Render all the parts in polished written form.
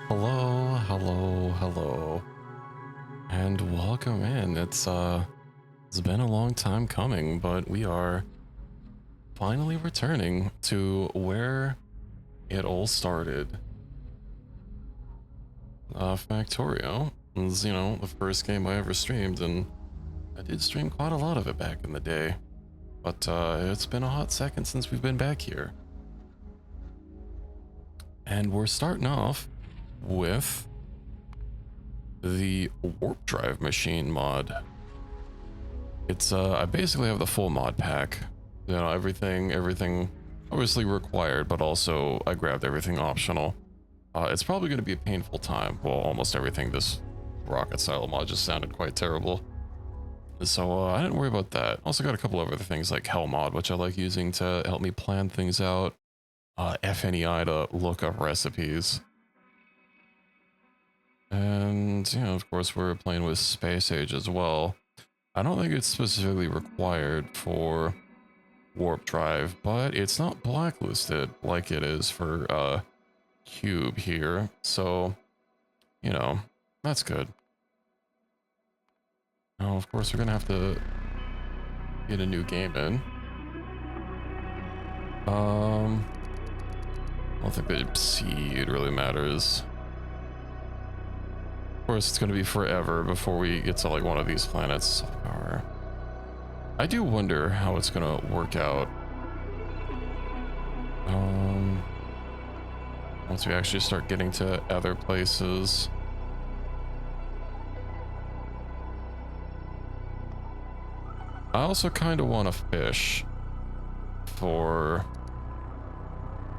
Hello, hello, hello, and welcome in. It's been a long time coming, but we are finally returning to where it all started. Factorio was, the first game I ever streamed, and I did stream quite a lot of it back in the day. But it's been a hot second since we've been back here. And we're starting off with the warp drive machine mod. It's I basically have the full mod pack. Everything obviously required, but also I grabbed everything optional. It's probably going to be a painful time. Well, almost everything. This rocket silo mod just sounded quite terrible. So I didn't worry about that. Also got a couple of other things like Hell mod, which I like using to help me plan things out. FNEI to look up recipes. And, of course we're playing with Space Age as well. I don't think it's specifically required for warp drive, but it's not blacklisted like it is for Cube here. So, that's good. Now, of course, we're gonna have to get a new game in. I don't think the seed really matters. Of course, it's gonna be forever before we get to like one of these planets. I do wonder how it's gonna work out. Once we actually start getting to other places. I also kind of want to fish for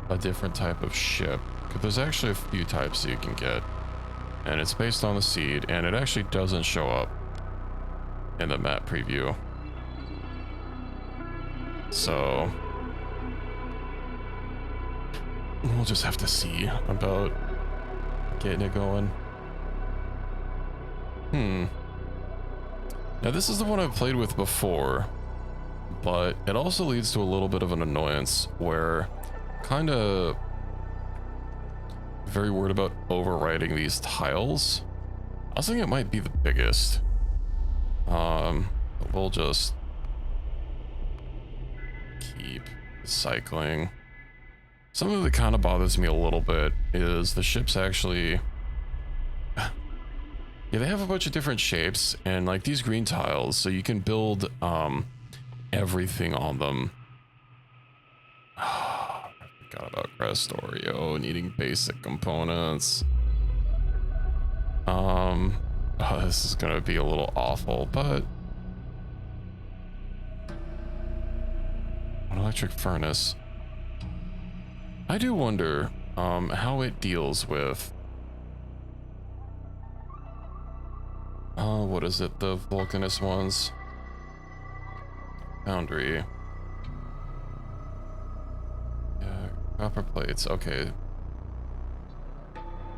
a different type of ship, because there's actually a few types that you can get, and it's based on the seed, and it actually doesn't show up in the map preview. So we'll just have to see about getting it going. Now this is the one I've played with before, but it also leads to a little bit of an annoyance where kind of very worried about overwriting these tiles. I was thinking it might be the biggest. But we'll just keep cycling. Something that kind of bothers me a little bit is the ships actually... Yeah, they have a bunch of different shapes, and like these green tiles, so you can build everything on them. I forgot about Factorio needing basic components. This is gonna be a little awful, but an electric furnace. I do wonder how it deals with what is it, the Vulcanist ones? Foundry. Yeah, copper plates, okay.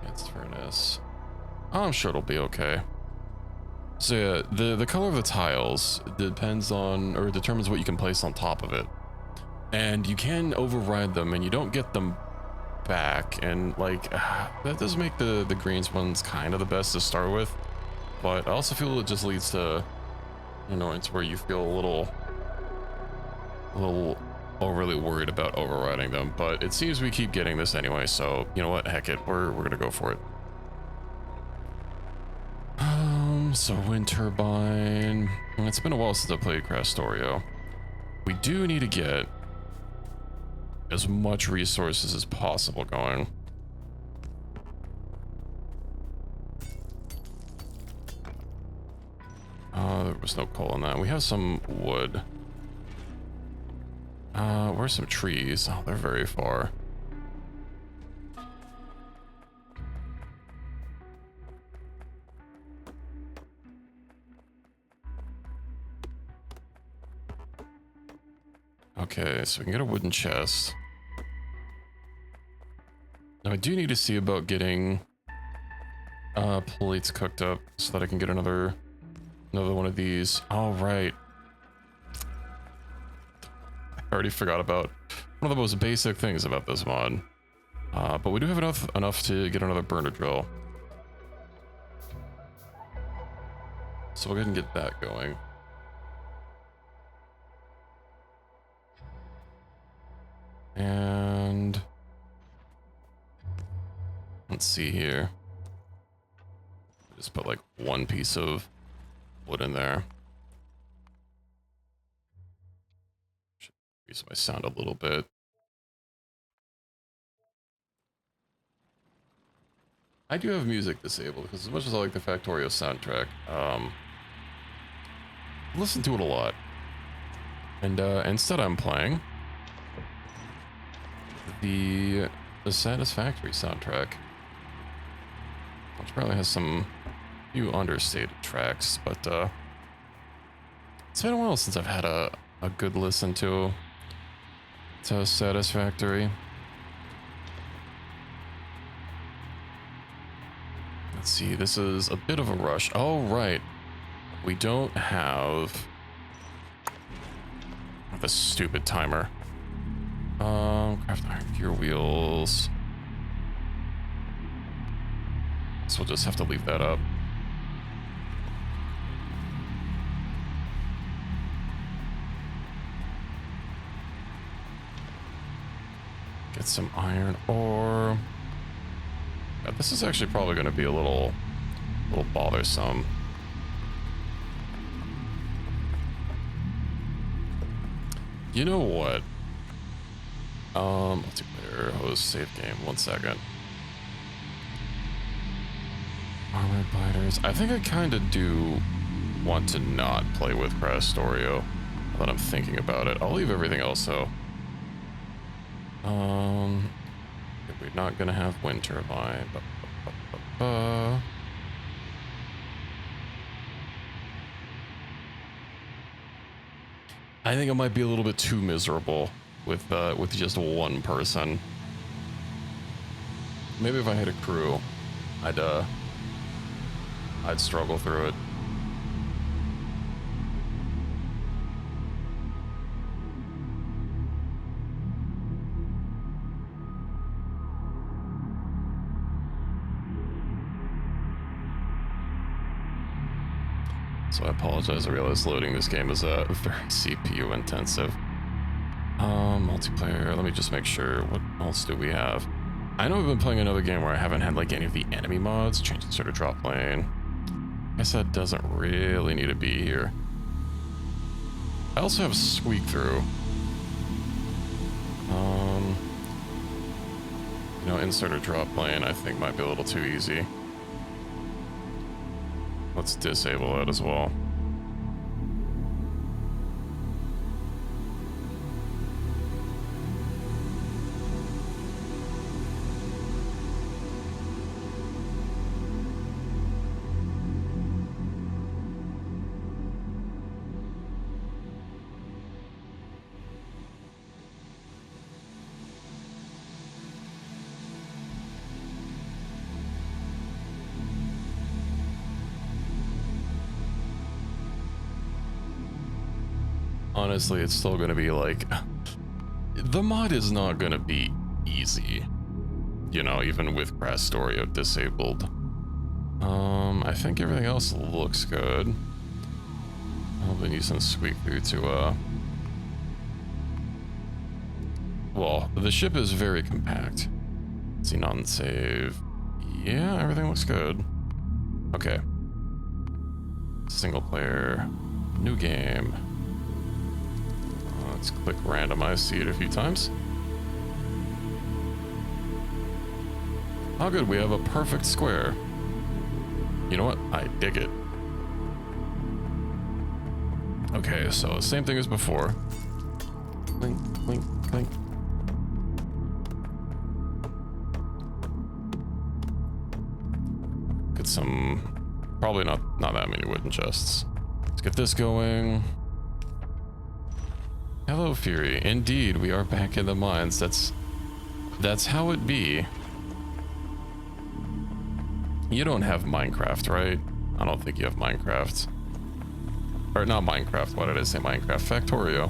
It's furnace. I'm sure it'll be okay. So yeah, the color of the tiles depends on, or determines what you can place on top of it. And you can override them and you don't get them back, and like, that does make the greens ones kind of the best to start with. But I also feel it just leads to annoyance where you feel a little overly worried about overriding them. But it seems we keep getting this anyway, so you know what, heck it, we're gonna go for it. So wind turbine. It's been a while since I played Factorio. We do need to get as much resources as possible going. There was no coal in that. We have some wood. Where's some trees? Oh, they're very far. Okay, so we can get a wooden chest. Now I do need to see about getting plates cooked up so that I can get another one of these. All right. I already forgot about one of the most basic things about this mod. But we do have enough to get another burner drill. So we'll go ahead and get that going. And let's see here. Just put like one piece of wood in there. Should increase my sound a little bit. I do have music disabled because as much as I like the Factorio soundtrack, I listen to it a lot. And instead I'm playing the Satisfactory soundtrack, which probably has some few understated tracks, but it's been a while since I've had a good listen to Satisfactory. Let's see, this is a bit of a rush. Oh, right. We don't have the stupid timer. Craft iron gear wheels. So we'll just have to leave that up. Get some iron ore. Yeah, this is actually probably going to be a little bothersome. You know what? Multiplayer host save game. 1 second. Armored biters. I think I kind of do want to not play with Factorio. Now that I'm thinking about it, I'll leave everything else though. We're not gonna have wind turbine. I think it might be a little bit too miserable with just one person. Maybe if I had a crew, I'd struggle through it. So I apologize, I realize loading this game is very CPU intensive. Multiplayer, let me just make sure, what else do we have? I know we've been playing another game where I haven't had like any of the enemy mods. Change the sort of drop lane. I guess that doesn't really need to be here. I also have squeak through. You know, insert or drop lane I think might be a little too easy. Let's disable that as well. Honestly, it's still going to be like, the mod is not going to be easy, you know, even with Factorio disabled. I think everything else looks good. I'll be using squeak through to, well, the ship is very compact. Let's see, non-save. Yeah, everything looks good. Okay. Single player, new game. Let's click randomize, see it a few times. Oh good, we have a perfect square. You know what? I dig it. Okay, so same thing as before. Clink, clink, clink. Get some, probably not that many wooden chests. Let's get this going. Hello, Fury. Indeed, we are back in the mines. That's how it be. You don't have Minecraft, right? I don't think you have Minecraft. Or not Minecraft, why did I say Minecraft? Factorio.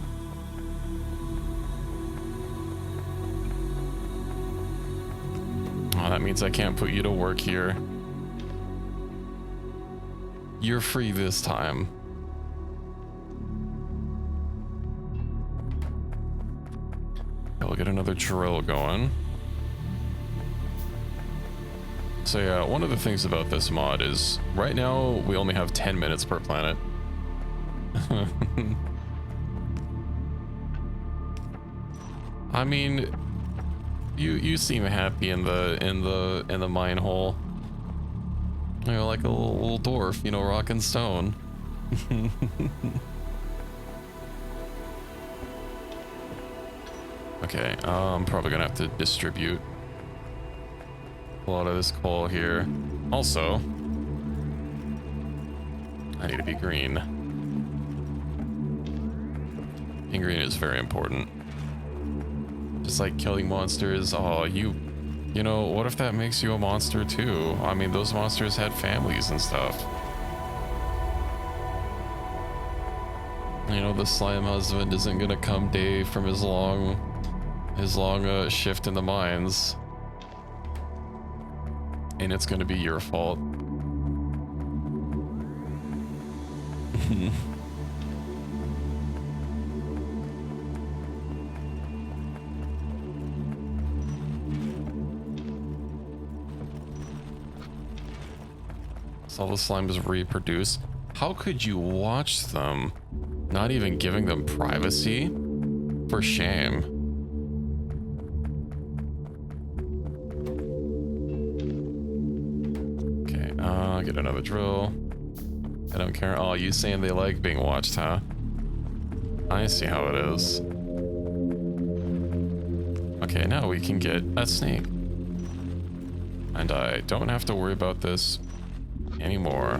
That means I can't put you to work here. You're free this time. We'll get another drill going. So yeah, one of the things about this mod is right now we only have 10 minutes per planet. I mean, you seem happy in the mine hole. You know, like a little dwarf, you know, rock and stone. Okay, I'm probably gonna have to distribute a lot of this coal here. Also, I need to be green. Being green is very important. Just like killing monsters. Oh, you know, what if that makes you a monster too? I mean, those monsters had families and stuff. You know, the slime husband isn't gonna come day from his long shift in the mines. And it's gonna be your fault. So all the slimes reproduce. How could you watch them? Not even giving them privacy? For shame. Okay, get another drill. I don't care. Oh, you saying they like being watched, huh? I see how it is. Okay, now we can get a snake. And I don't have to worry about this anymore.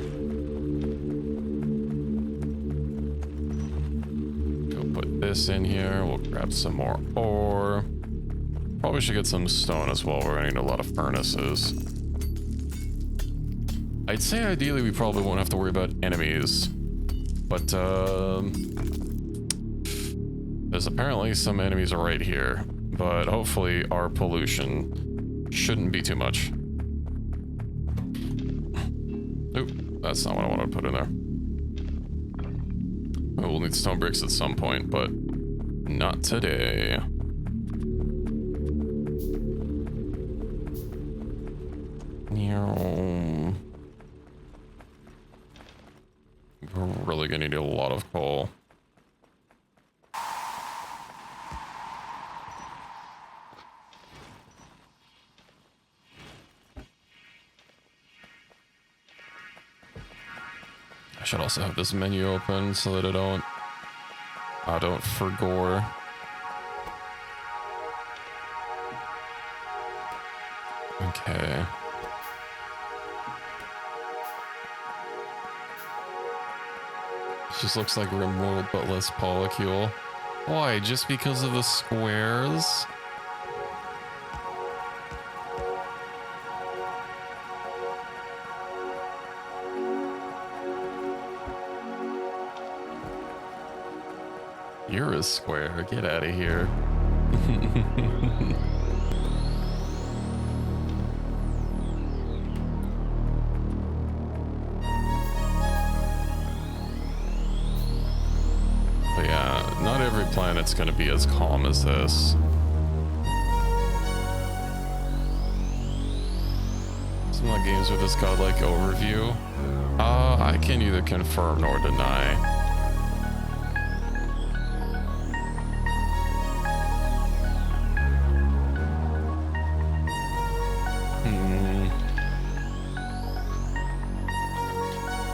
Go put this in here. We'll grab some more ore. Probably should get some stone as well. We're gonna need a lot of furnaces. I'd say ideally we probably won't have to worry about enemies, but there's apparently some enemies right here, but hopefully our pollution shouldn't be too much. Oop, that's not what I wanted to put in there. We'll need stone bricks at some point, but not today. We're really gonna need a lot of coal. I should also have this menu open so that I don't forgore. Okay. It just looks like RimWorld but less polycule. Why? Just because of the squares? You're a square. Get out of here. But yeah, not every planet's gonna be as calm as this. Some of the games with this godlike overview, I can neither confirm nor deny.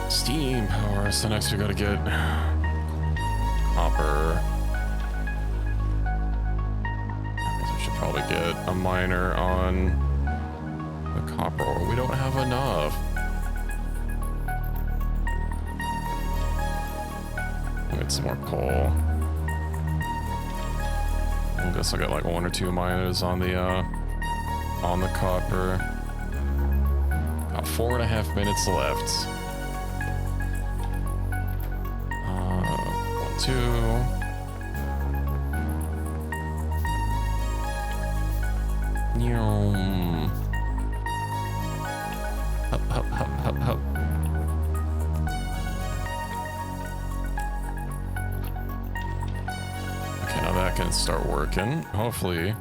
Steam power, so next we gotta get copper. I guess we should probably get a miner on the copper ore. We don't have enough. I'll get some more coal. I guess I got like 1 or 2 miners on the copper. Got 4.5 minutes left. 1, 2. Hup, hup, hup, hup, hup. Okay, now that can start working. Hopefully.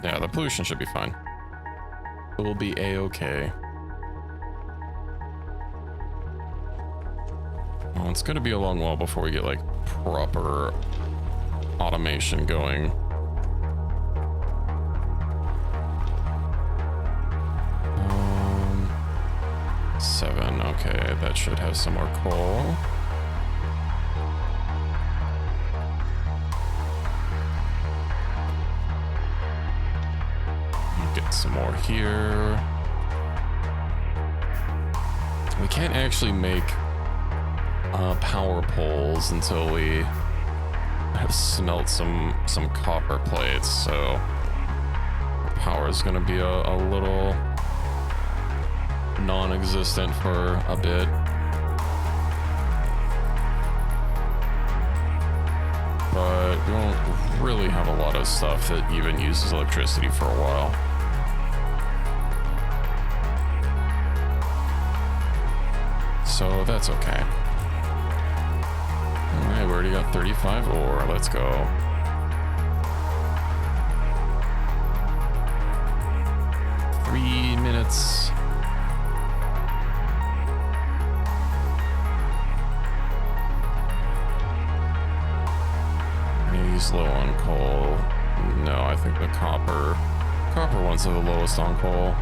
Yeah, the pollution should be fine. It will be a-okay. Well, it's gonna be a long while before we get like proper automation going. Seven, okay, that should have some more coal. Get some more here. We can't actually make power poles until we have smelt some copper plates, so power is gonna be a little non-existent for a bit. But we won't really have a lot of stuff that even uses electricity for a while. So that's okay. Alright, we already got 35 ore. Let's go. Three minutes. He's low on coal. No, I think the copper ones are the lowest on coal.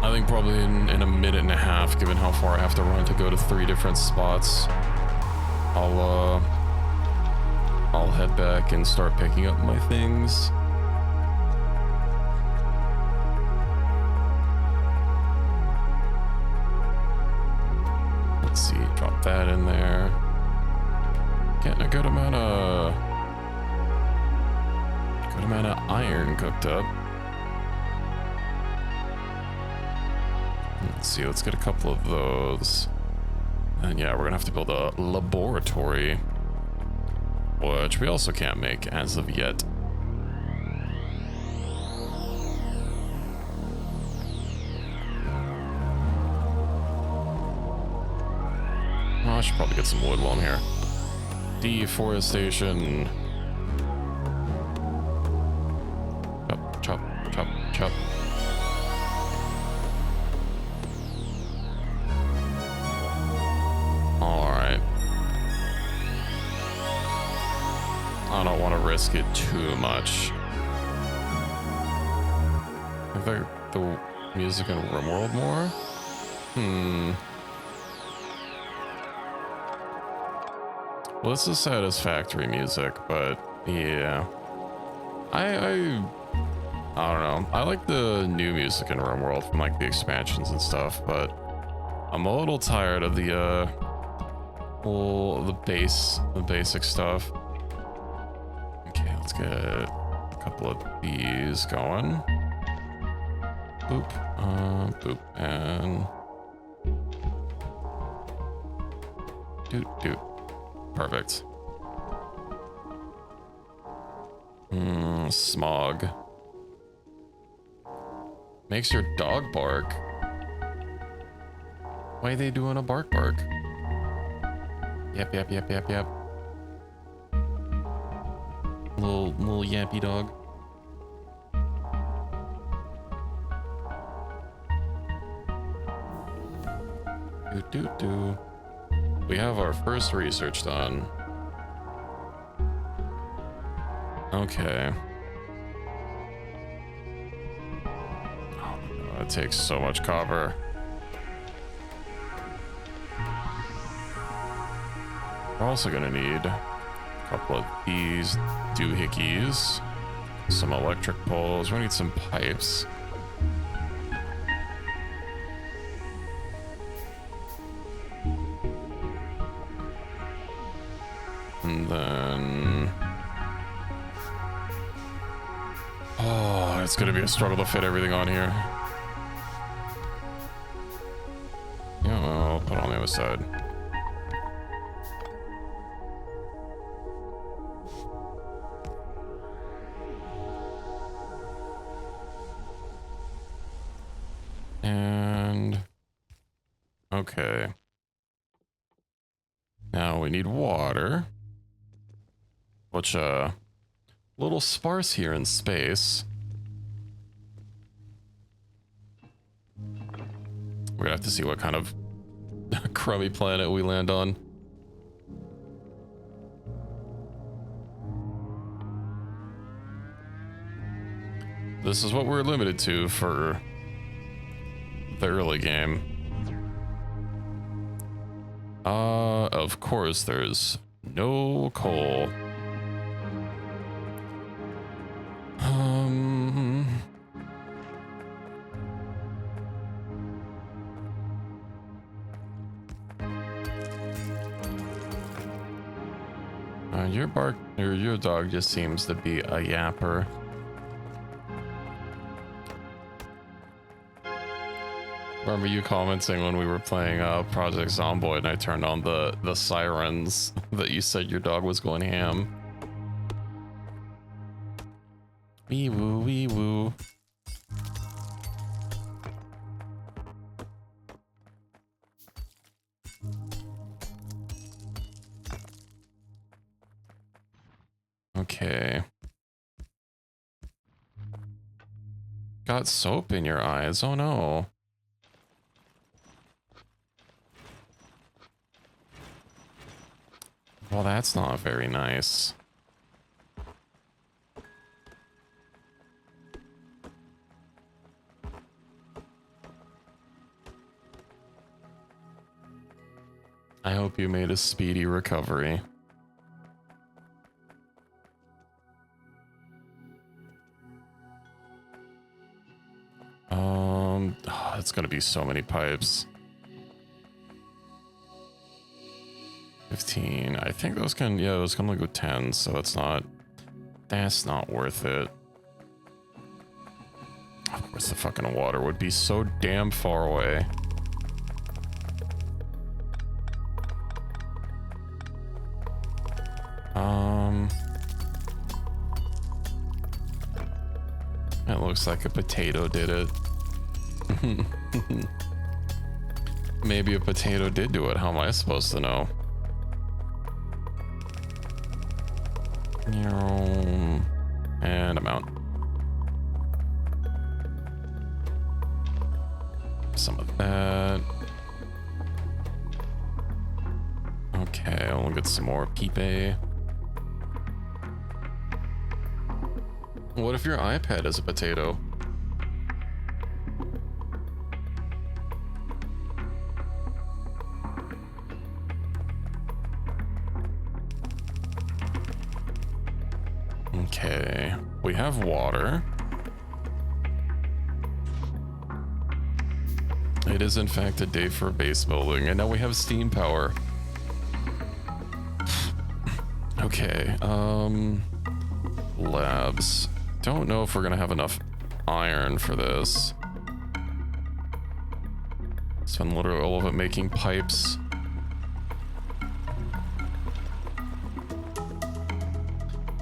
I think probably in a minute and a half, given how far I have to run to go to 3 different spots, I'll head back and start picking up my things. Let's see, drop that in there. Getting a good amount of iron cooked up. Let's see, let's get a couple of those. And yeah, we're gonna have to build a laboratory, which we also can't make as of yet. Oh, I should probably get some wood while I'm here. Deforestation. Chop, chop, chop, chop. Alright. I don't want to risk it too much. I think the music in RimWorld more? Well, it's the satisfactory music, but yeah. I don't know. I like the new music in RimWorld from like the expansions and stuff, but I'm a little tired of the basic stuff. Okay, let's get a couple of these going. Boop, boop, and doot. Perfect. Smog. Makes your dog bark. Why are they doing a bark? Yep. Little yappy dog. Do. We have our first research done. Okay. Oh, that takes so much copper. We're also gonna need a couple of these doohickeys, some electric poles. We need some pipes. And then... oh, it's gonna be a struggle to fit everything on here. Yeah, well, I'll put it on the other side. And okay. Now we need water. Which a little sparse here in space. We're gonna have to see what kind of crummy planet we land on. This is what we're limited to for the early game. Of course, there's no coal. Your dog just seems to be a yapper. Remember you commenting when we were playing Project Zomboid and I turned on the sirens that you said your dog was going ham. Wee woo, wee woo. Okay. Got soap in your eyes, oh no. Well, that's not very nice. I hope you made a speedy recovery. It's gonna be so many pipes. 15. I think those can, yeah, those can only go 10, so that's not worth it. Of course, the fucking water would be so damn far away. It looks like a potato did it. Maybe a potato did do it. How am I supposed to know? And I'm out. Some of that. Okay, I'll get some more pipe. What if your iPad is a potato? Okay, we have water. It is in fact a day for base building, and now we have steam power. Okay, labs. Don't know if we're gonna have enough iron for this. Spend literally all of it making pipes.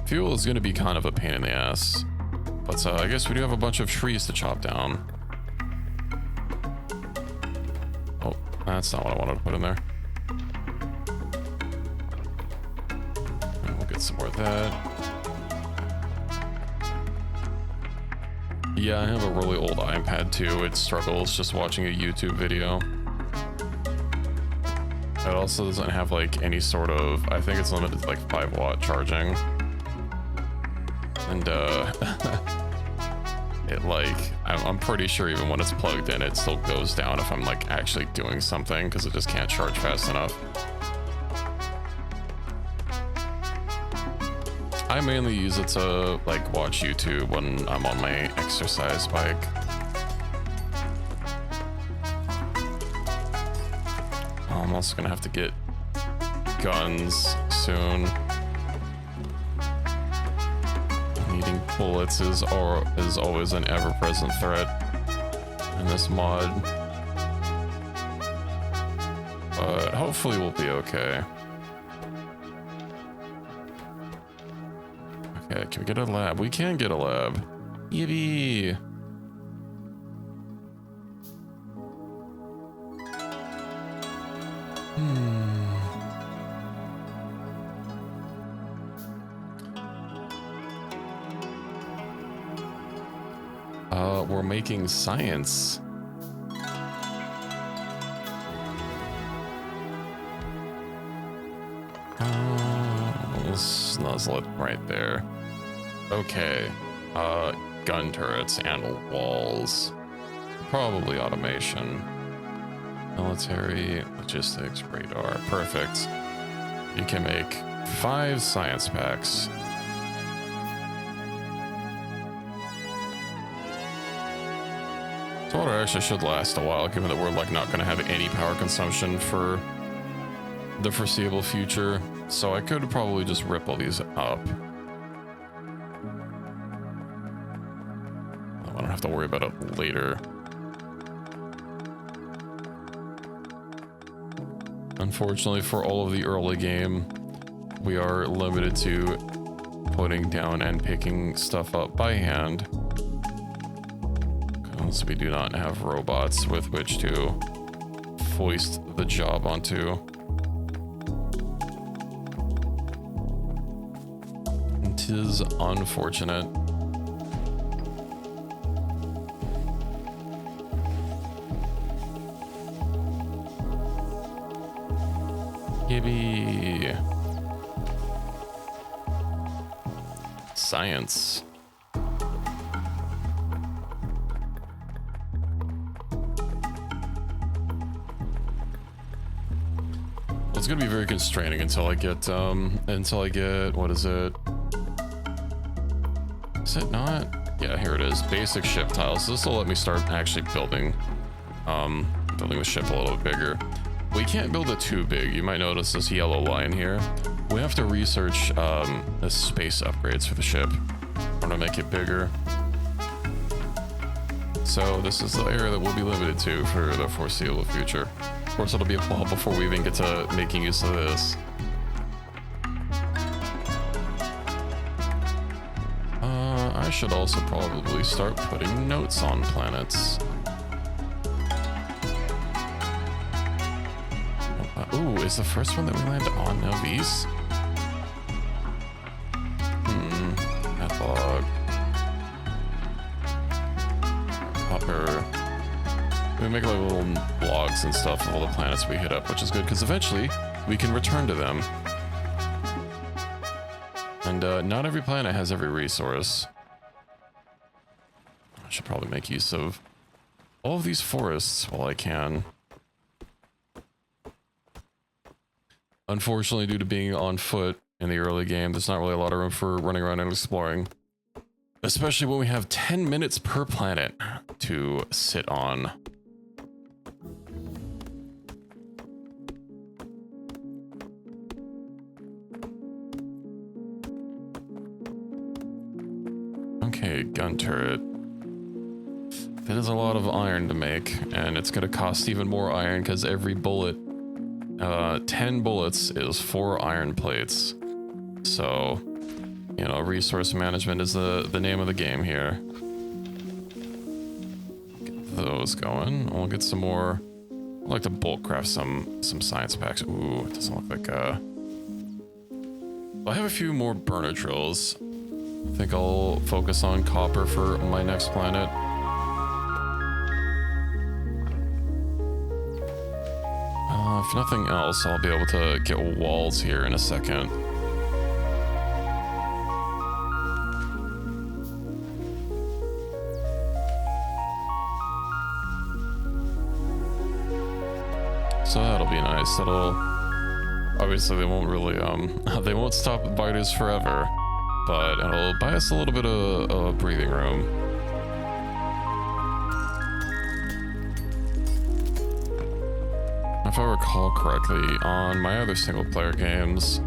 Fuel is gonna be kind of a pain in the ass, but I guess we do have a bunch of trees to chop down. Oh, that's not what I wanted to put in there. And we'll get some more of that. Yeah, I have a really old iPad too. It struggles just watching a YouTube video. It also doesn't have like any sort of, I think it's limited to like 5-watt charging. And it like, I'm pretty sure even when it's plugged in, it still goes down if I'm like actually doing something because it just can't charge fast enough. I mainly use it to like watch YouTube when I'm on my exercise bike. I'm also gonna have to get guns soon. Needing bullets is always an ever-present threat in this mod. But hopefully we'll be okay. Okay, can we get a lab? We can get a lab. Yippee! We're making science. Let's nuzzle it right there. Okay. Gun turrets and walls. Probably automation. Military, logistics, radar. Perfect. You can make 5 science packs. So water actually should last a while, given that we're like not going to have any power consumption for the foreseeable future. So I could probably just rip all these up. I don't have to worry about it later. Unfortunately, for all of the early game, we are limited to putting down and picking stuff up by hand. Because we do not have robots with which to foist the job onto. It is unfortunate. Gibby. Science. It's gonna be very constraining until I get what is it? Is it not? Yeah, here it is. Basic ship tiles. This will let me start actually building the ship a little bit bigger. We can't build it too big. You might notice this yellow line here. We have to research the space upgrades for the ship. I want to make it bigger. So this is the area that we'll be limited to for the foreseeable future. Of course, it'll be a while before we even get to making use of this. I should also probably start putting notes on planets. Ooh, is the first one that we land on now these? Epilogue. Copper. We make like little blogs and stuff of all the planets we hit up, which is good because eventually we can return to them. And not every planet has every resource. I should probably make use of all of these forests while I can. Unfortunately, due to being on foot in the early game, there's not really a lot of room for running around and exploring. Especially when we have 10 minutes per planet to sit on. Okay, gun turret. That is a lot of iron to make, and it's going to cost even more iron because every bullet, 10 bullets is 4 iron plates. So, you know, resource management is the name of the game here. Get those going. We'll get some more. I'd like to bulk craft some science packs. Ooh, it doesn't look like I have a few more burner drills. I think I'll focus on copper for my next planet. If nothing else, I'll be able to get walls here in a second. So that'll be nice. That'll obviously they won't really they won't stop biters forever, but it'll buy us a little bit of breathing room. If I recall correctly, on my other single-player games,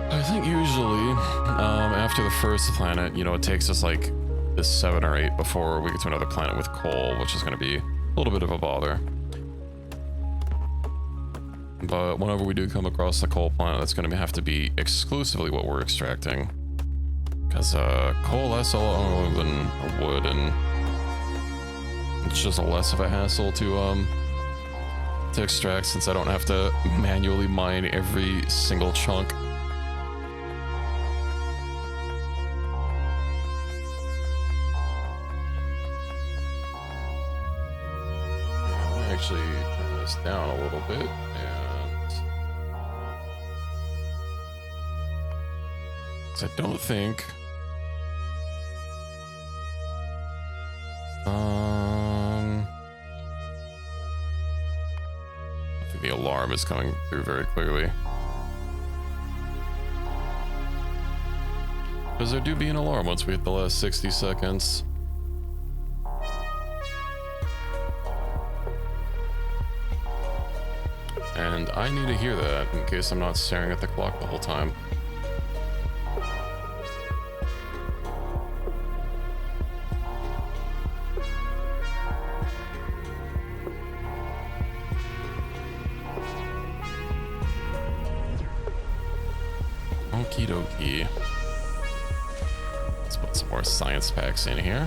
I think usually after the first planet, you know, it takes us like this 7 or 8 before we get to another planet with coal, which is going to be a little bit of a bother. But whenever we do come across the coal planet, that's going to have to be exclusively what we're extracting. Because coal lasts a lot longer than wood, and it's just less of a hassle to to extract since I don't have to manually mine every single chunk. Actually turn this down a little bit, and so I don't think I think the alarm is coming through very clearly, because there do be an alarm once we hit the last 60 seconds. And I need to hear that in case I'm not staring at the clock the whole time. Okie dokie. Let's put some more science packs in here.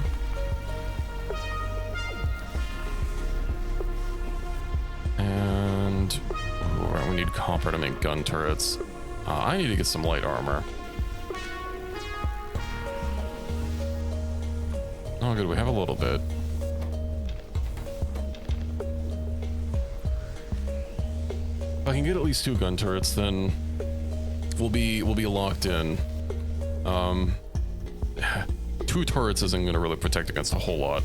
And we need copper to make gun turrets. I need to get some light armor. Oh, good. We have a little bit. If I can get at least 2 gun turrets, then we'll be locked in. 2 turrets isn't going to really protect against a whole lot,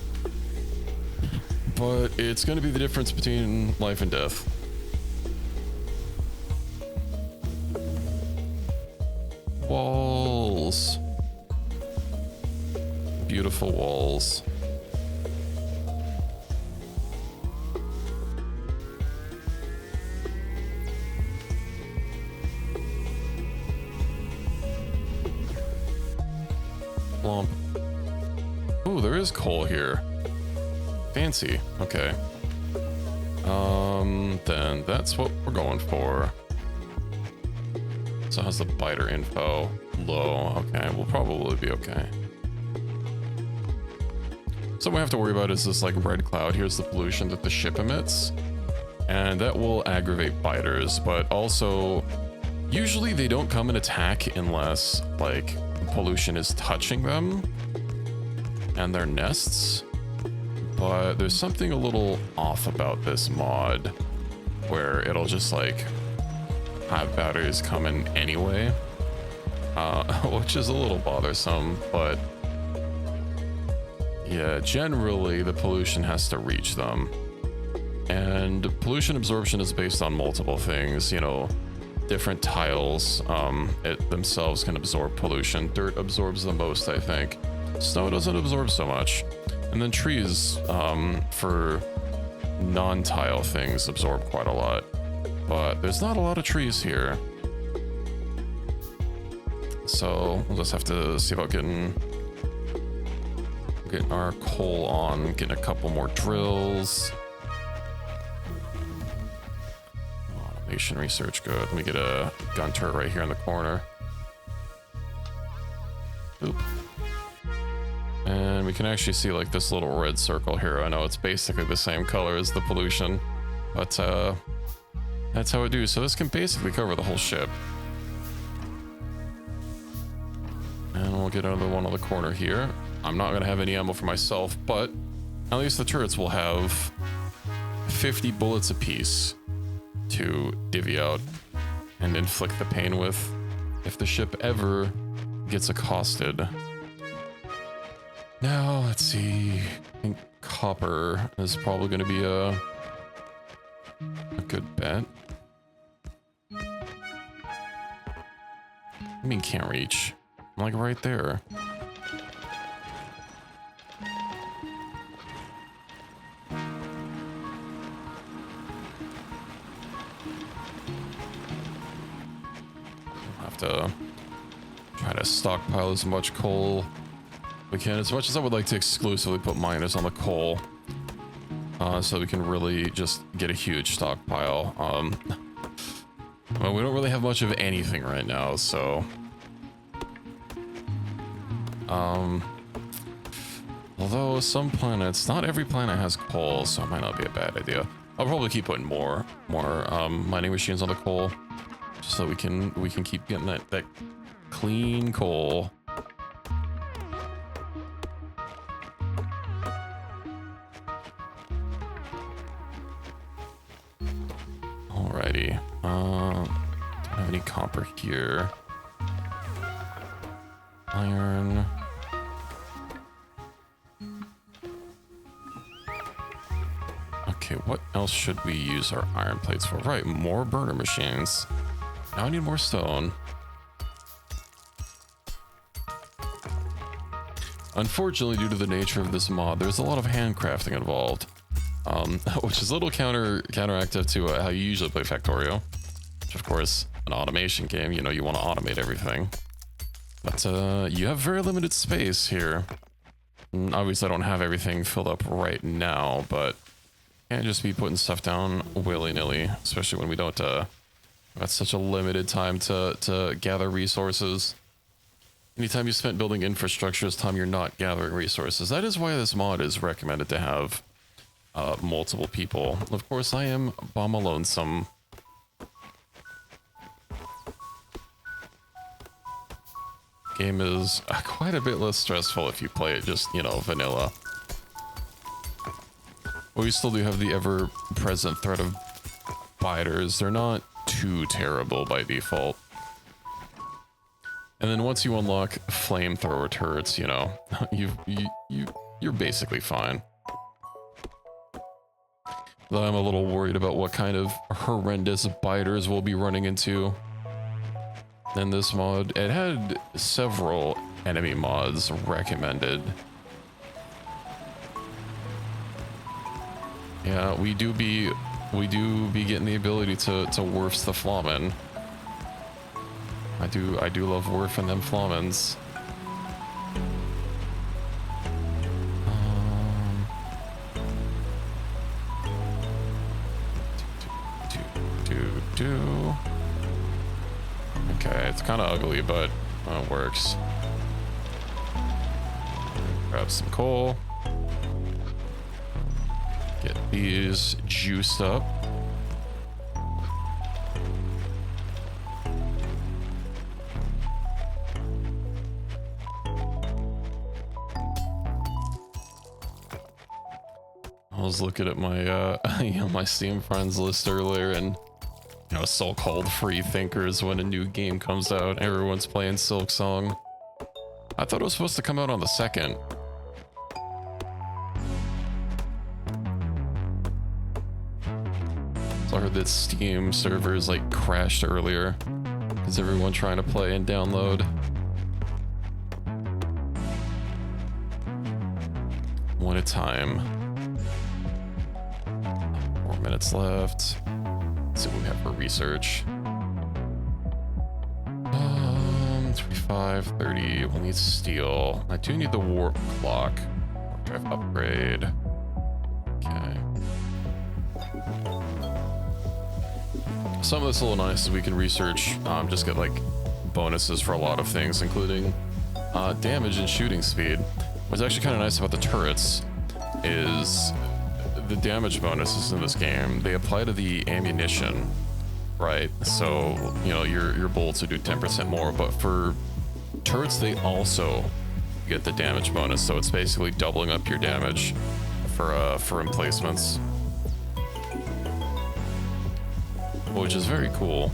but it's going to be the difference between life and death. Walls. Beautiful walls. Plump. Ooh, there is coal here. Fancy. Okay. Then that's what we're going for. So how's the biter info? Low. Okay, we'll probably be okay. So what we have to worry about is this like red cloud. Here's the pollution that the ship emits, and that will aggravate biters, but also usually they don't come and attack unless like pollution is touching them and their nests. But there's something a little off about this mod where it'll just like have batteries come in anyway, which is a little bothersome, but yeah, generally the pollution has to reach them. And pollution absorption is based on multiple things, you know, different tiles it themselves can absorb pollution. Dirt absorbs the most, I think. Snow doesn't absorb so much. And then trees for non-tile things absorb quite a lot, but there's not a lot of trees here. So we'll just have to see about getting our coal on, getting a couple more drills. Automation research, good. Let me get a gun turret right here in the corner. Oop. And we can actually see like this little red circle here. I know it's basically the same color as the pollution, but that's how it do. So this can basically cover the whole ship. And we'll get another one on the corner here. I'm not going to have any ammo for myself, but at least the turrets will have 50 bullets apiece to divvy out and inflict the pain with if the ship ever gets accosted. Now, let's see. I think copper is probably going to be a good bet. I mean, can't reach. I'm like right there. We'll have to try to stockpile as much coal we can, as much as I would like to exclusively put miners on the coal, so we can really just get a huge stockpile. Well, we don't really have much of anything right now, so although some planets, not every planet has coal, so it might not be a bad idea. I'll probably keep putting more mining machines on the coal, just so we can keep getting that clean coal. Alrighty. Don't have any copper here. Iron. Okay, what else should we use our iron plates for? Right, more burner machines. Now I need more stone. Unfortunately, due to the nature of this mod, there's a lot of handcrafting involved, which is a little counteractive to how you usually play Factorio. Which, of course, an automation game, you know, you want to automate everything. But you have very limited space here. And obviously, I don't have everything filled up right now, but can't just be putting stuff down willy-nilly, especially when we don't have such a limited time to gather resources. Anytime you spent building infrastructure is time you're not gathering resources. That is why this mod is recommended to have multiple people. Of course, I am bomb lonesome. Game is quite a bit less stressful if you play it just, you know, vanilla. We still do have the ever-present threat of biters. They're not too terrible by default. And then once you unlock flamethrower turrets, you know, you're basically fine. Though I'm a little worried about what kind of horrendous biters we'll be running into in this mod. It had several enemy mods recommended. Yeah, we do be getting the ability to werfs the flamen. I do love werfing them flamens. Okay, it's kind of ugly, but it works. Grab some coal. Get these juiced up. I was looking at my my Steam friends list earlier, and you know, so-called free thinkers when a new game comes out, everyone's playing Silk Song. I thought it was supposed to come out on the 2nd. So I heard that Steam servers like crashed earlier because everyone trying to play and download. One at a time. 4 minutes left. Let's see what we have for research. 35, 30. We'll need steel. I do need the warp clock. Warp drive upgrade. Okay. Some of this a little nice is we can research, just get like bonuses for a lot of things, including damage and shooting speed. What's actually kind of nice about the turrets is the damage bonuses in this game, they apply to the ammunition, right? So, you know, your bullets would do 10% more, but for turrets, they also get the damage bonus. So it's basically doubling up your damage for emplacements, which is very cool.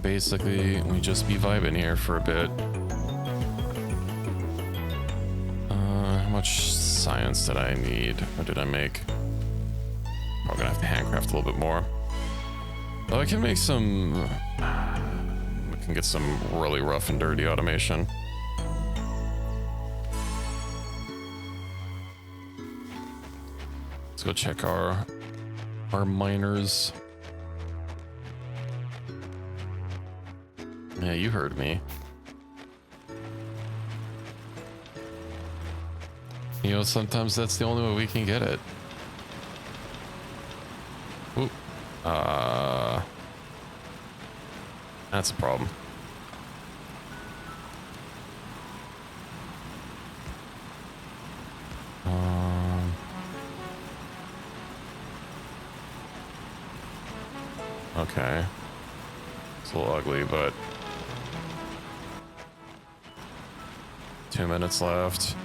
Basically, we just be vibing here for a bit. How much science did I need? Or did I make? Probably gonna have to handcraft a little bit more. Though I can make some... We can get some really rough and dirty automation. Let's go check our miners. Yeah, you heard me. You know, sometimes that's the only way we can get it. Ooh. That's a problem. Okay. It's a little ugly, but 2 minutes left.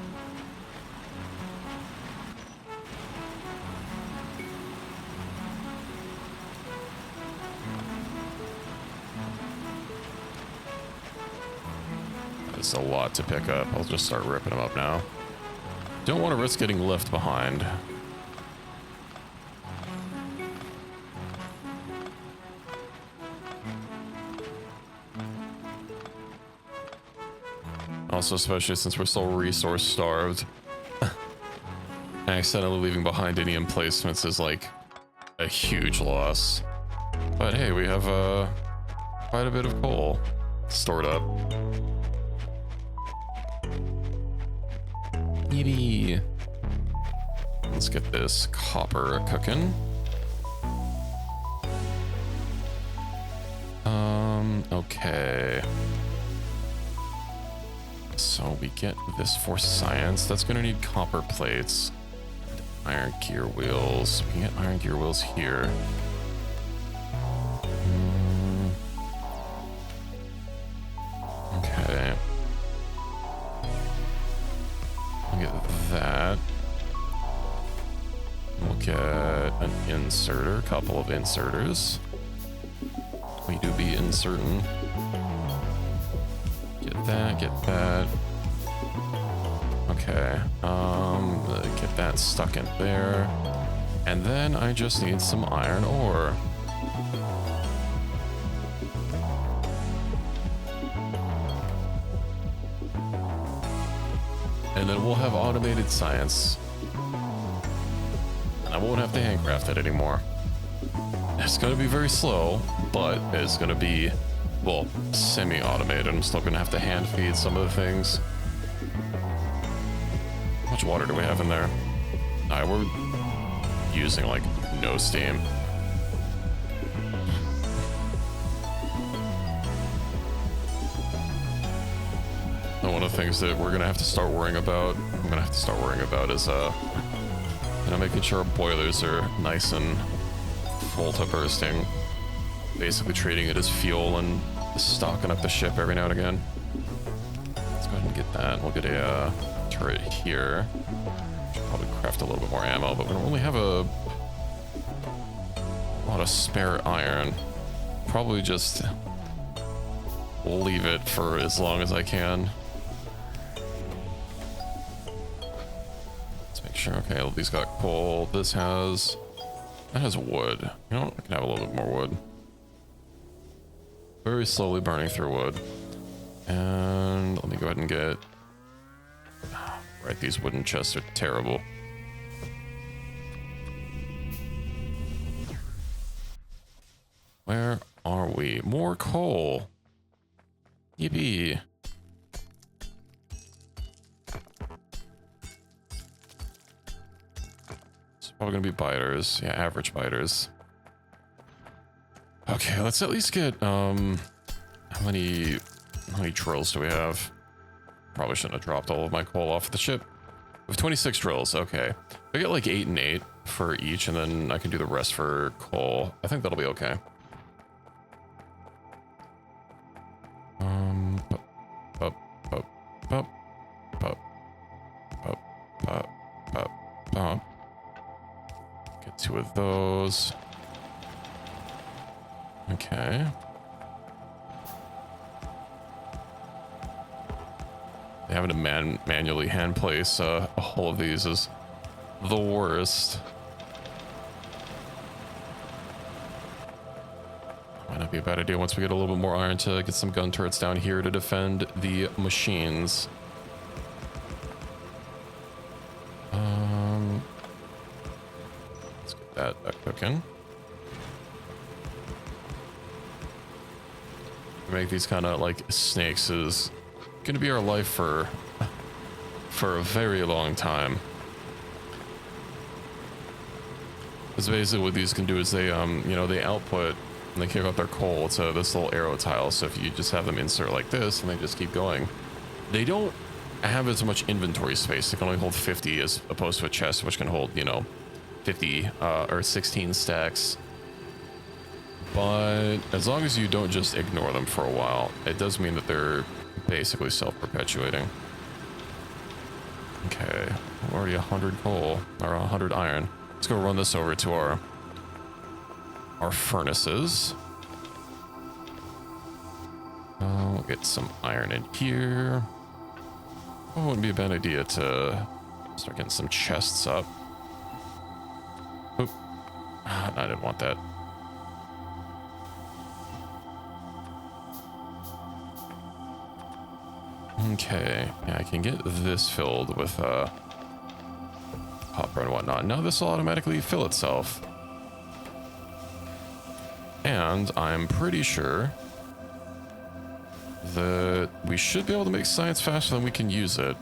That's a lot to pick up. I'll just start ripping them up now. Don't want to risk getting left behind. Also, especially since we're so resource starved, accidentally leaving behind any emplacements is like a huge loss. But hey, we have quite a bit of coal stored up. Yippee. Let's get this copper cooking. Okay. So we get this for science. That's gonna need copper plates. Iron gear wheels. We can get iron gear wheels here. Okay. We'll get that. We'll get an inserter, couple of inserters. We do be inserting. Get that. Okay, get that stuck in there. And then I just need some iron ore. And then we'll have automated science. I won't have to handcraft it anymore. It's gonna be very slow, but it's gonna be, well, semi-automated. I'm still gonna have to hand feed some of the things. How much water do we have in there? Alright, we're using like no steam. And one of the things that we're gonna have to start worrying about, is making sure our boilers are nice and full to bursting. Basically treating it as fuel and stocking up the ship every now and again. Let's go ahead and get that. We'll get a turret here. Should probably craft a little bit more ammo, but we don't really have a lot of spare iron. Probably just leave it for as long as I can. Let's make sure. Okay, well, these got coal. That has wood. You know, I can have a little bit more wood. Very slowly burning through wood. And let me go ahead and get... Right, these wooden chests are terrible. Where are we? More coal. Yippee. It's probably gonna be biters. Yeah, average biters. Okay, let's at least get, how many drills do we have? Probably shouldn't have dropped all of my coal off the ship. We have 26 drills, okay. I get like 8 and 8 for each, and then I can do the rest for coal. I think that'll be okay. Get 2 of those. Okay. Having to manually hand place all of these is the worst. Might not be a bad idea once we get a little bit more iron to get some gun turrets down here to defend the machines. Let's get that cooking. Make these kind of like snakes is gonna be our life for a very long time. Because basically what these can do is they they output and they kick out their coal to this little arrow tile. So if you just have them insert like this and they just keep going, they don't have as much inventory space. They can only hold 50 as opposed to a chest which can hold 50 or 16 stacks. But as long as you don't just ignore them for a while, it does mean that they're basically self-perpetuating. Okay, already 100 coal, or 100 iron. Let's go run this over to our furnaces. We'll get some iron in here. Oh, it wouldn't be a bad idea to start getting some chests up. Oop. I didn't want that. Okay, yeah, I can get this filled with copper and whatnot. Now this will automatically fill itself. And I'm pretty sure that we should be able to make science faster than we can use it.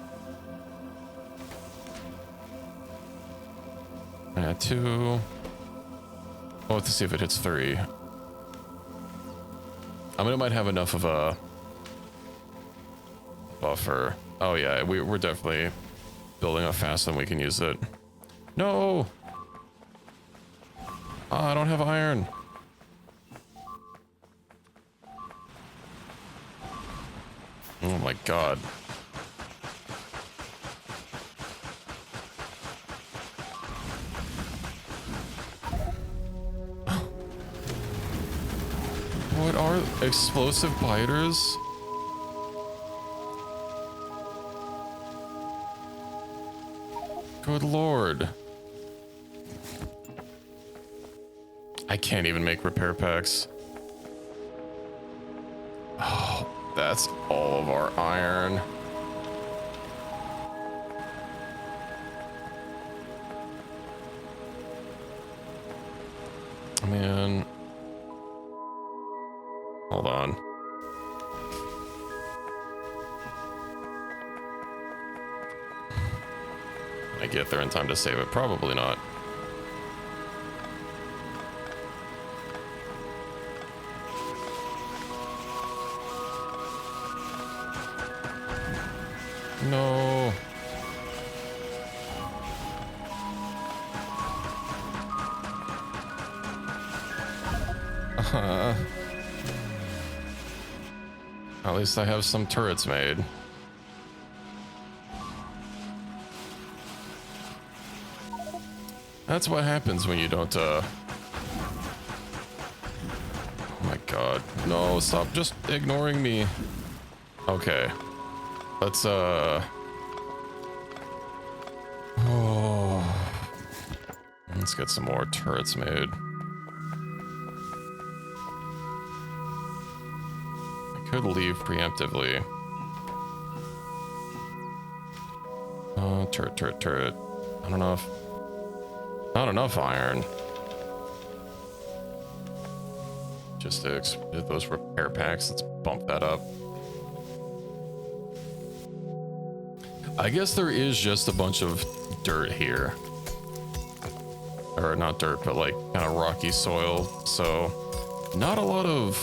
Add 2. Oh, let's see if it hits 3. I mean, it might have enough of a buffer. Oh yeah, we're definitely building up faster than we can use it. No! Oh, I don't have iron. Oh my god. What are explosive biters? Good lord. I can't even make repair packs. Oh, that's all of our iron. Man. Hold on. I get there in time to save it? Probably not. No. At least I have some turrets made. That's what happens when you don't, oh my god. No, stop just ignoring me. Okay. Let's, oh. Let's get some more turrets made. I could leave preemptively. Turret. I don't know if... Not enough iron. Just to expand those repair packs. Let's bump that up. I guess there is just a bunch of dirt here. Or not dirt, but like kind of rocky soil. So not a lot of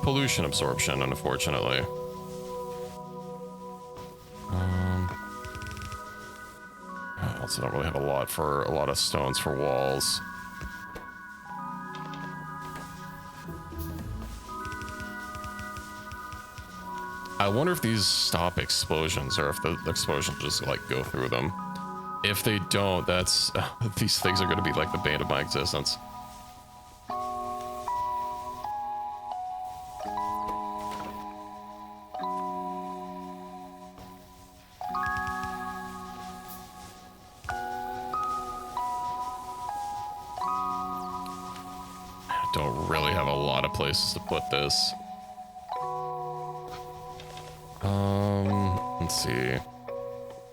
pollution absorption, unfortunately. I also don't really have a lot of stones for walls. I wonder if these stop explosions or if the explosions just like go through them. If they don't, that's these things are going to be like the bane of my existence. Don't really have a lot of places to put this. Let's see.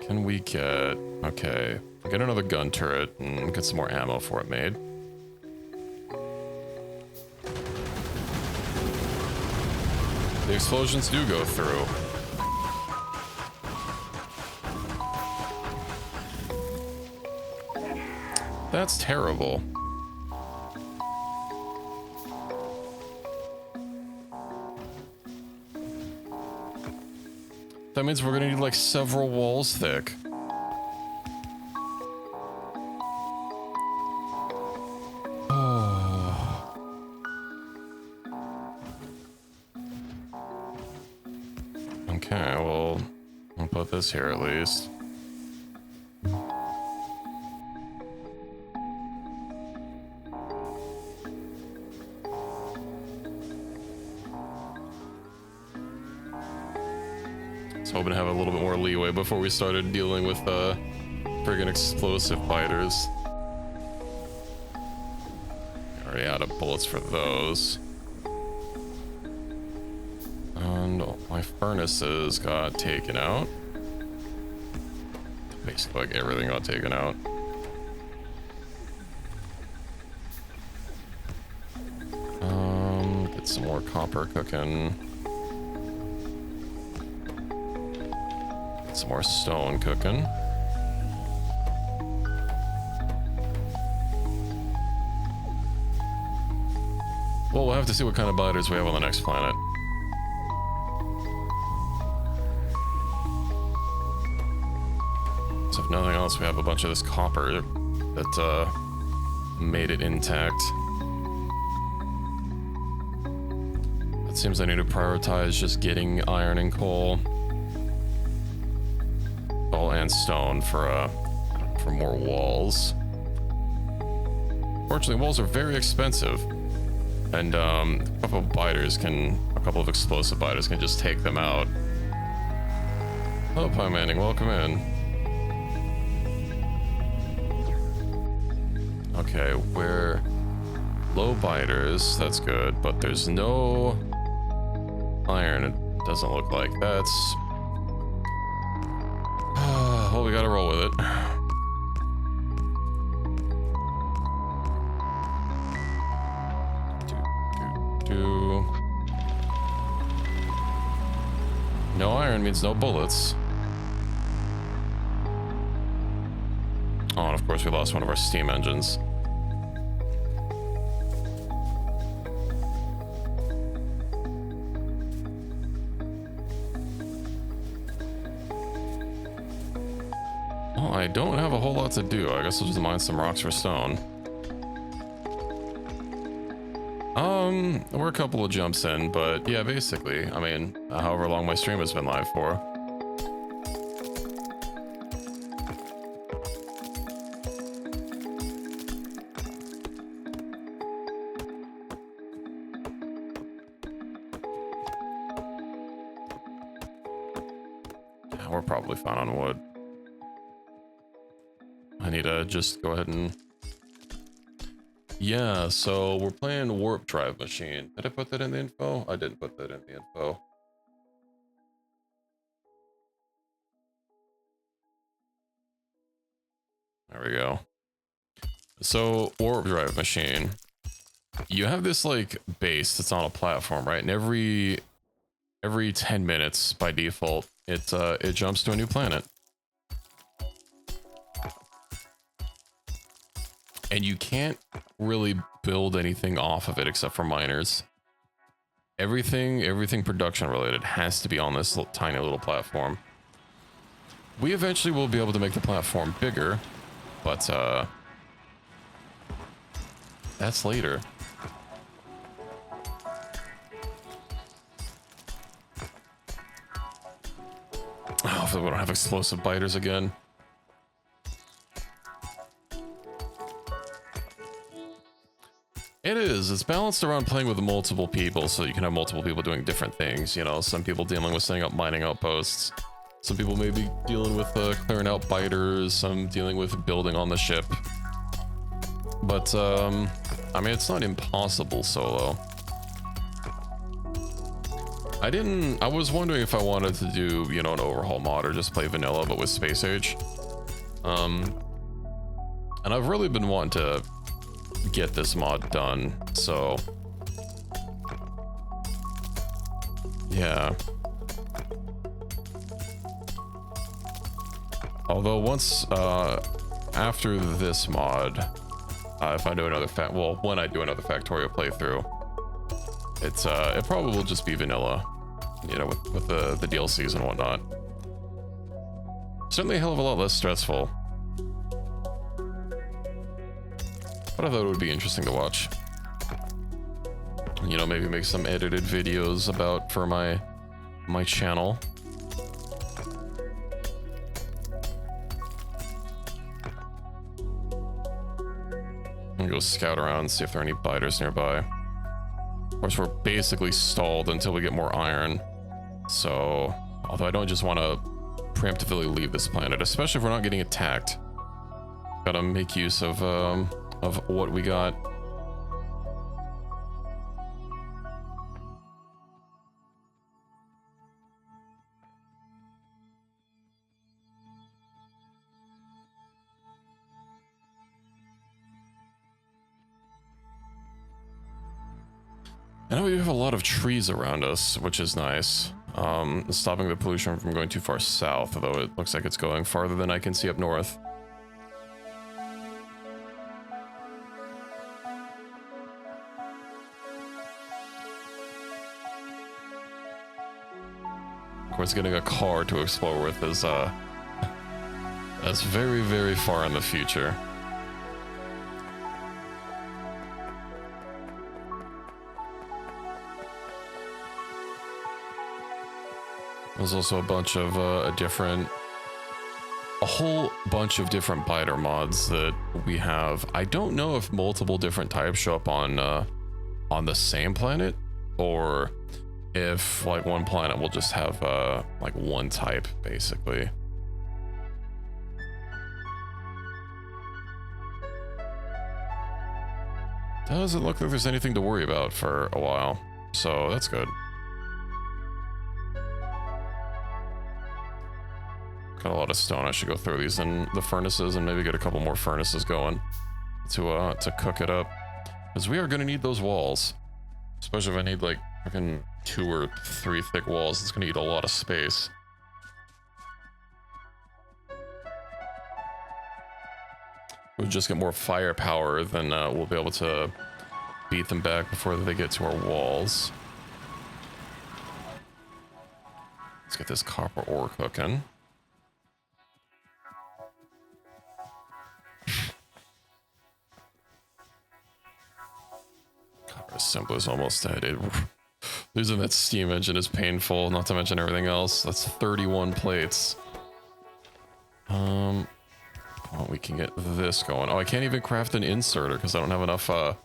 Can we get... Okay. Get another gun turret and get some more ammo for it made. The explosions do go through. That's terrible. That means we're gonna need like several walls thick. Oh. Okay, well, I'll put this here at least. I was hoping to have a little bit more leeway before we started dealing with friggin' explosive biters. Already out of bullets for those. And my furnaces got taken out. Basically, like everything got taken out. Get some more copper cooking. Get some more stone cooking. Well, we'll have to see what kind of biters we have on the next planet. So if nothing else, we have a bunch of this copper that made it intact. It seems I need to prioritize just getting iron and coal. Coal and stone for more walls. Fortunately, walls are very expensive. And a couple of explosive biters can just take them out. Hello, Pie Manning, welcome in. Okay, we're low biters, that's good, but there's no iron, it doesn't look like. That's... well, we gotta roll with it. No iron means no bullets. Oh, and of course we lost one of our steam engines. Well, I don't have a whole lot to do. I guess I'll just mine some rocks for stone. We're a couple of jumps in, but yeah, basically, I mean, however long my stream has been live for. Yeah, we're probably fine on wood. I need to just go ahead and... Yeah, so we're playing Warp Drive Machine. Did I put that in the info? I didn't put that in the info. There we go. So, Warp Drive Machine. You have this, like, base that's on a platform, right? And every 10 minutes, by default, it jumps to a new planet. And you can't really build anything off of it except for miners. Everything production related has to be on this tiny little platform. We eventually will be able to make the platform bigger, but that's later. Oh, if we don't have explosive biters again. It is. It's balanced around playing with multiple people, so you can have multiple people doing different things. You know, some people dealing with setting up mining outposts. Some people may be dealing with clearing out biters. Some dealing with building on the ship. But, I mean, it's not impossible solo. I was wondering if I wanted to do, you know, an overhaul mod or just play vanilla, but with Space Age. And I've really been wanting to get this mod done, so yeah. Although once after this mod, if I do another when I do another Factorio playthrough, it probably will just be vanilla, you know, with the DLCs and whatnot. Certainly a hell of a lot less stressful. But I thought it would be interesting to watch. You know, maybe make some edited videos for my channel. gonna go scout around and see if there are any biters nearby. Of course, we're basically stalled until we get more iron. So, although I don't just want to preemptively leave this planet, especially if we're not getting attacked. Gotta make use of what we got. I know we have a lot of trees around us, which is nice. Stopping the pollution from going too far south, although it looks like it's going farther than I can see up north. Of course, getting a car to explore with is that's very, very far in the future. There's also a bunch of a whole bunch of different biter mods that we have. I don't know if multiple different types show up on the same planet, or if like one planet will just have like one type basically. Doesn't look like there's anything to worry about for a while, so that's good. Got a lot of stone. I should go throw these in the furnaces and maybe get a couple more furnaces going to cook it up, because we are going to need those walls, especially if I need like fucking 2 or 3 thick walls. It's going to eat a lot of space. We'll just get more firepower, then we'll be able to beat them back before they get to our walls. Let's get this copper ore cooking. Assembly is almost dead. Losing that steam engine is painful, not to mention everything else. That's 31 plates. Well, we can get this going. Oh, I can't even craft an inserter because I don't have enough because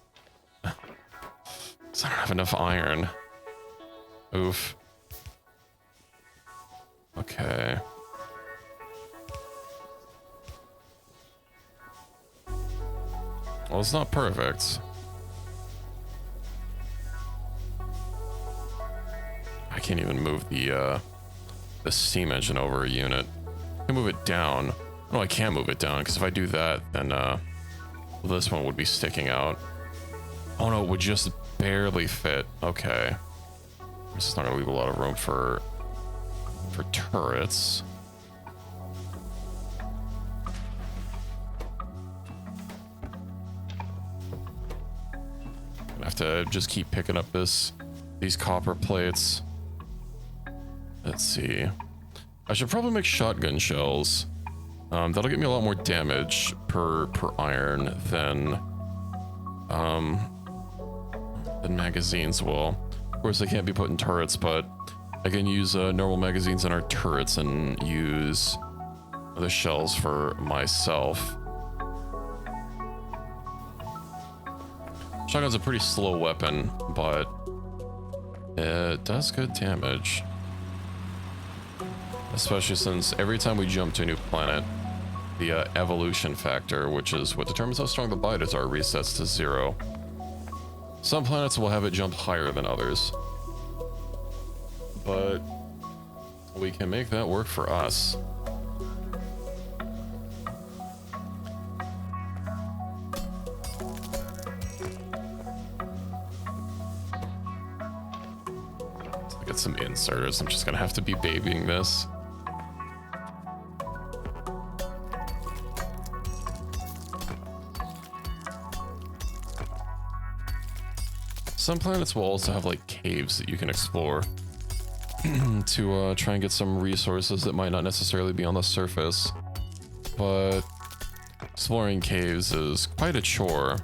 I don't have enough iron. Oof. Okay. Well, it's not perfect. I can't even move the steam engine over a unit. I can move it down. No, I can't move it down, because if I do that, then this one would be sticking out. Oh no, it would just barely fit. Okay. This is not gonna leave a lot of room for turrets. Gonna have to just keep picking up these copper plates. Let's see. I should probably make shotgun shells. That'll get me a lot more damage per iron than magazines will. Of course, they can't be put in turrets, but I can use normal magazines in our turrets and use the shells for myself. Shotgun's a pretty slow weapon, but it does good damage. Especially since every time we jump to a new planet, the evolution factor, which is what determines how strong the biters are, resets to 0. Some planets will have it jump higher than others, but we can make that work for us. Let's get some inserters. I'm just gonna have to be babying this. Some planets will also have like caves that you can explore to try and get some resources that might not necessarily be on the surface, but exploring caves is quite a chore.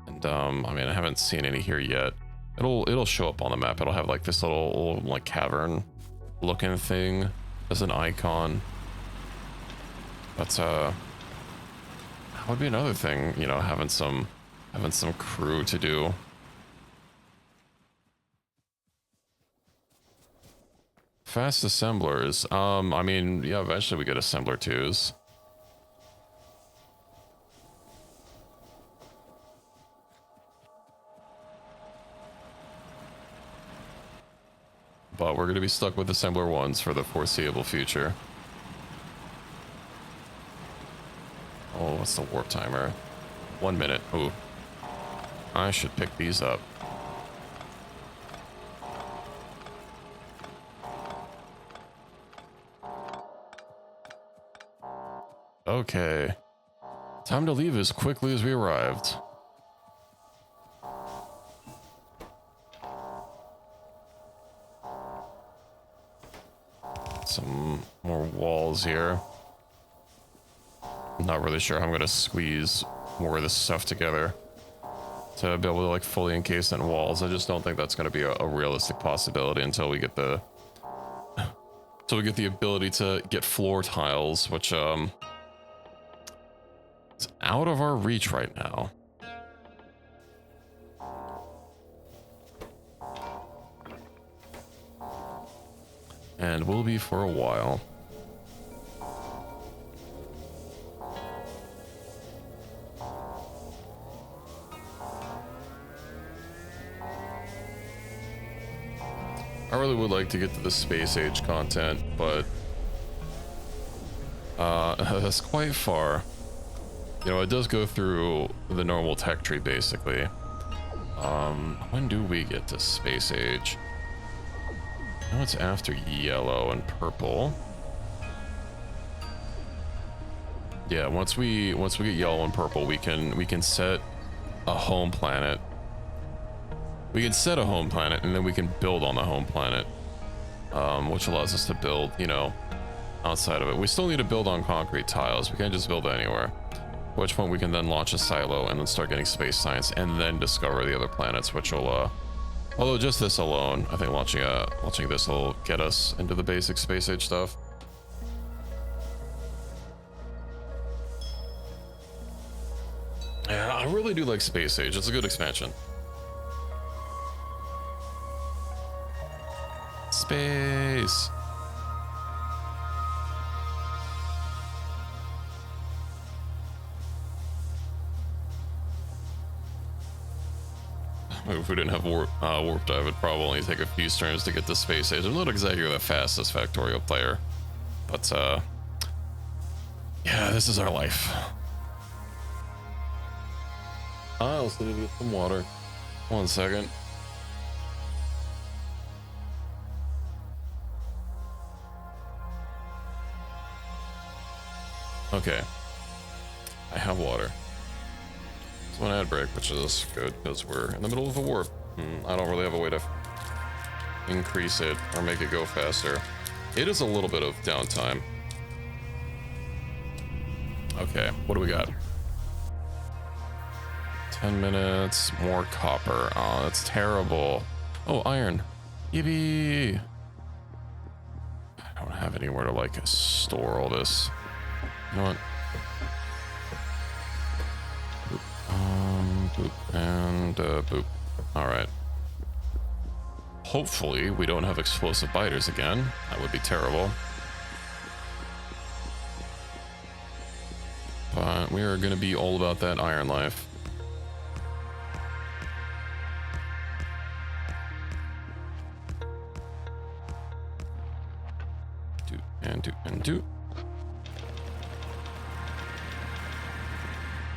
And I mean, I haven't seen any here yet. It'll show up on the map. It'll have like this little like cavern looking thing as an icon. But that would be another thing, you know, having some having some crew to do. Fast assemblers. I mean, yeah, eventually we get assembler 2s. But we're going to be stuck with assembler 1s for the foreseeable future. Oh, what's the warp timer? 1 minute. Ooh. I should pick these up. Okay. Time to leave as quickly as we arrived. Some more walls here. I'm not really sure how I'm going to squeeze more of this stuff together to be able to like fully encase in walls. I just don't think that's going to be a realistic possibility until we get the ability to get floor tiles, which is out of our reach right now. And will be for a while. I really would like to get to the space age content, but that's quite far. You know, it does go through the normal tech tree basically. When do we get to space age? I know it's after yellow and purple. Yeah, once we get yellow and purple, we can set a home planet. We can set a home planet, and then we can build on the home planet, which allows us to build, you know, outside of it. We still need to build on concrete tiles. We can't just build anywhere. At which point we can then launch a silo and then start getting space science, and then discover the other planets, which will, although just this alone, I think launching this will get us into the basic space age stuff. Yeah, I really do like space age. It's a good expansion. Space. If we didn't have warp dive, it'd probably only take a few turns to get to space age. I'm not exactly the fastest Factorio player, but yeah, this is our life. I also need to get some water. 1 second. Okay, I have water. It's one ad break, which is good because we're in the middle of a warp. I don't really have a way to increase it or make it go faster. It is a little bit of downtime. Okay, what do we got? 10 minutes, more copper. Oh, that's terrible. Oh, iron. Yippee! I don't have anywhere to like store all this. You know what? Boop and boop. All right. Hopefully we don't have explosive biters again. That would be terrible. But we are going to be all about that iron life. Do and do and do.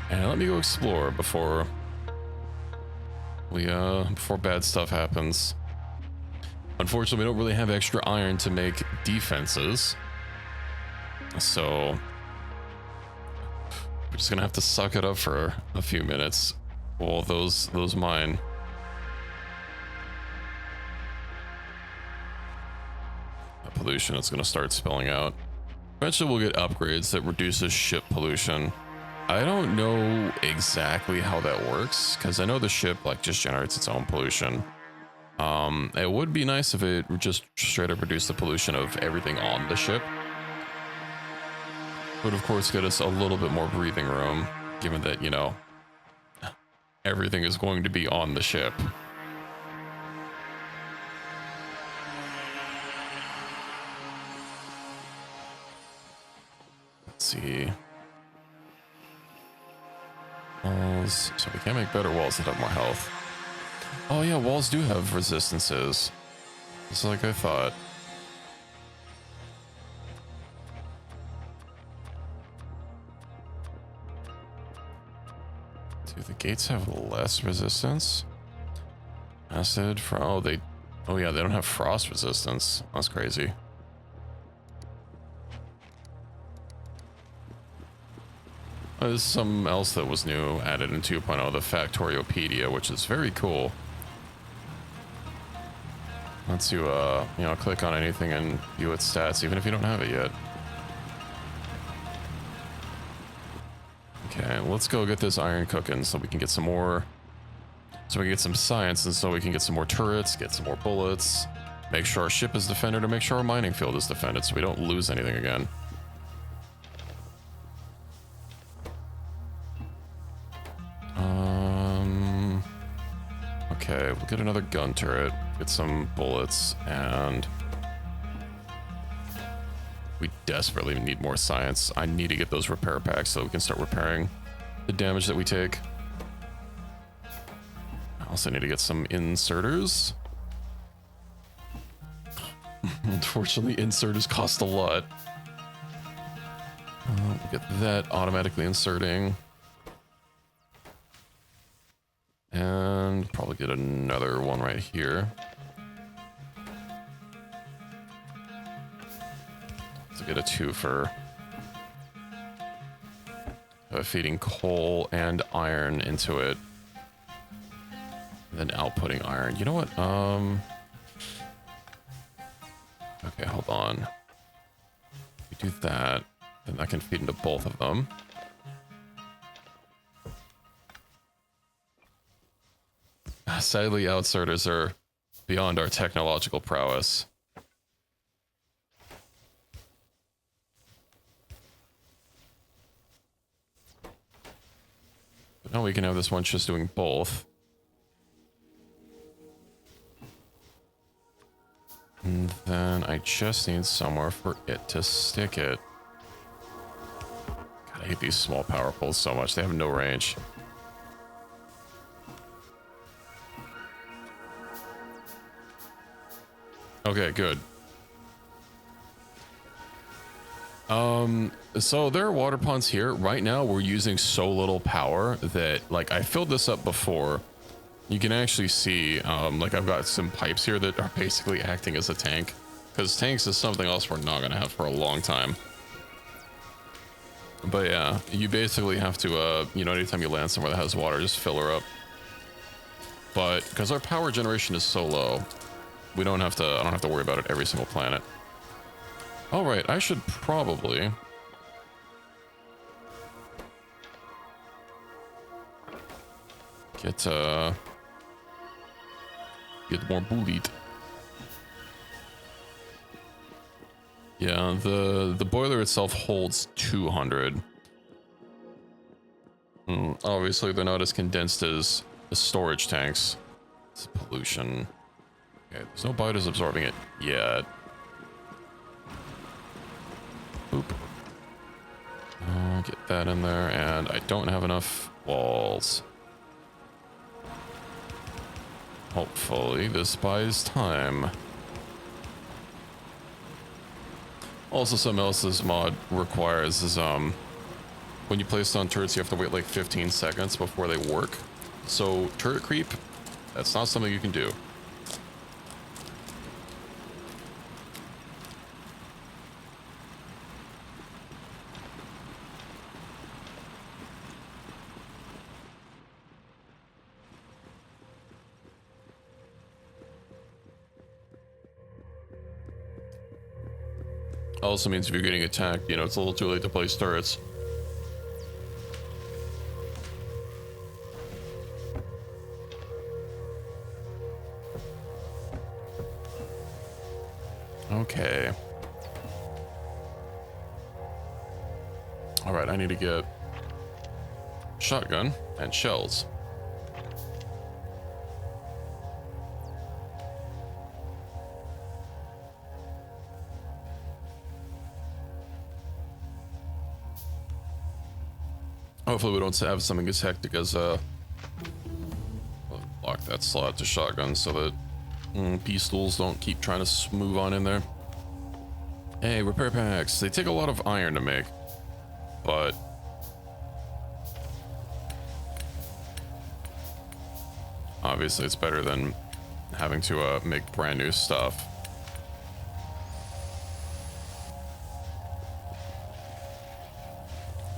And let me go explore before bad stuff happens. Unfortunately, we don't really have extra iron to make defenses, so we're just gonna have to suck it up for a few minutes while those mine. The pollution is gonna start spilling out. Eventually, we'll get upgrades that reduces ship pollution. I don't know exactly how that works because I know the ship like just generates its own pollution. It would be nice if it just straight up reduced the pollution of everything on the ship. Would of course get us a little bit more breathing room, given that, you know, everything is going to be on the ship. Let's see. Walls. So we can't make better walls that have more health. Oh yeah, walls do have resistances. Just like I thought. Do the gates have less resistance? Acid, oh yeah, they don't have frost resistance. That's crazy. There's something else that was new added in 2.0, the Factoriopedia, which is very cool. Lets you, click on anything and view its stats, even if you don't have it yet. Okay, let's go get this iron cooking so we can get some more, so we can get some science, and so we can get some more turrets, get some more bullets, make sure our ship is defended, and make sure our mining field is defended so we don't lose anything again. Okay, we'll get another gun turret, get some bullets, and we desperately need more science. I need to get those repair packs so we can start repairing the damage that we take. I also need to get some inserters. Unfortunately, inserters cost a lot. We'll get that automatically inserting. And probably get another one right here. To get a 2 for feeding coal and iron into it. And then outputting iron. You know what? Okay, hold on. We do that, then that can feed into both of them. Sadly, outserters are beyond our technological prowess. But now we can have this one just doing both. And then I just need somewhere for it to stick it. God, I hate these small power poles so much. They have no range. Okay, good. So there are water ponds here. Right now, we're using so little power that, like, I filled this up before. You can actually see, like, I've got some pipes here that are basically acting as a tank. Because tanks is something else we're not going to have for a long time. But yeah, you basically have to, anytime you land somewhere that has water, just fill her up. But because our power generation is so low, I don't have to worry about it every single planet. All right, I should probably get more bullied. Yeah, the boiler itself holds 200. Obviously, they're not as condensed as the storage tanks. It's pollution. Okay, there's no biters absorbing it yet. Boop. Get that in there, and I don't have enough walls. Hopefully, this buys time. Also, something else this mod requires is, when you place on turrets, you have to wait like 15 seconds before they work. So, turret creep, that's not something you can do. Also means if you're getting attacked, it's a little too late to place turrets. Okay. All right, I need to get shotgun and shells. Hopefully we don't have something as hectic as lock that slot to shotgun so that pistols don't keep trying to move on in there. Hey, repair packs. They take a lot of iron to make, but obviously it's better than having to make brand new stuff.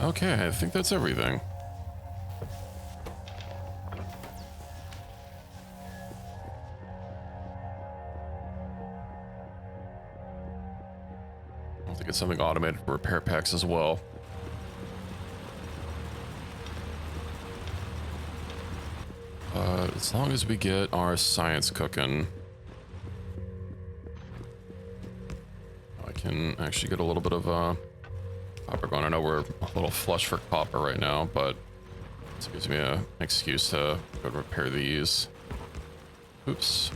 Okay, I think that's everything. I'll have to get something automated for repair packs as well. As long as we get our science cooking, I can actually get a little bit of copper going. I know we're a little flush for copper right now, but it gives me an excuse to go repair these. Oops.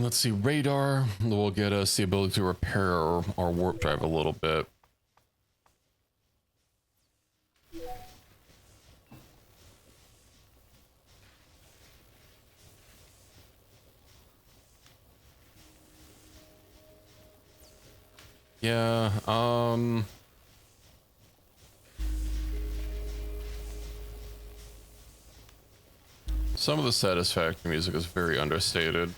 Let's see, radar will get us the ability to repair our warp drive a little bit. Yeah, some of the satisfactory music is very understated.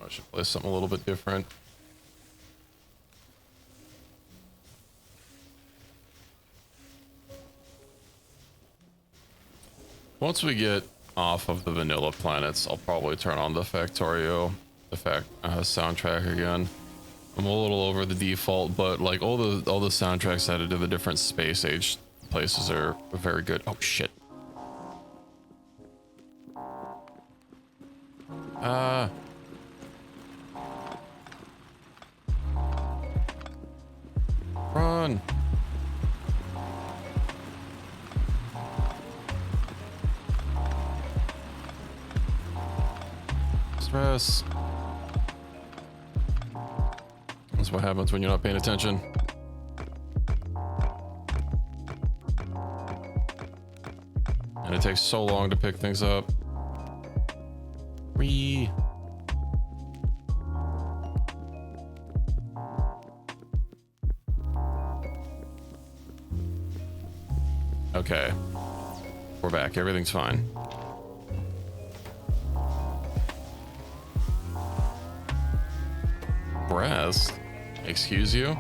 I should play something a little bit different. Once we get off of the vanilla planets, I'll probably turn on the Factorio, soundtrack again. I'm a little over the default, but like all the soundtracks added to the different space age places are very good. Oh shit. Run. Stress. That's what happens when you're not paying attention. And it takes so long to pick things up. Whee. Okay. We're back. Everything's fine. Breast? Excuse you?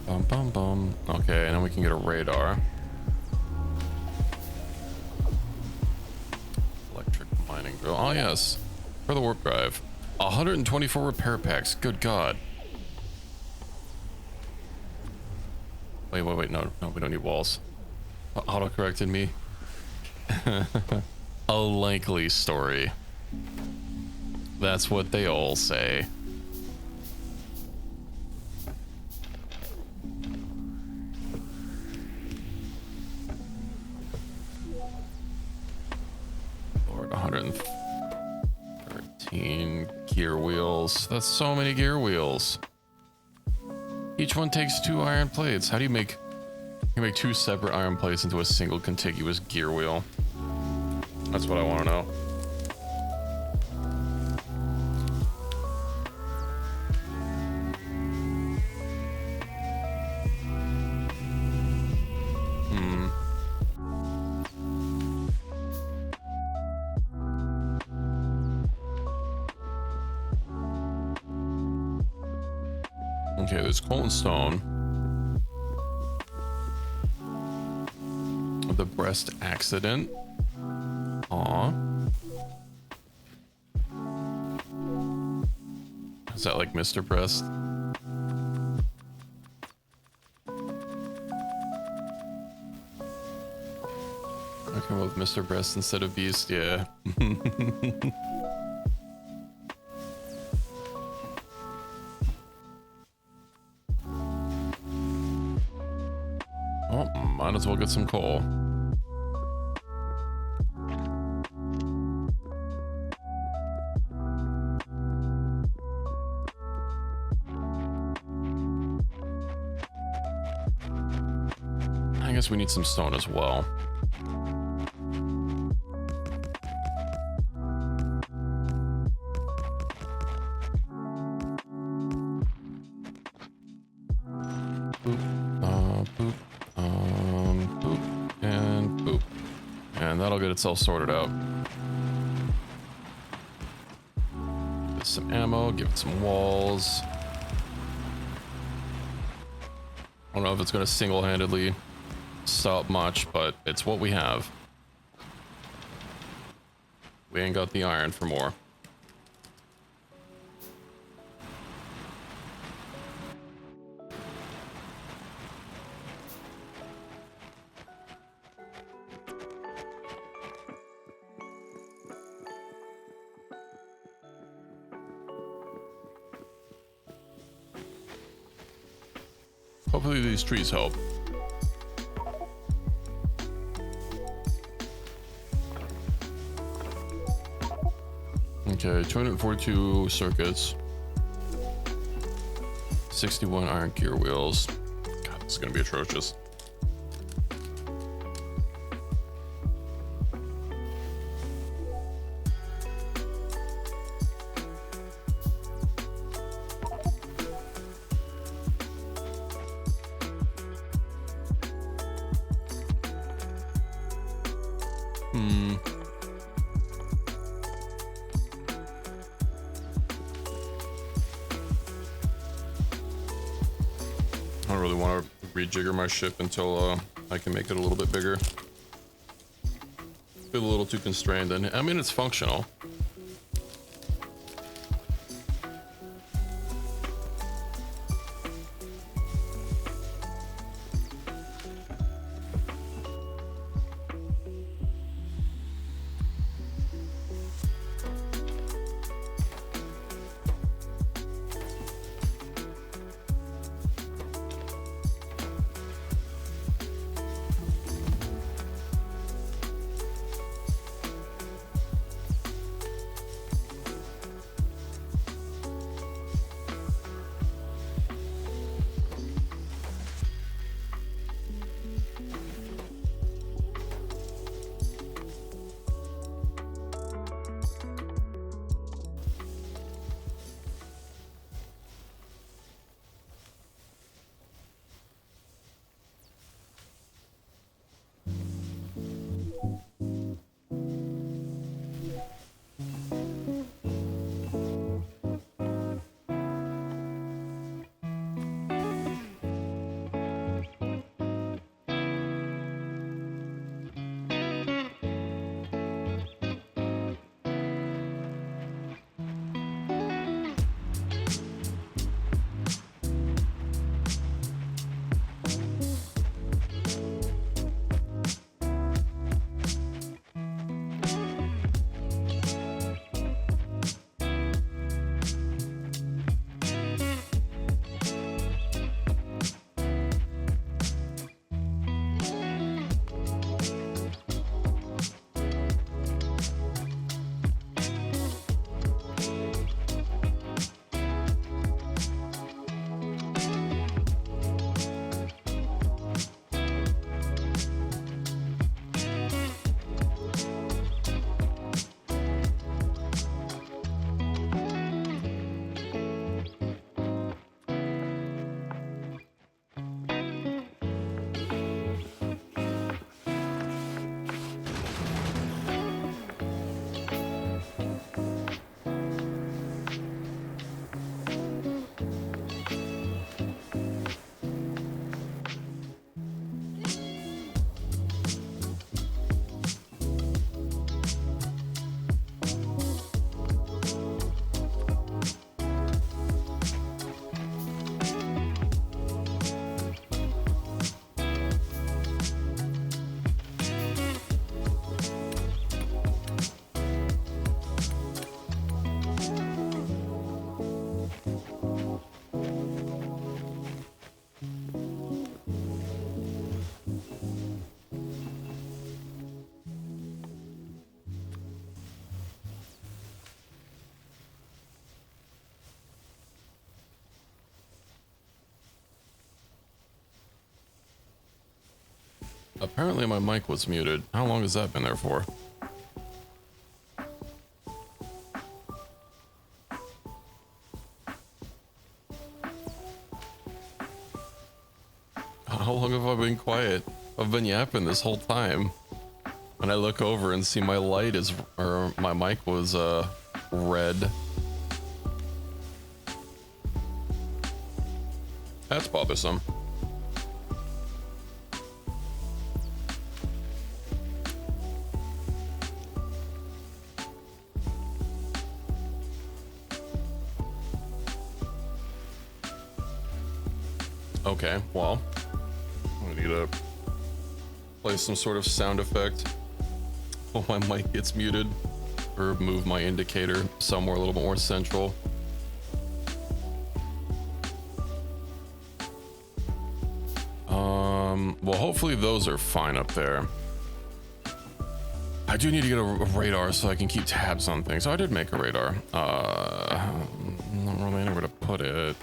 Bum bum bum. Okay, and then we can get a radar. Electric mining drill. Oh yes. For the warp drive. 124 repair packs. Good God. Wait. No, we don't need walls. Auto-corrected me. A likely story. That's what they all say. Lord, 113 gear wheels. That's so many gear wheels. Each one takes 2 iron plates. How do you make... You make 2 separate iron plates into a single contiguous gear wheel? That's what I want to know. Okay, there's coal and stone. The breast accident. Aw. Is that like Mr. Breast? Come with Mr. Breast instead of Beast, yeah. Oh, might as well get some coal. I guess we need some stone as well. That'll get itself sorted out. Get some ammo, give it some walls. I don't know if it's going to single-handedly stop much, but it's what we have. We ain't got the iron for more. Hopefully these trees help. Okay, 242 circuits. 61 iron gear wheels. God, this is gonna be atrocious. I don't really want to rejigger my ship until I can make it a little bit bigger. Feel a little too constrained, and I mean it's functional. Apparently my mic was muted. How long has that been there for? How long have I been quiet? I've been yapping this whole time. When I look over and see my light is, or my mic was red. That's bothersome. Okay, well, I need to play some sort of sound effect while my mic gets muted, or move my indicator somewhere a little bit more central. Well, hopefully those are fine up there. I do need to get a radar so I can keep tabs on things. So I did make a radar. Not really anywhere to put it.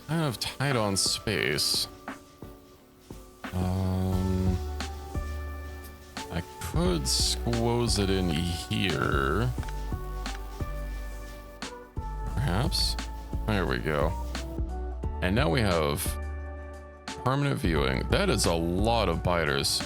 Kind of tight on space. I could squoze it in here. Perhaps. There we go. And now we have permanent viewing. That is a lot of biters.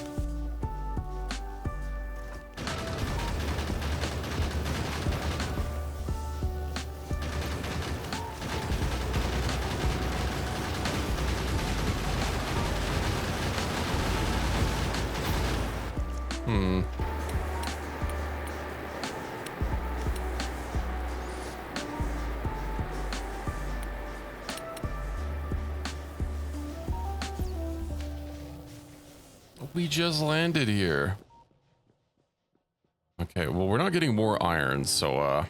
We just landed here. Okay, well, we're not getting more iron, so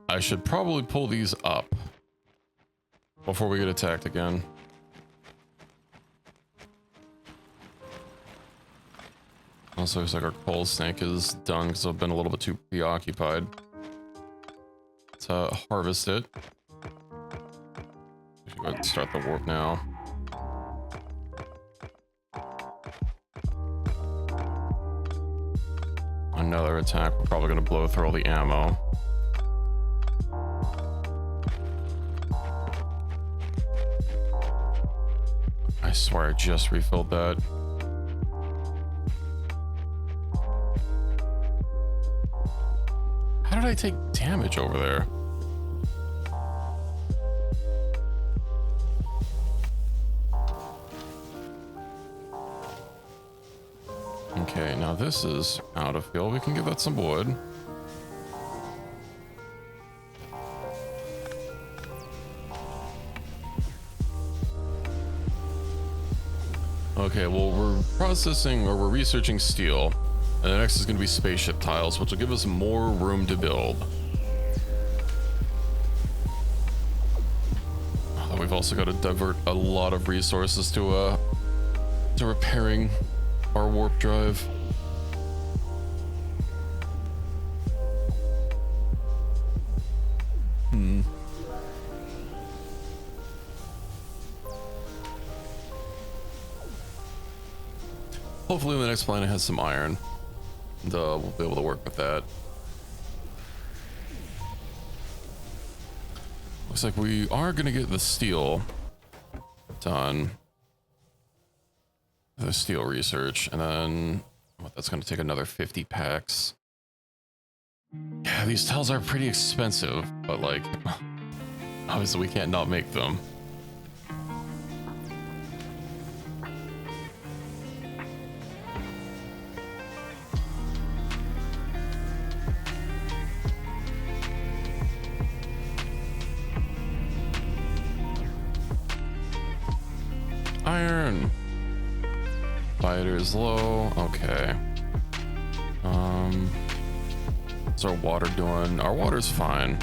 I should probably pull these up before we get attacked again. Also, looks like our coal snake is done because I've been a little bit too preoccupied. Let's harvest it. We should go ahead and start the warp now. Another attack. We're probably going to blow through all the ammo. I swear I just refilled that. How did I take damage over there? Okay, now this is out of field. We can give that some wood. Okay, well, we're processing, or we're researching steel. And the next is going to be spaceship tiles, which will give us more room to build. We've also got to divert a lot of resources to repairing our warp drive. Hopefully the next planet has some iron. And we'll be able to work with that. Looks like we are going to get the steel done. The steel research, and then that's going to take another 50 packs. Yeah, these tiles are pretty expensive, but like, obviously we can't not make them. Iron. Fighter is low. Okay. What's our water doing? Our water's fine.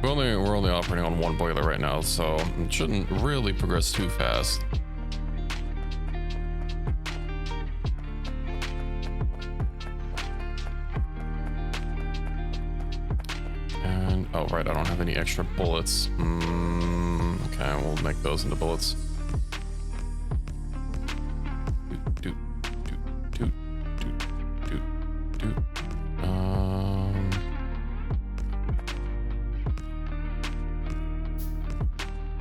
We're only operating on one boiler right now, so it shouldn't really progress too fast. Oh, right, I don't have any extra bullets. Okay, we'll make those into bullets. Doot, doot, doot, doot, doot, doot.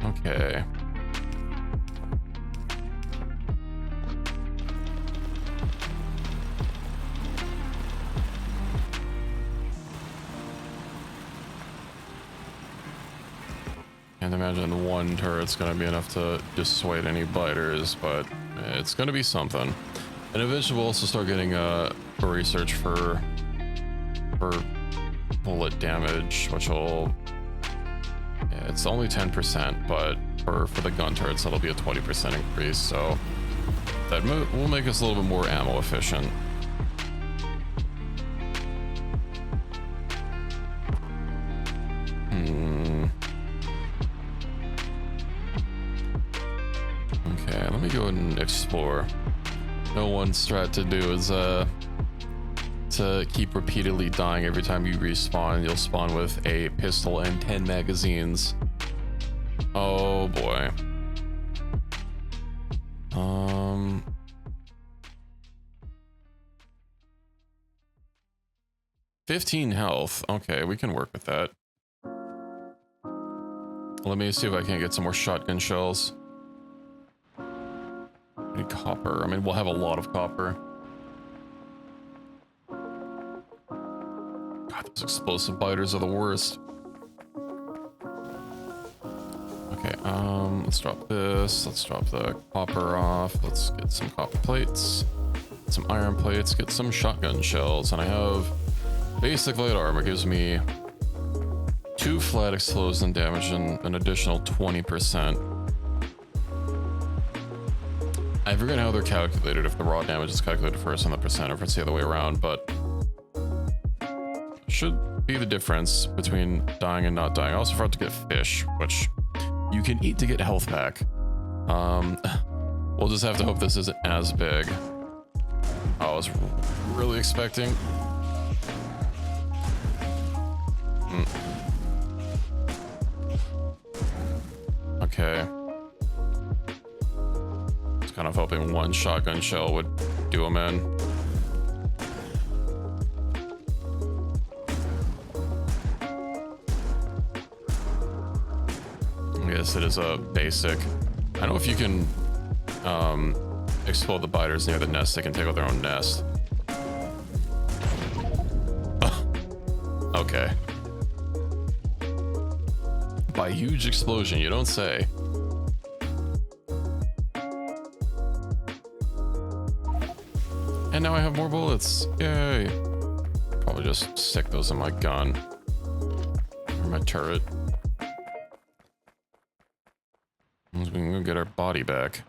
Okay. Can't imagine one turret's gonna be enough to dissuade any biters, but it's gonna be something. And eventually we'll also start getting research for bullet damage, which will, yeah, it's only 10%, but for the gun turrets that'll be a 20% increase, so that will make us a little bit more ammo efficient. Okay, let me go ahead and explore. No one strat to do is to keep repeatedly dying every time you respawn. You'll spawn with a pistol and 10 magazines. Oh boy. 15 health. Okay, we can work with that. Let me see if I can't get some more shotgun shells. I need copper. I mean, we'll have a lot of copper. God, those explosive biters are the worst. Okay, let's drop this. Let's drop the copper off. Let's get some copper plates, some iron plates, get some shotgun shells, and I have basic light armor. Gives me 2 flat explosion damage and an additional 20%. I forget how they're calculated, if the raw damage is calculated first and the percent, or if it's the other way around, but should be the difference between dying and not dying. I also forgot to get fish, which you can eat to get health back. We'll just have to hope this isn't as big. I was really expecting. Okay. Just kind of hoping one shotgun shell would do him in. I guess it is a basic. I don't know if you can explode the biters near the nest. They can take out their own nest. Okay. By huge explosion, you don't say. And now I have more bullets. Yay. Probably just stick those in my gun. Or my turret. We can go get our body back.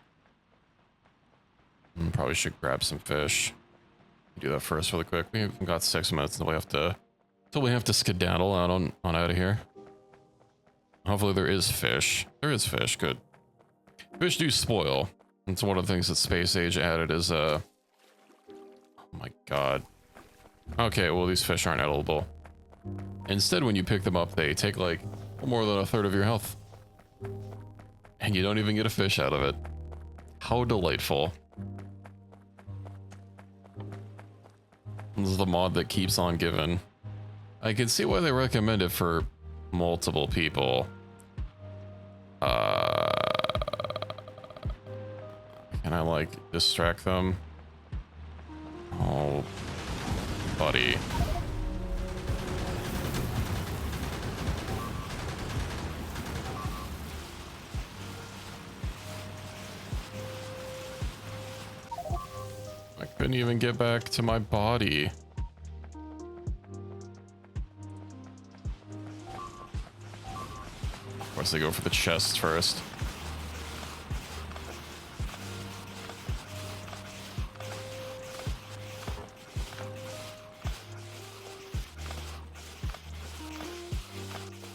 Probably should grab some fish. Do that first really quick. We've got 6 minutes until we have to skedaddle out out of here. Hopefully there is fish. There is fish, good. Fish do spoil. It's one of the things that Space Age added is oh my god. Okay, well these fish aren't edible. Instead, when you pick them up, they take like more than a third of your health. And you don't even get a fish out of it. How delightful. This is the mod that keeps on giving. I can see why they recommend it for multiple people. Can I like distract them? Oh, buddy. I couldn't even get back to my body. Of course, they go for the chest first.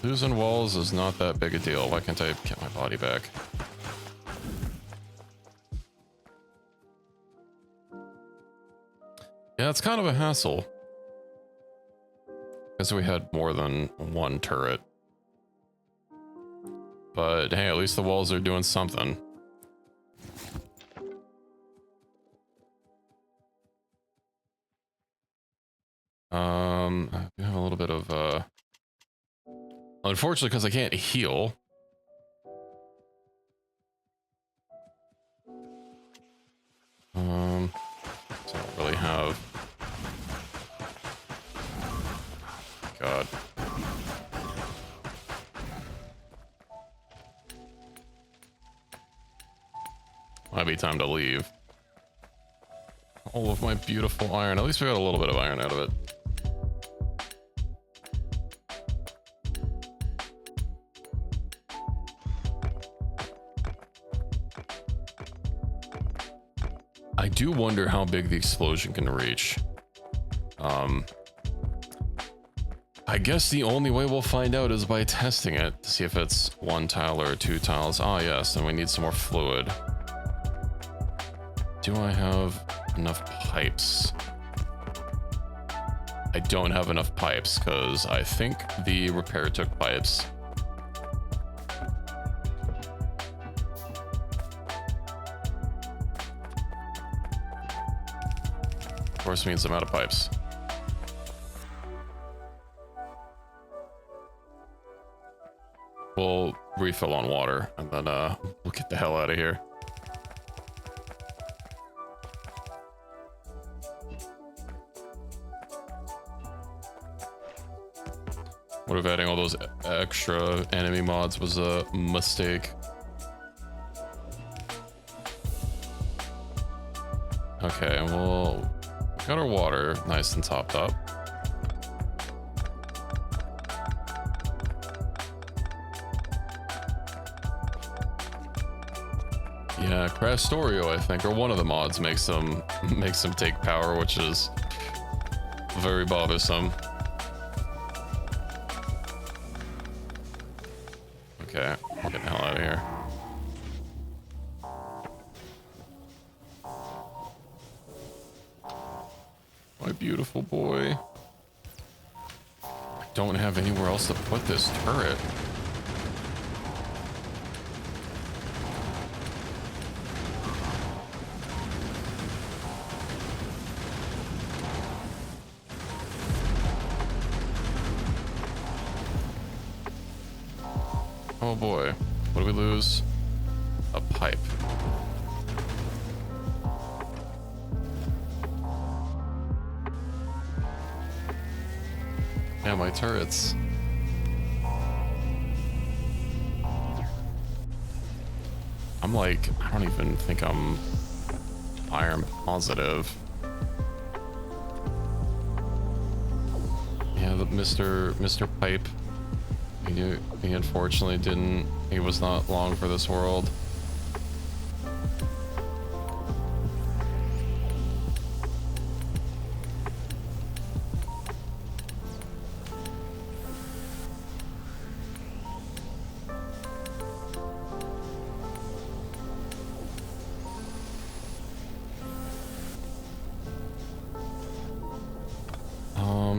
Losing walls is not that big a deal. Why can't I get my body back? Yeah, it's kind of a hassle. Guess we had more than one turret. But hey, at least the walls are doing something. I have a little bit of unfortunately, because I can't heal. So I don't really have. God. Might be time to leave. All of my beautiful iron. At least we got a little bit of iron out of it. I do wonder how big the explosion can reach. I guess the only way we'll find out is by testing it to see if it's 1 tile or 2 tiles. Ah, yes, and we need some more fluid. Do I have enough pipes? I don't have enough pipes because I think the repair took pipes. Of course means I'm out of pipes. We'll refill on water and then we'll get the hell out of here. What if adding all those extra enemy mods was a mistake? Okay, well, got our water nice and topped up. Yeah, Factorio, I think, or one of the mods makes them take power, which is very bothersome. Okay, we're getting the hell out of here. My beautiful boy. I don't have anywhere else to put this turret. Oh boy, what do we lose? A pipe. Yeah, my turrets. I'm like, I don't even think I'm iron positive. Yeah, the Mr. Pipe. He unfortunately didn't. He was not long for this world.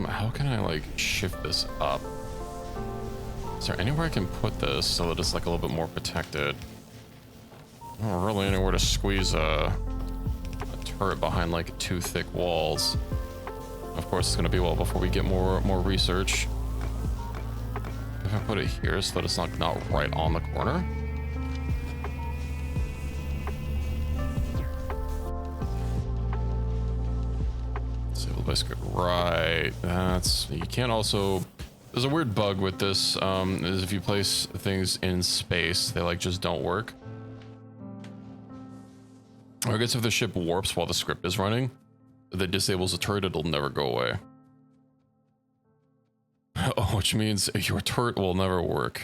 How can I like shift this up? Is there anywhere I can put this so that it's like a little bit more protected? Oh, really anywhere to squeeze a turret behind like 2 thick walls. Of course, it's gonna be well before we get more research. If I put it here so that it's not right on the corner. Disable biscuit, right? That's, you can't also. There's a weird bug with this, is if you place things in space, they like just don't work. Or I guess if the ship warps while the script is running, that disables the turret, it'll never go away. Oh, which means your turret will never work.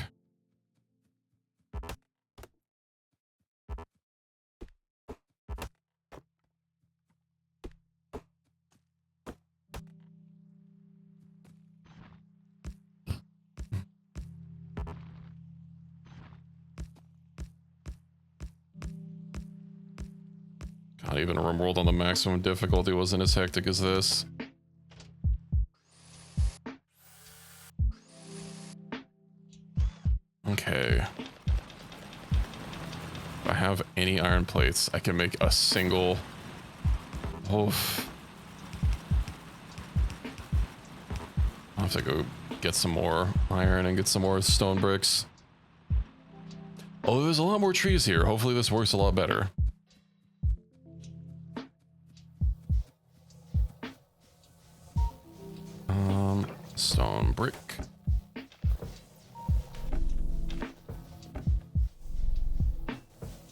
God, even a RimWorld on the maximum difficulty wasn't as hectic as this. iron plates, I can make a single... Oof. I'll have to go get some more iron and get some more stone bricks. Oh, there's a lot more trees here. Hopefully this works a lot better. Stone brick.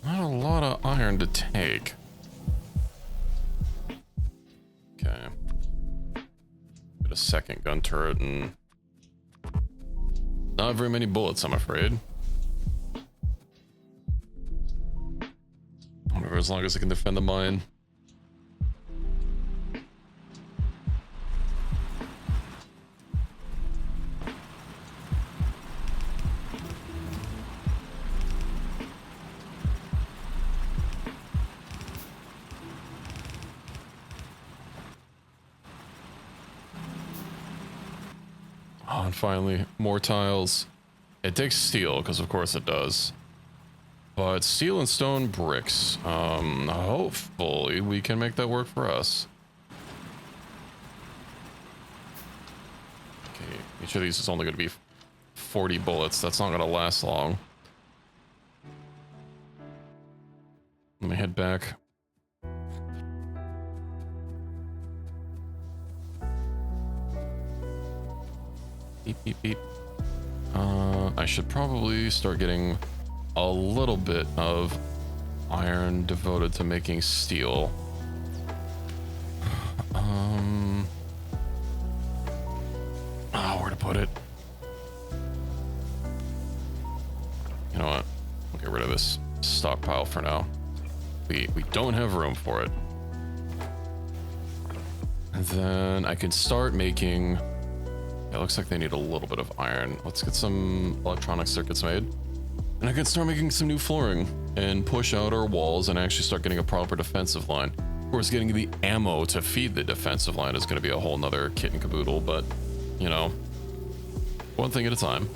Not a lot of iron to take. Okay. Get a second gun turret and not very many bullets, I'm afraid. Whatever, as long as I can defend the mine. Oh, and finally, more tiles. It takes steel, because of course it does. But steel and stone bricks. Hopefully we can make that work for us. Okay, each of these is only going to be 40 bullets. That's not going to last long. Let me head back. Beep, beep, beep. I should probably start getting a little bit of iron devoted to making steel. Where to put it? You know what? We'll get rid of this stockpile for now. We don't have room for it. And then I can start making... It looks like they need a little bit of iron. Let's get some electronic circuits made. And I can start making some new flooring and push out our walls and actually start getting a proper defensive line. Of course, getting the ammo to feed the defensive line is going to be a whole nother kit and caboodle, but, you know, one thing at a time.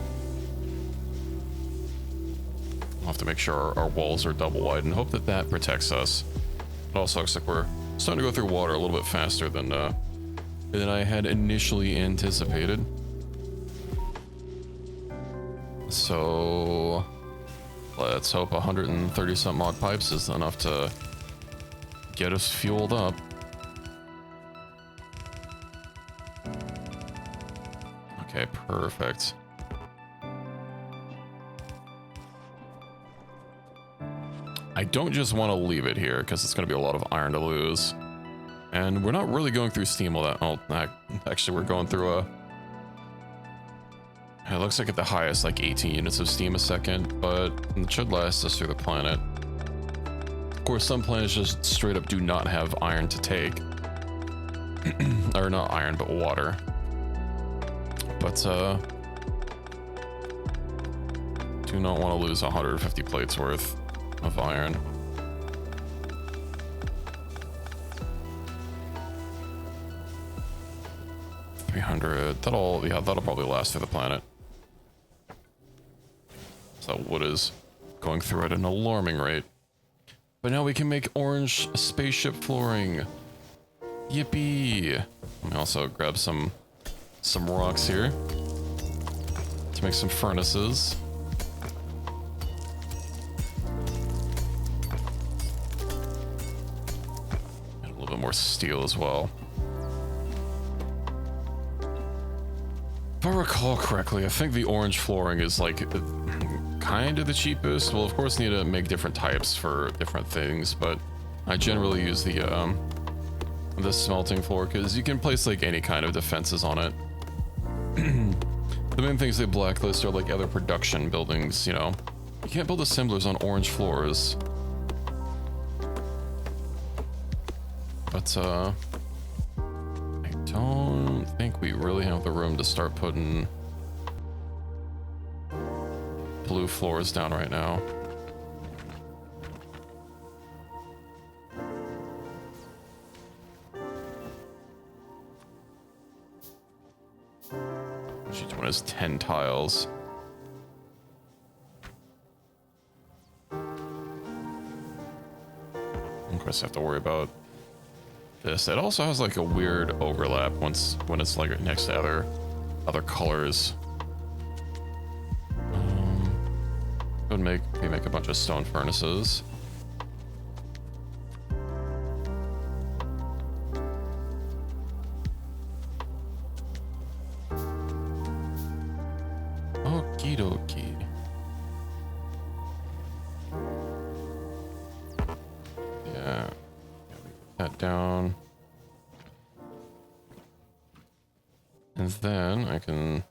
We'll have to make sure our walls are double wide and hope that that protects us. It also looks like we're starting to go through water a little bit faster than I had initially anticipated. So let's hope 130 some odd pipes is enough to get us fueled up. Okay, perfect. I don't just want to leave it here because it's going to be a lot of iron to lose. And we're not really going through steam all that. Oh, actually, we're going through a... It looks like at the highest, like 18 units of steam a second, but it should last us through the planet. Of course, some planets just straight up do not have iron to take. Or not iron, but water. But, do not want to lose 150 plates worth of iron. That'll probably last through the planet. So wood is going through at an alarming rate. But now we can make orange spaceship flooring. Yippee! Let me also grab some rocks here to make some furnaces. And a little bit more steel as well. If I recall correctly, I think the orange flooring is like kind of the cheapest. We'll of course need to make different types for different things, but I generally use the smelting floor because you can place like any kind of defenses on it. The main things they blacklist are like other production buildings, you know. You can't build assemblers on orange floors. But I don't think we really have the room to start putting blue floors down right now. What she's doing is 10 tiles. course, I have to worry about this. It also has like a weird overlap when it's like next to other colors. Would make a bunch of stone furnaces. Okie dokie. Yeah, put that down. And then I can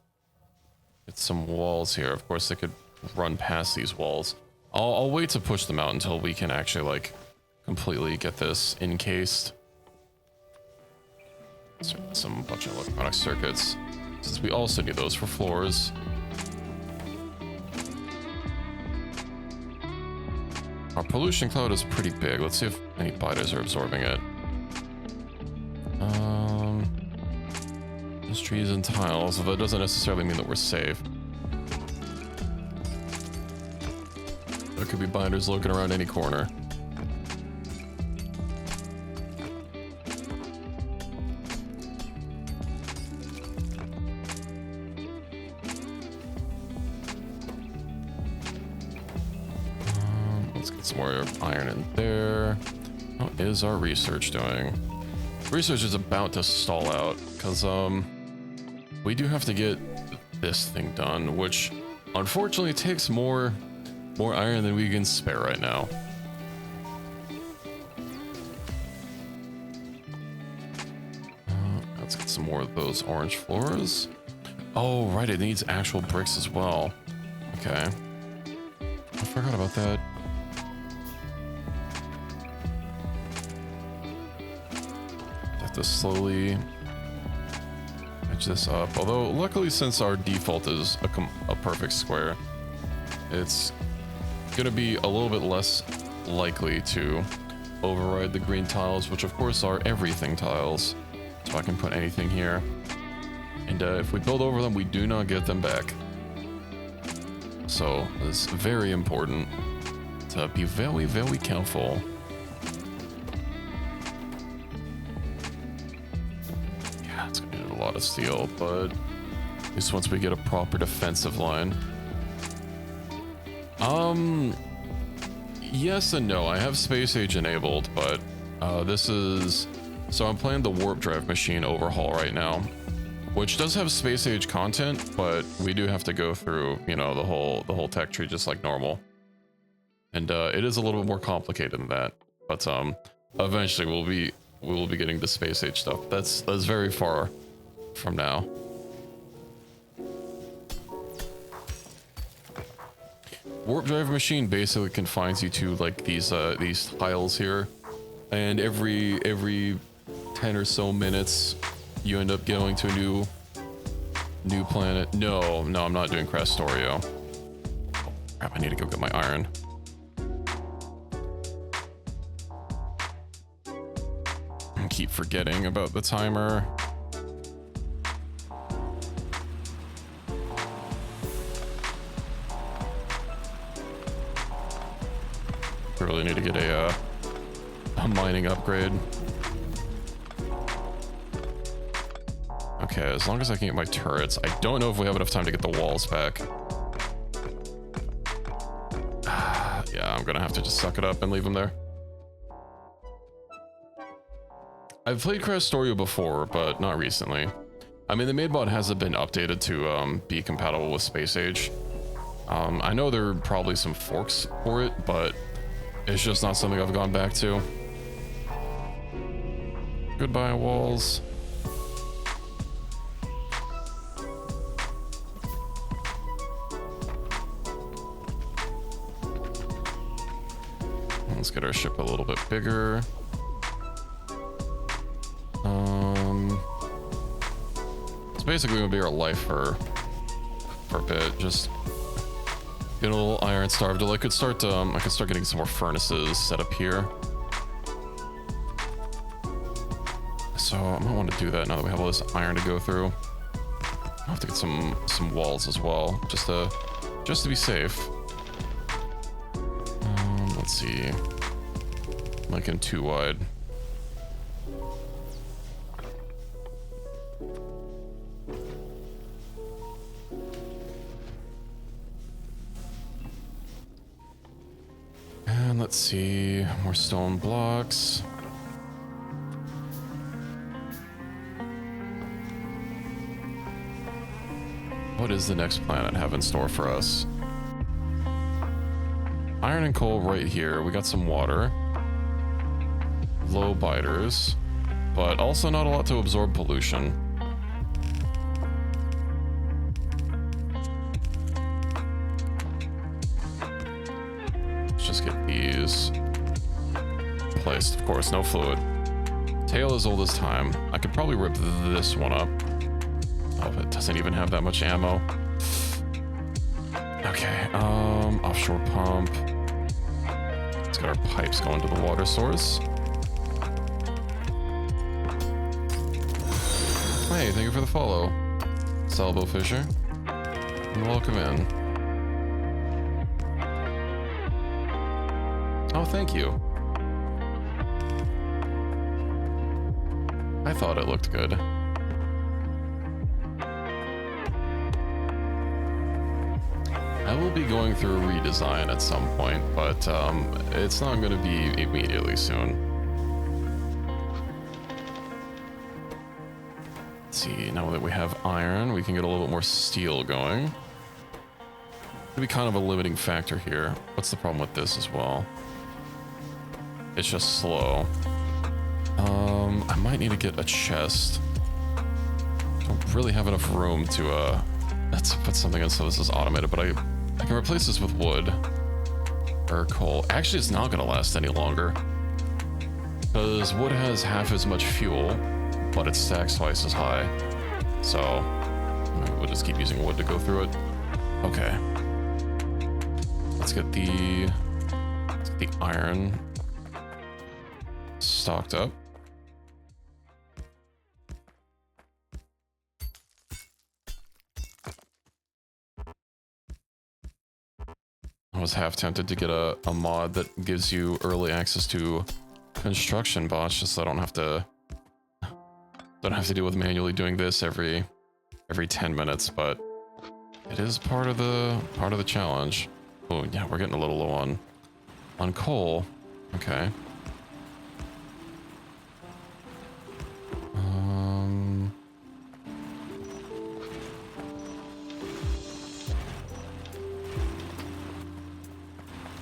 get some walls here. Of course, they could run past these walls. I'll wait to push them out until we can actually like completely get this encased. Some bunch of electronic circuits, since we also need those for floors. Our pollution cloud is pretty big. Let's see if any biters are absorbing it. There's trees and tiles, although that doesn't necessarily mean that we're safe. There could be binders lurking around any corner. Let's get some more iron in there. How is our research doing? Research is about to stall out because we do have to get this thing done, which unfortunately takes more iron than we can spare right now. Let's get some more of those orange floors. Oh, right, it needs actual bricks as well. Okay. I forgot about that. Have to slowly edge this up. Although, luckily, since our default is a perfect square, it's gonna be a little bit less likely to override the green tiles, which of course are everything tiles. So I can put anything here. And if we build over them, we do not get them back. So it's very important to be very, very careful. Yeah, it's gonna need a lot of steel, but at least once we get a proper defensive line. Yes and no. I have space age enabled, but so I'm playing the warp drive machine overhaul right now, which does have space age content, but we do have to go through, you know, the whole tech tree just like normal. And it is a little bit more complicated than that, but eventually we will be getting the space age stuff. That's very far from now. Warp drive machine basically confines you to like these tiles here, and every 10 or so minutes you end up going to a new planet. No, I'm not doing Factorio. Oh, crap, I need to go get my iron. I keep forgetting about the timer. I really need to get a mining upgrade. Okay, as long as I can get my turrets. I don't know if we have enough time to get the walls back. Yeah, I'm gonna have to just suck it up and leave them there. I've played Factorio before, but not recently. I mean, the main mod hasn't been updated to be compatible with Space Age. I know there are probably some forks for it, but it's just not something I've gone back to. Goodbye, walls. Let's get our ship a little bit bigger. It's basically gonna be our life for a bit. Just get a little iron starved. I could start getting some more furnaces set up here. So I might want to do that now that we have all this iron to go through. I'll have to get some walls as well, just to be safe. Let's see. Making too wide. And let's see, more stone blocks. What does the next planet have in store for us? Iron and coal right here. We got some water. Low biters, but also not a lot to absorb pollution. Let's just get these placed. Of course, no fluid. Tail as old as time. I could probably rip this one up. Oh, it doesn't even have that much ammo. Okay, offshore pump. Let's get our pipes going to the water source. Hey, thank you for the follow, Salvo Fisher, and welcome in. Oh, thank you. I thought it looked good. I will be going through a redesign at some point, but it's not going to be immediately soon. See, now that we have iron, we can get a little bit more steel going. It'll be kind of a limiting factor here. What's the problem with this as well? It's just slow. I might need to get a chest. Don't really have enough room to put something in so this is automated, but I can replace this with wood or coal. Actually, it's not gonna last any longer because wood has half as much fuel, but it stacks twice as high. So we'll just keep using wood to go through it. Okay. Let's get the iron stocked up. I was half tempted to get a mod that gives you early access to construction bots, just so I don't have to deal with manually doing this every 10 minutes, but it is part of the challenge. Oh yeah, we're getting a little low on coal. Okay.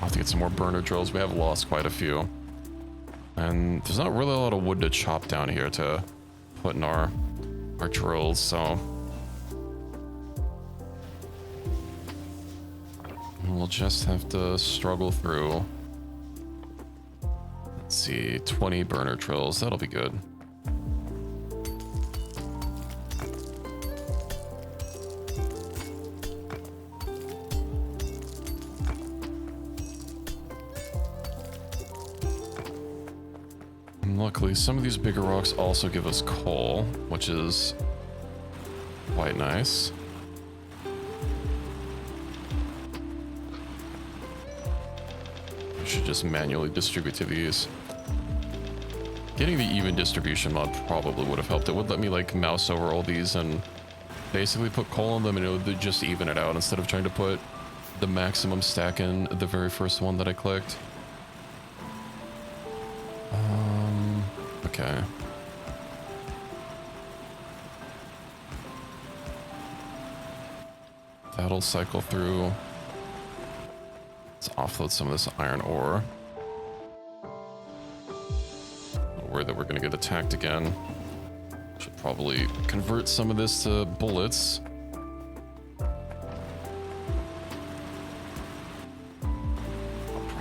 I'll have to get some more burner drills. We have lost quite a few. And there's not really a lot of wood to chop down here to put in our drills, so we'll just have to struggle through. Let's see, 20 burner drills. That'll be good. Luckily, some of these bigger rocks also give us coal, which is quite nice. We should just manually distribute to these. Getting the even distribution mod probably would have helped. It would let me like mouse over all these and basically put coal on them, and it would just even it out instead of trying to put the maximum stack in the very first one that I clicked. Okay. That'll cycle through. Let's offload some of this iron ore. Worried that we're gonna get attacked again. Should probably convert some of this to bullets.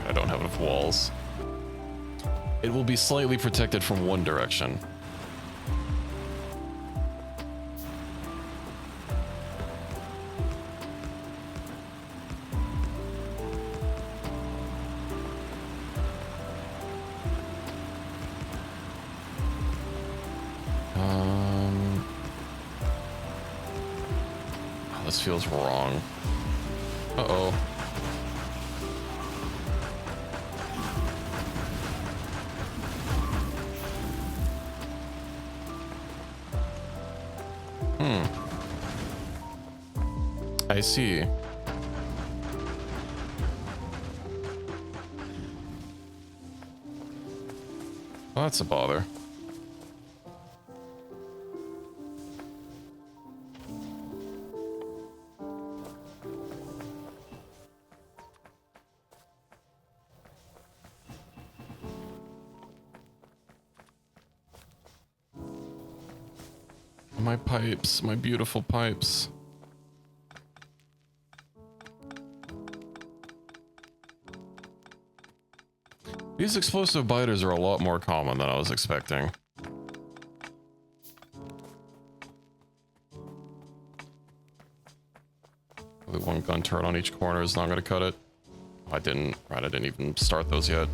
I don't have enough walls. It will be slightly protected from one direction. Oh, this feels wrong. Uh-oh. I see. Well, that's a bother. My pipes, my beautiful pipes. These explosive biters are a lot more common than I was expecting. The one gun turret on each corner is not going to cut it. Oh, I didn't even start those yet.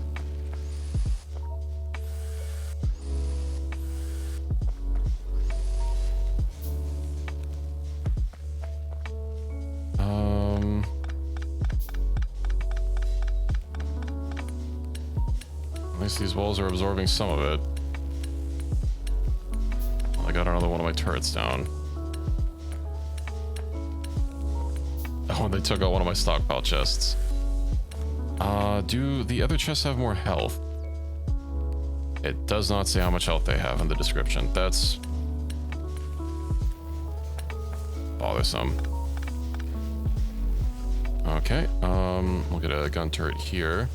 At least these walls are absorbing some of it. Well, I got another one of my turrets down. Oh, and they took out one of my stockpile chests. Do the other chests have more health? It does not say how much health they have in the description. That's bothersome. Okay, we'll get a gun turret here.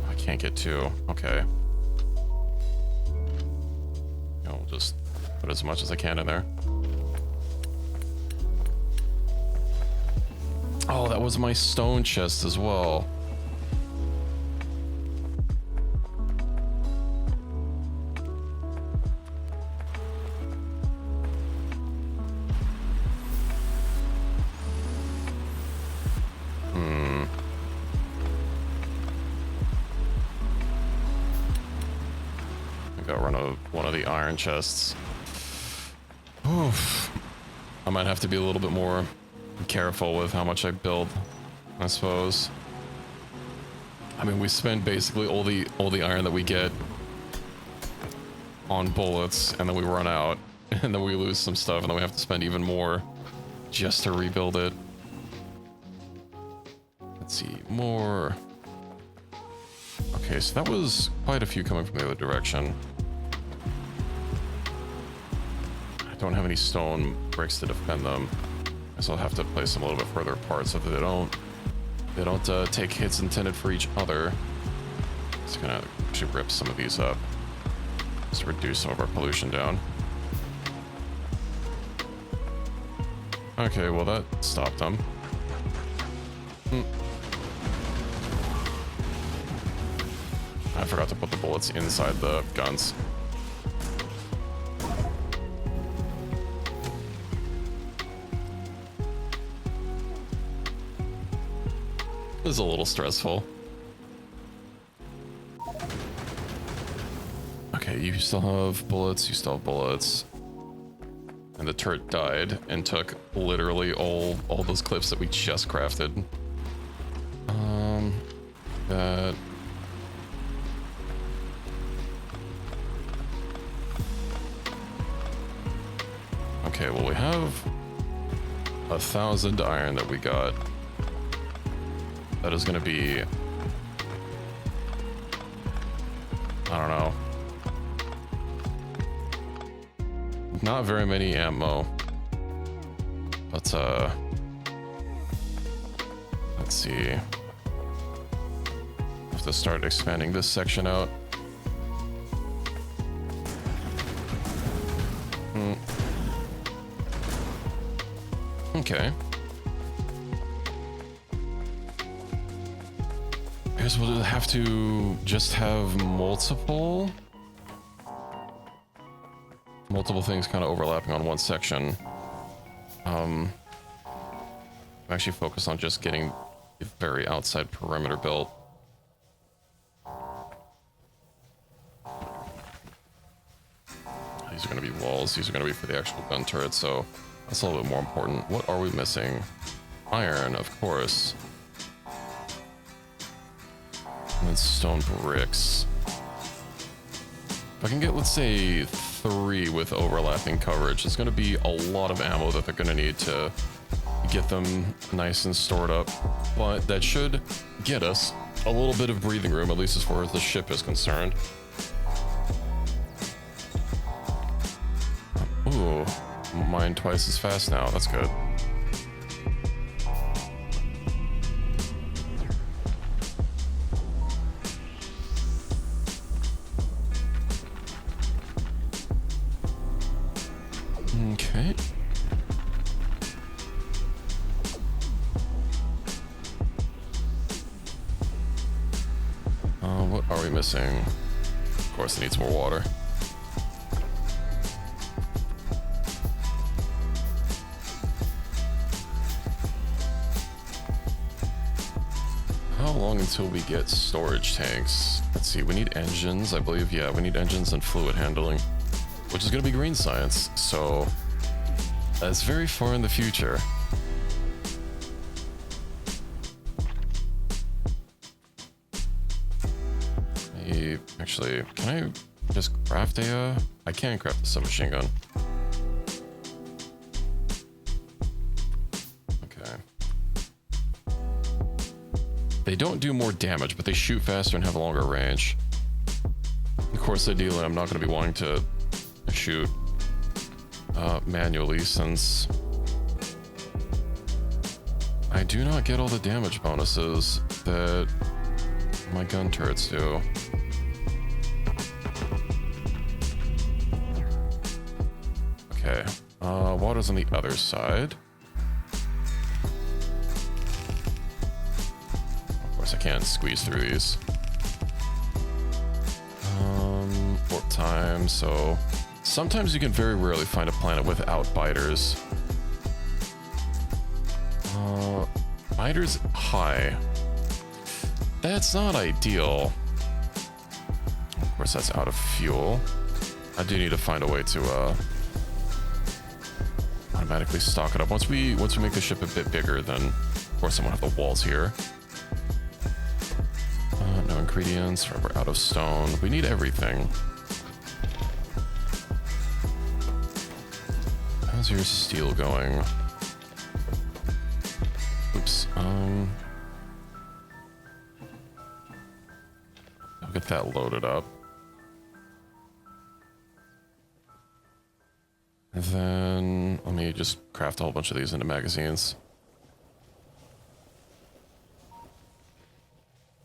I can't get two. Okay. I'll just put as much as I can in there. Oh, that was my stone chest as well. I got one of the iron chests. Oof. I might have to be a little bit more careful with how much I build, I suppose. I mean, we spend basically all the iron that we get on bullets, and then we run out, and then we lose some stuff, and then we have to spend even more just to rebuild it. Let's see, more. Okay, so that was quite a few coming from the other direction. I don't have any stone bricks to defend them. So I'll have to place them a little bit further apart so that they don't take hits intended for each other. Just gonna actually rip some of these up just to reduce some of our pollution down. Okay, well that stopped them. I forgot to put the bullets inside the guns. It was a little stressful. Okay, you still have bullets, you still have bullets. And the turret died and took literally all those clips that we just crafted. That. Okay, well we have 1,000 iron that we got. That is going to be, I don't know, not very many ammo, but let's see, I have to start expanding this section out. Okay. I guess we'll have to just have multiple things kind of overlapping on one section. I'm actually focused on just getting the very outside perimeter built. These are going to be walls. These are going to be for the actual gun turret, so that's a little bit more important. What are we missing? Iron, of course. And then stone bricks. If I can get, let's say, 3 with overlapping coverage. It's going to be a lot of ammo that they're going to need to get them nice and stored up, but that should get us a little bit of breathing room, at least as far as the ship is concerned. Ooh, mine twice as fast now. That's good. Okay. What are we missing? Of course, it needs more water. How long until we get storage tanks? Let's see, we need engines, I believe. Yeah, we need engines and fluid handling, which is going to be green science, so that's very far in the future. Actually, can I just craft a, I can craft a submachine gun. Okay. They don't do more damage, but they shoot faster and have a longer range. Of course, ideally, I'm not going to be wanting to shoot manually, since I do not get all the damage bonuses that my gun turrets do. Okay, water's on the other side. Of course, I can't squeeze through these. Warp time, so sometimes you can very rarely find a planet without biters. Biters high. That's not ideal. Of course, that's out of fuel. I do need to find a way to automatically stock it up. Once we make the ship a bit bigger, then of course I won't have the walls here. No ingredients. We're out of stone. We need everything. How's your steel going? Oops. I'll get that loaded up. And then let me just craft a whole bunch of these into magazines.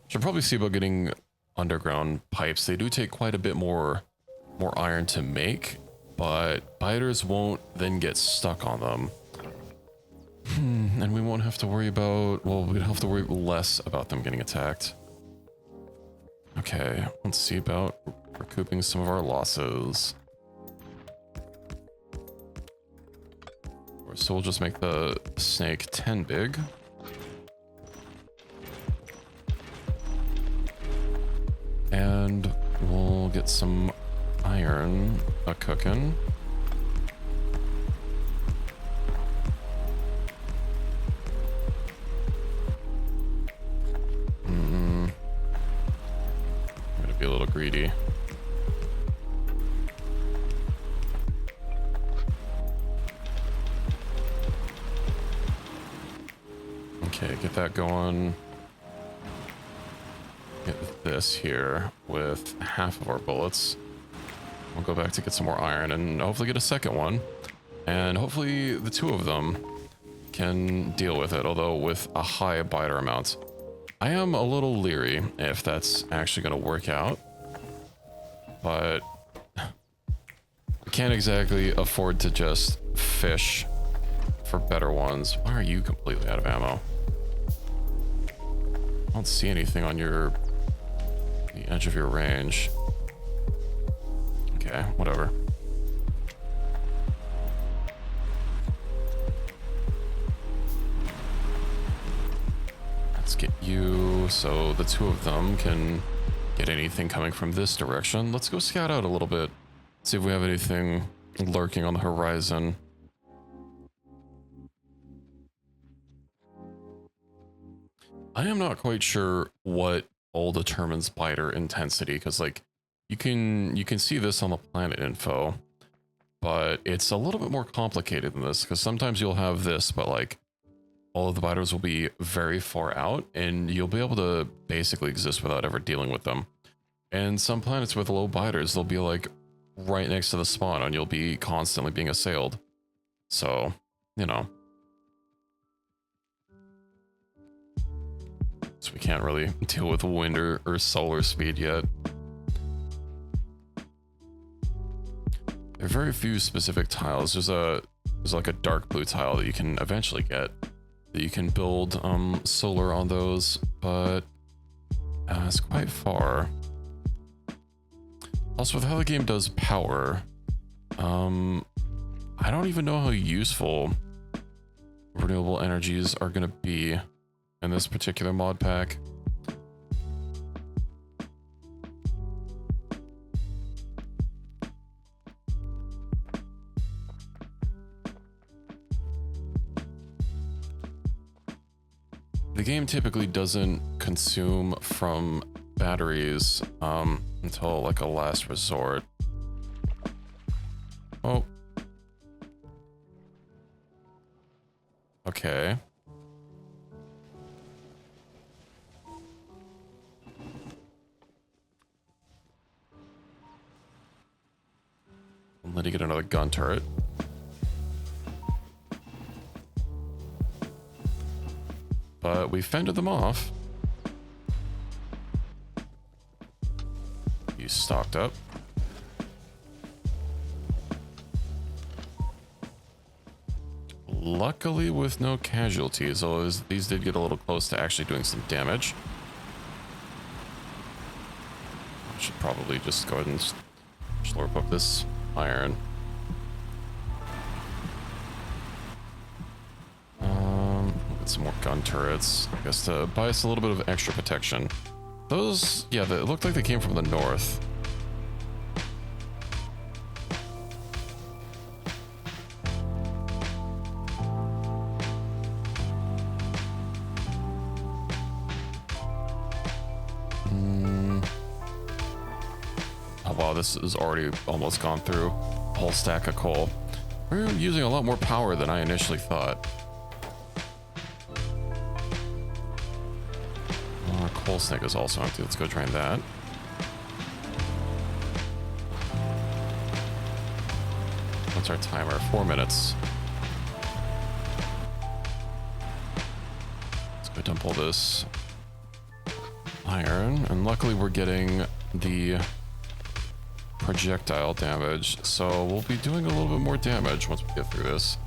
Should probably see about getting underground pipes. They do take quite a bit more iron to make, but biters won't then get stuck on them. And we won't have to worry about, well, we'd have to worry less about them getting attacked. Okay, let's see about recouping some of our losses. So we'll just make the snake 10 big. And we'll get some iron a-cooking. I'm gonna be a little greedy. Okay, get that going. Get this here with half of our bullets. We'll go back to get some more iron and hopefully get a second one. And hopefully the two of them can deal with it, although with a high biter amount. I am a little leery if that's actually going to work out. But we can't exactly afford to just fish for better ones. Why are you completely out of ammo? I don't see anything on the edge of your range. Okay, whatever. Let's get you so the two of them can get anything coming from this direction. Let's go scout out a little bit. See if we have anything lurking on the horizon. I am not quite sure what all determines biter intensity, because like you can see this on the planet info, but it's a little bit more complicated than this because sometimes you'll have this, but like all of the biters will be very far out and you'll be able to basically exist without ever dealing with them. And some planets with low biters, they'll be like right next to the spawn and you'll be constantly being assailed. So, you know. So we can't really deal with wind or solar speed yet. There are very few specific tiles. There's like a dark blue tile that you can eventually get. That you can build solar on those, but it's quite far. Also, with how the game does power, I don't even know how useful renewable energies are going to be in this particular mod pack. The game typically doesn't consume from batteries until like a last resort. Oh. Okay. Let me get another gun turret. But we fended them off. You stocked up. Luckily with no casualties, although these did get a little close to actually doing some damage. I should probably just go ahead and slurp up this iron. Get some more gun turrets, I guess, to buy us a little bit of extra protection. Those, yeah, they looked like they came from the north. Oh wow, this is already almost gone through a whole stack of coal. We're using a lot more power than I initially thought. Our coal snake is also empty. Let's go drain that. What's our timer? 4 minutes. Let's go dump all this iron. And luckily we're getting the projectile damage, so we'll be doing a little bit more damage once we get through this.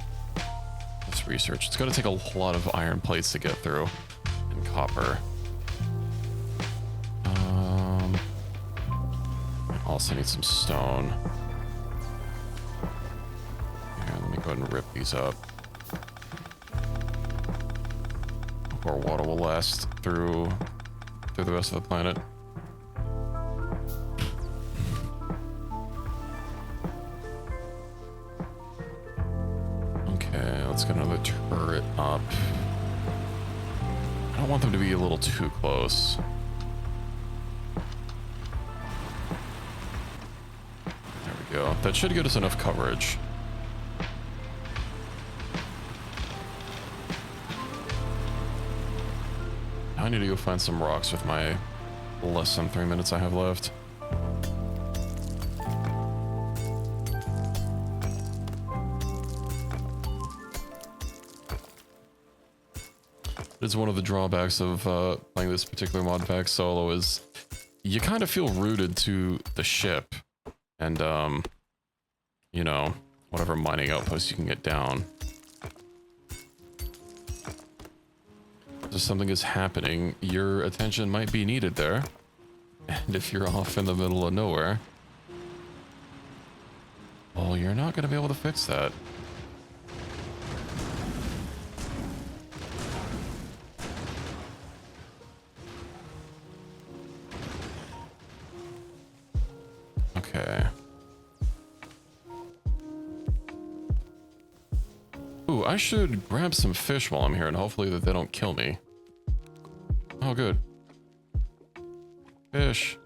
Let's research. It's going to take a lot of iron plates to get through, and copper. Also need some stone. And let me go ahead and rip these up. Hope our water will last through the rest of the planet. Okay, let's get another turret up. I don't want them to be a little too close. There we go. That should get us enough coverage. I need to go find some rocks with my less than 3 minutes I have left. It's one of the drawbacks of playing this particular mod pack solo is you kind of feel rooted to the ship and, you know, whatever mining outpost you can get down. If something is happening, your attention might be needed there. And if you're off in the middle of nowhere, well, you're not going to be able to fix that. Okay. Ooh, I should grab some fish while I'm here and hopefully that they don't kill me. Oh, good. Fish.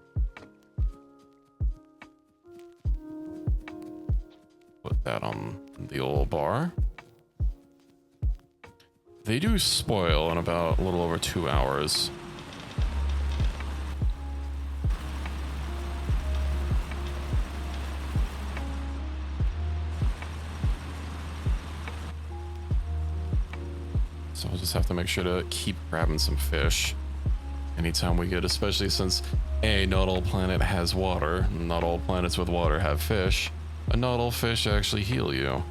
Put that on the old bar. They do spoil in about a little over 2 hours. So we'll just have to make sure to keep grabbing some fish anytime we get, especially since not all planet has water, not all planets with water have fish, and not all fish actually heal you.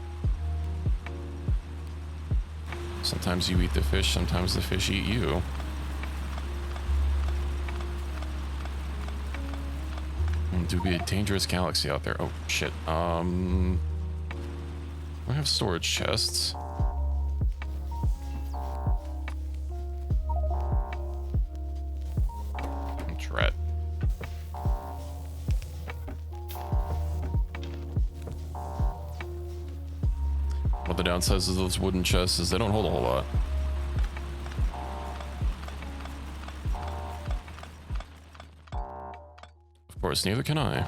Sometimes you eat the fish, sometimes the fish eat you. It would be a dangerous galaxy out there. Oh shit. We have storage chests. Drat. What the downsides of those wooden chests is they don't hold a whole lot. Of course, neither can I.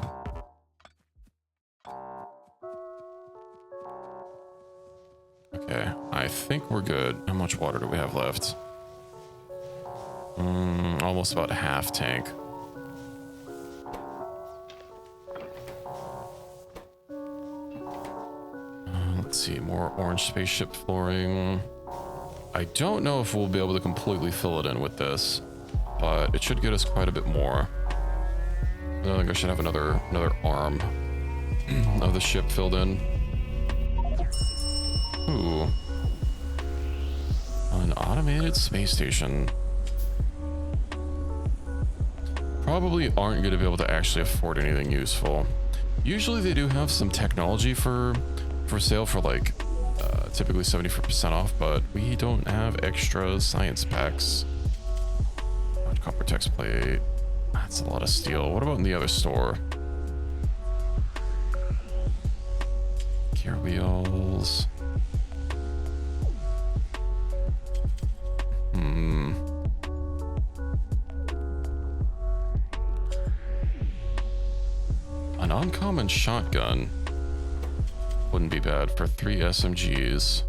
Okay, I think we're good. How much water do we have left? Almost about half tank. Let's see, more orange spaceship flooring. I don't know if we'll be able to completely fill it in with this, but it should get us quite a bit more. I think I should have another arm of the ship filled in. Ooh. An automated space station. Probably aren't going to be able to actually afford anything useful. Usually they do have some technology for sale for like typically 70% off, but we don't have extra science packs. Copper text plate. That's a lot of steel. What about in the other store? Gear wheels. An uncommon shotgun wouldn't be bad for 3 SMGs.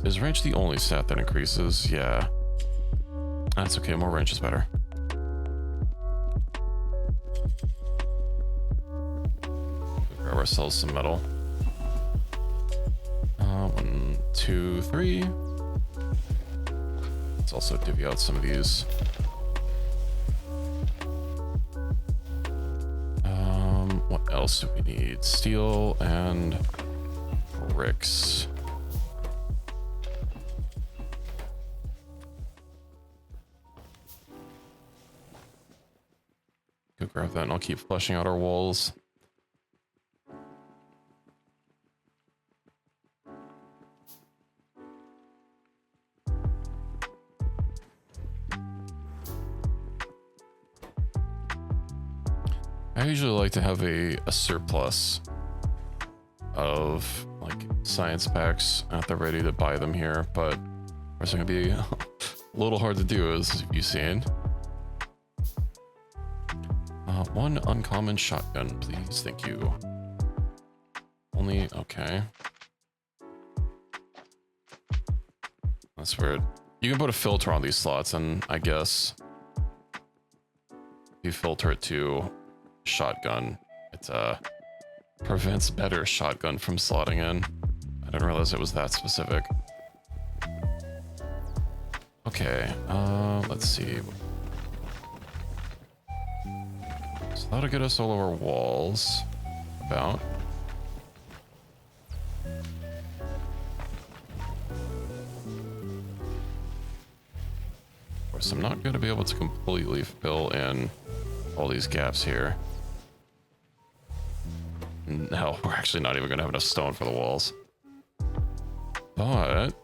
Is range the only stat that increases? Yeah. That's okay, more range is better. Grab ourselves some metal. 1, 2, 3. Let's also divvy out some of these. What else do we need? Steel and bricks. Go grab that and I'll keep fleshing out our walls. I usually like to have a surplus of like science packs at the ready to buy them here, but it's gonna be a little hard to do, as you've seen. One uncommon shotgun, please. Thank you. Only, okay. That's weird. You can put a filter on these slots, and I guess if you filter it to shotgun, it prevents better shotgun from slotting in. I didn't realize it was that specific. Okay, let's see. So that'll get us all over walls. About. Of course, I'm not going to be able to completely fill in all these gaps here. No, we're actually not even going to have enough stone for the walls. But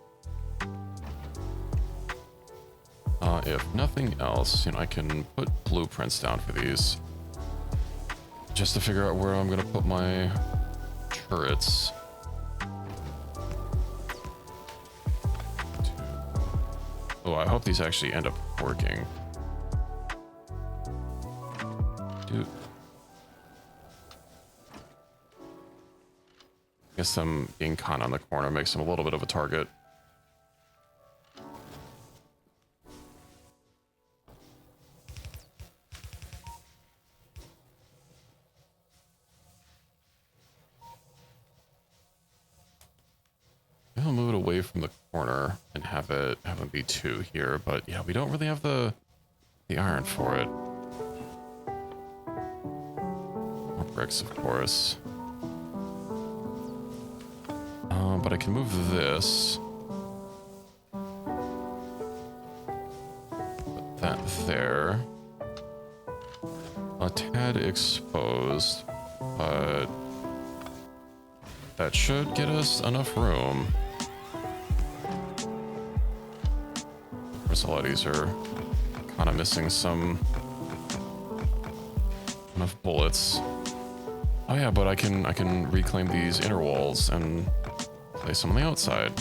if nothing else, you know, I can put blueprints down for these. Just to figure out where I'm going to put my turrets. Oh, I hope these actually end up working. Dude. guess them being kind on the corner makes them a little bit of a target. Maybe I'll move it away from the corner and have it be 2 here, but yeah, we don't really have the iron for it. More bricks, of course. But I can move this. Put that there. A tad exposed, but that should get us enough room. Of course, a lot of these are kind of missing enough bullets. Oh yeah, but I can reclaim these inner walls and place them on the outside.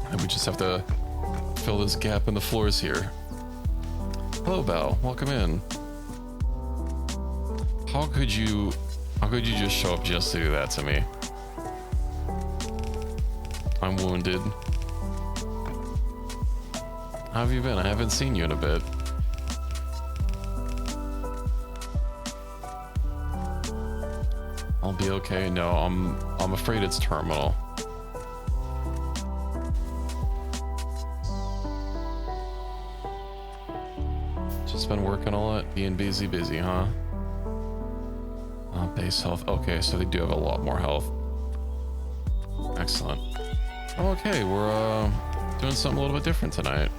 And we just have to fill this gap in the floors here. Hello, Belle. Welcome in. How could you just show up just to do that to me? I'm wounded. How have you been? I haven't seen you in a bit. I'll be okay. No, I'm afraid it's terminal. Just been working a lot, being busy, huh? Base health. Okay, so they do have a lot more health. Excellent. Okay, we're doing something a little bit different tonight.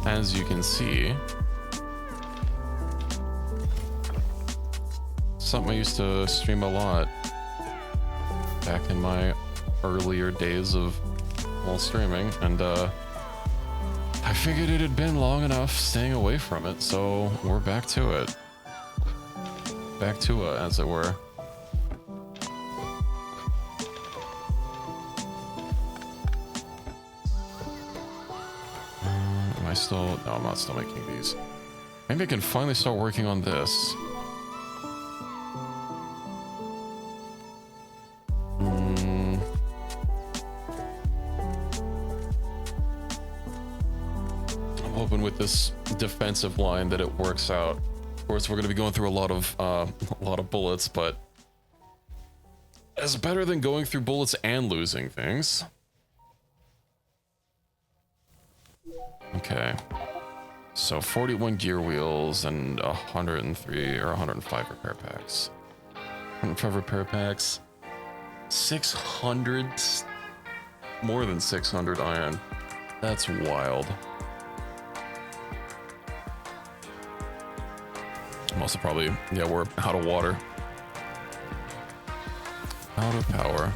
As you can see, something I used to stream a lot back in my earlier days of streaming, and I figured it had been long enough staying away from it, so we're back to it. Back to it, as it were. Am I still... No, I'm not still making these. Maybe I can finally start working on this. I'm hoping with this defensive line that it works out. Of course, we're going to be going through a lot of bullets, but it's better than going through bullets and losing things. Okay, so 41 gear wheels and 103 or 105 repair packs. 105 repair packs. 600, more than 600 iron. That's wild. I'm also probably, yeah, we're out of water. Out of power.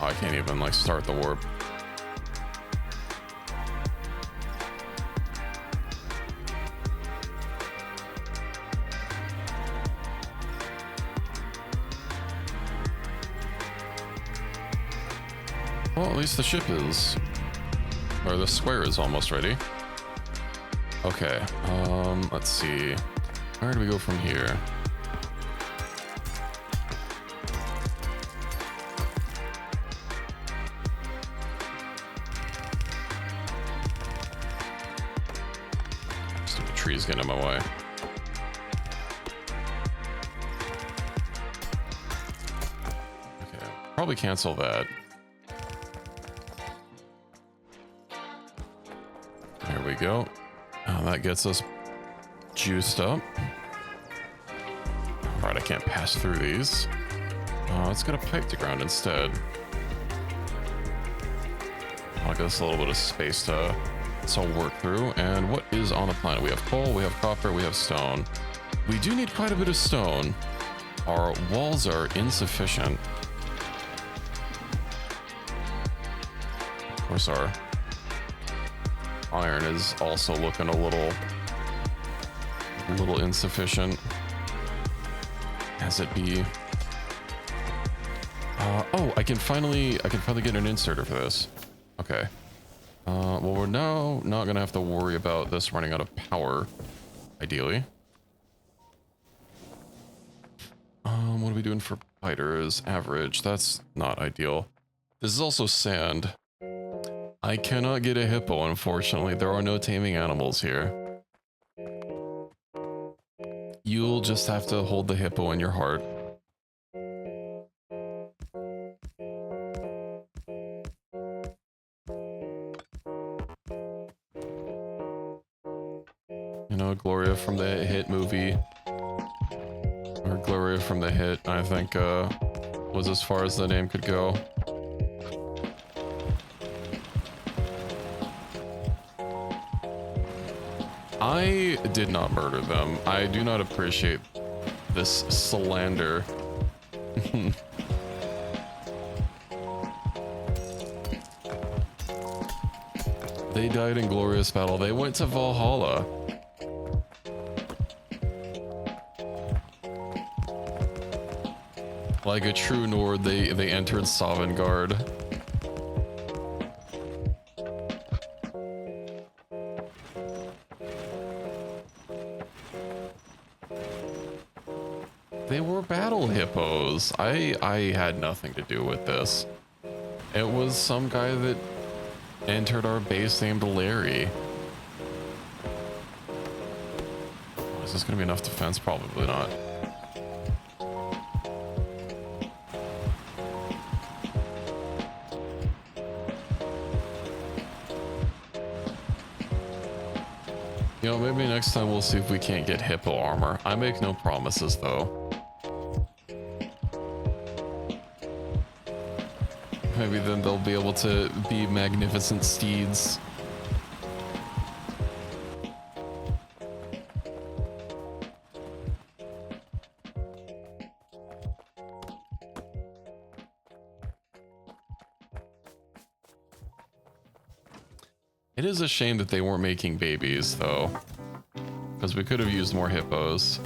Oh, I can't even, like, start the warp. Well, at least the ship is, or the square is almost ready. Okay, let's see. Where do we go from here? Stupid trees getting in my way. Okay, probably cancel that. There we go. That gets us juiced up. Alright, I can't pass through these. Let's get a pipe to ground instead. I'll give us a little bit of space to work through. And what is on the planet? We have coal, we have copper, we have stone. We do need quite a bit of stone. Our walls are insufficient. Of course, our iron is also looking a little insufficient, as it be. Oh, I can finally get an inserter for this. Okay, Well, we're now not gonna have to worry about this running out of power, ideally. What are we doing for fighters? Average. That's not ideal. This is also sand. I cannot get a hippo, unfortunately. There are no taming animals here. You'll just have to hold the hippo in your heart. You know, Gloria from the hit movie, or Gloria from the hit, I think, was as far as the name could go. I did not murder them. I do not appreciate this slander. They died in glorious battle. They went to Valhalla. Like a true Nord, they entered Sovngarde. They were battle hippos. I had nothing to do with this. It was some guy that entered our base named Larry. Is this gonna be enough defense? Probably not. You know, maybe next time we'll see if we can't get hippo armor. I make no promises, though. Maybe then they'll be able to be magnificent steeds. It is a shame that they weren't making babies, though, because we could have used more hippos.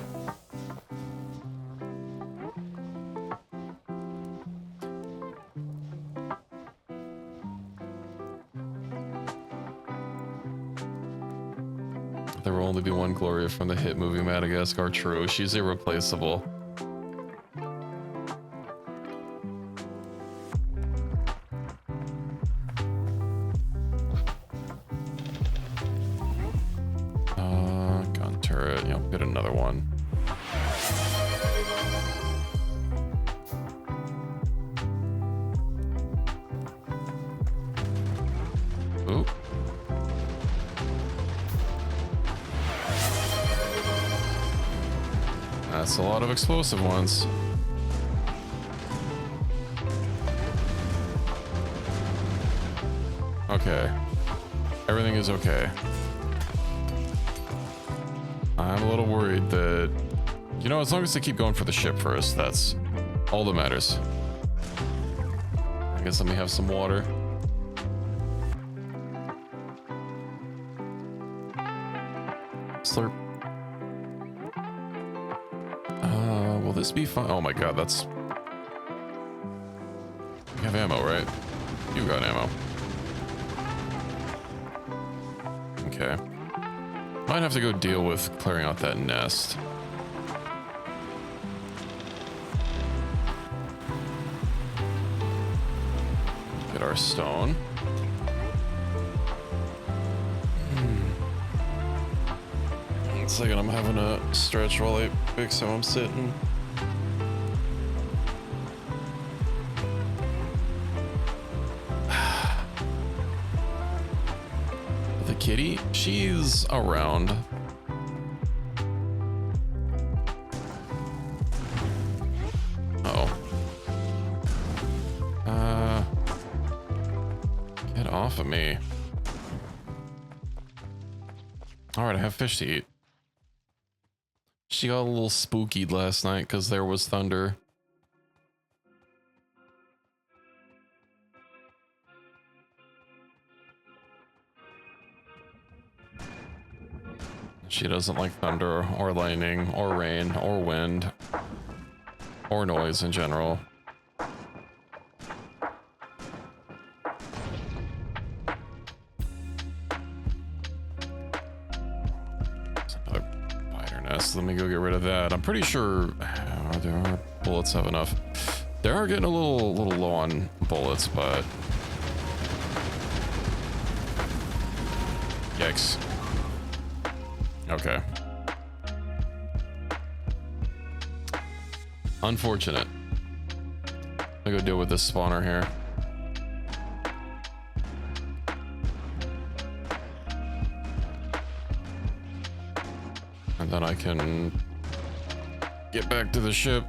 There will only be one Gloria from the hit movie Madagascar. True, she's irreplaceable. Gun turret, you know, get another one. Ooh. That's a lot of explosive ones. Okay. Everything is okay. I'm a little worried that, you know, as long as they keep going for the ship first, that's all that matters. I guess let me have some water. Slurp. Will this be fun? Oh my god, that's... You have ammo, right? You got ammo. Okay. Might have to go deal with clearing out that nest. Get our stone. One second, I'm having a stretch while I fix how I'm sitting. The kitty, she's around. Get off of me. Alright, I have fish to eat. She got a little spookied last night because there was thunder. She doesn't like thunder or lightning or rain or wind or noise in general. chest. Let me go get rid of that. I'm pretty sure there are bullets have enough. They are getting a little low on bullets, but yikes. Okay. Unfortunate. I'm gonna go deal with this spawner here. And then I can get back to the ship.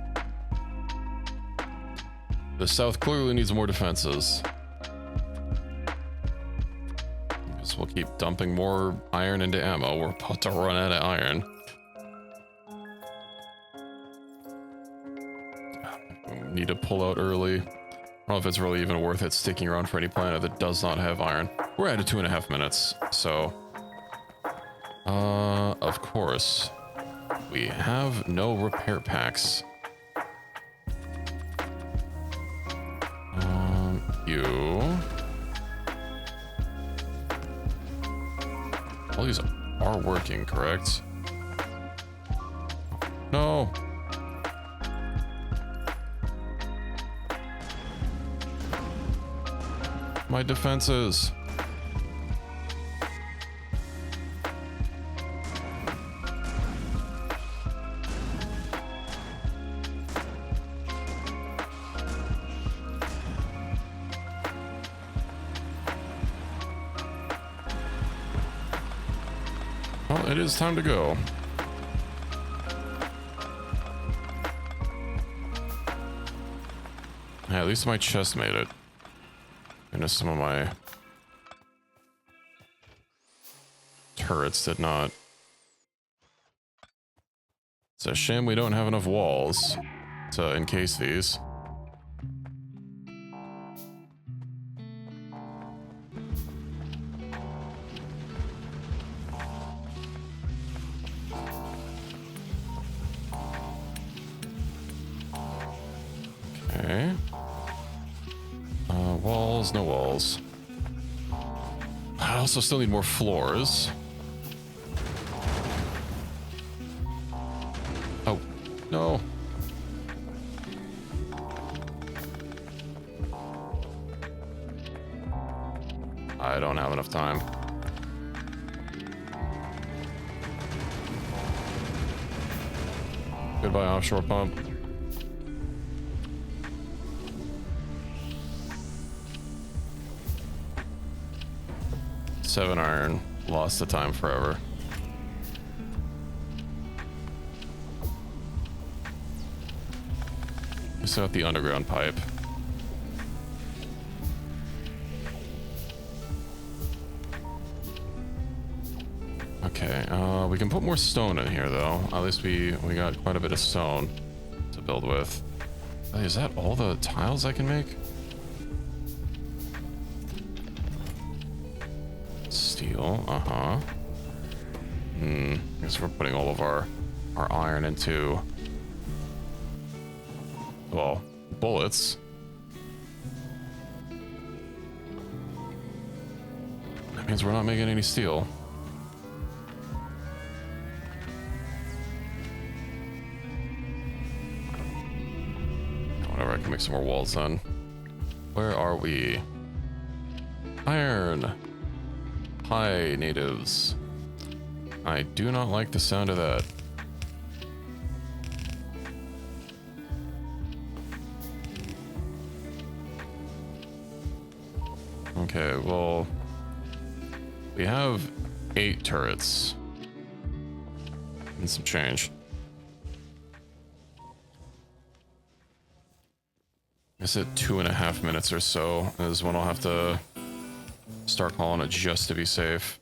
The south clearly needs more defenses. Guess we'll keep dumping more iron into ammo. We're about to run out of iron. Need to pull out early. I don't know if it's really even worth it sticking around for any planet that does not have iron. We're at 2.5 minutes, so of course we have no repair packs. All these are working, correct? No. My defenses. Well, it is time to go. Yeah, at least my chest made it. And some of my turrets did not. It's a shame we don't have enough walls to encase these. Okay. Walls, no walls. I also still need more floors. Oh, no. I don't have enough time. Goodbye, offshore pump. Seven iron. Lost the time forever. We still got the underground pipe. Okay, we can put more stone in here though. At least we got quite a bit of stone to build with. Hey, is that all the tiles I can make? Steel, I guess we're putting all of our iron into, well, bullets. That means we're not making any steel. Whatever, I can make some more walls then. Where are we? Iron. Hi, natives. I do not like the sound of that. Okay, well, we have 8 turrets and some change. I said 2.5 minutes or so is when I'll have to start calling it just to be safe.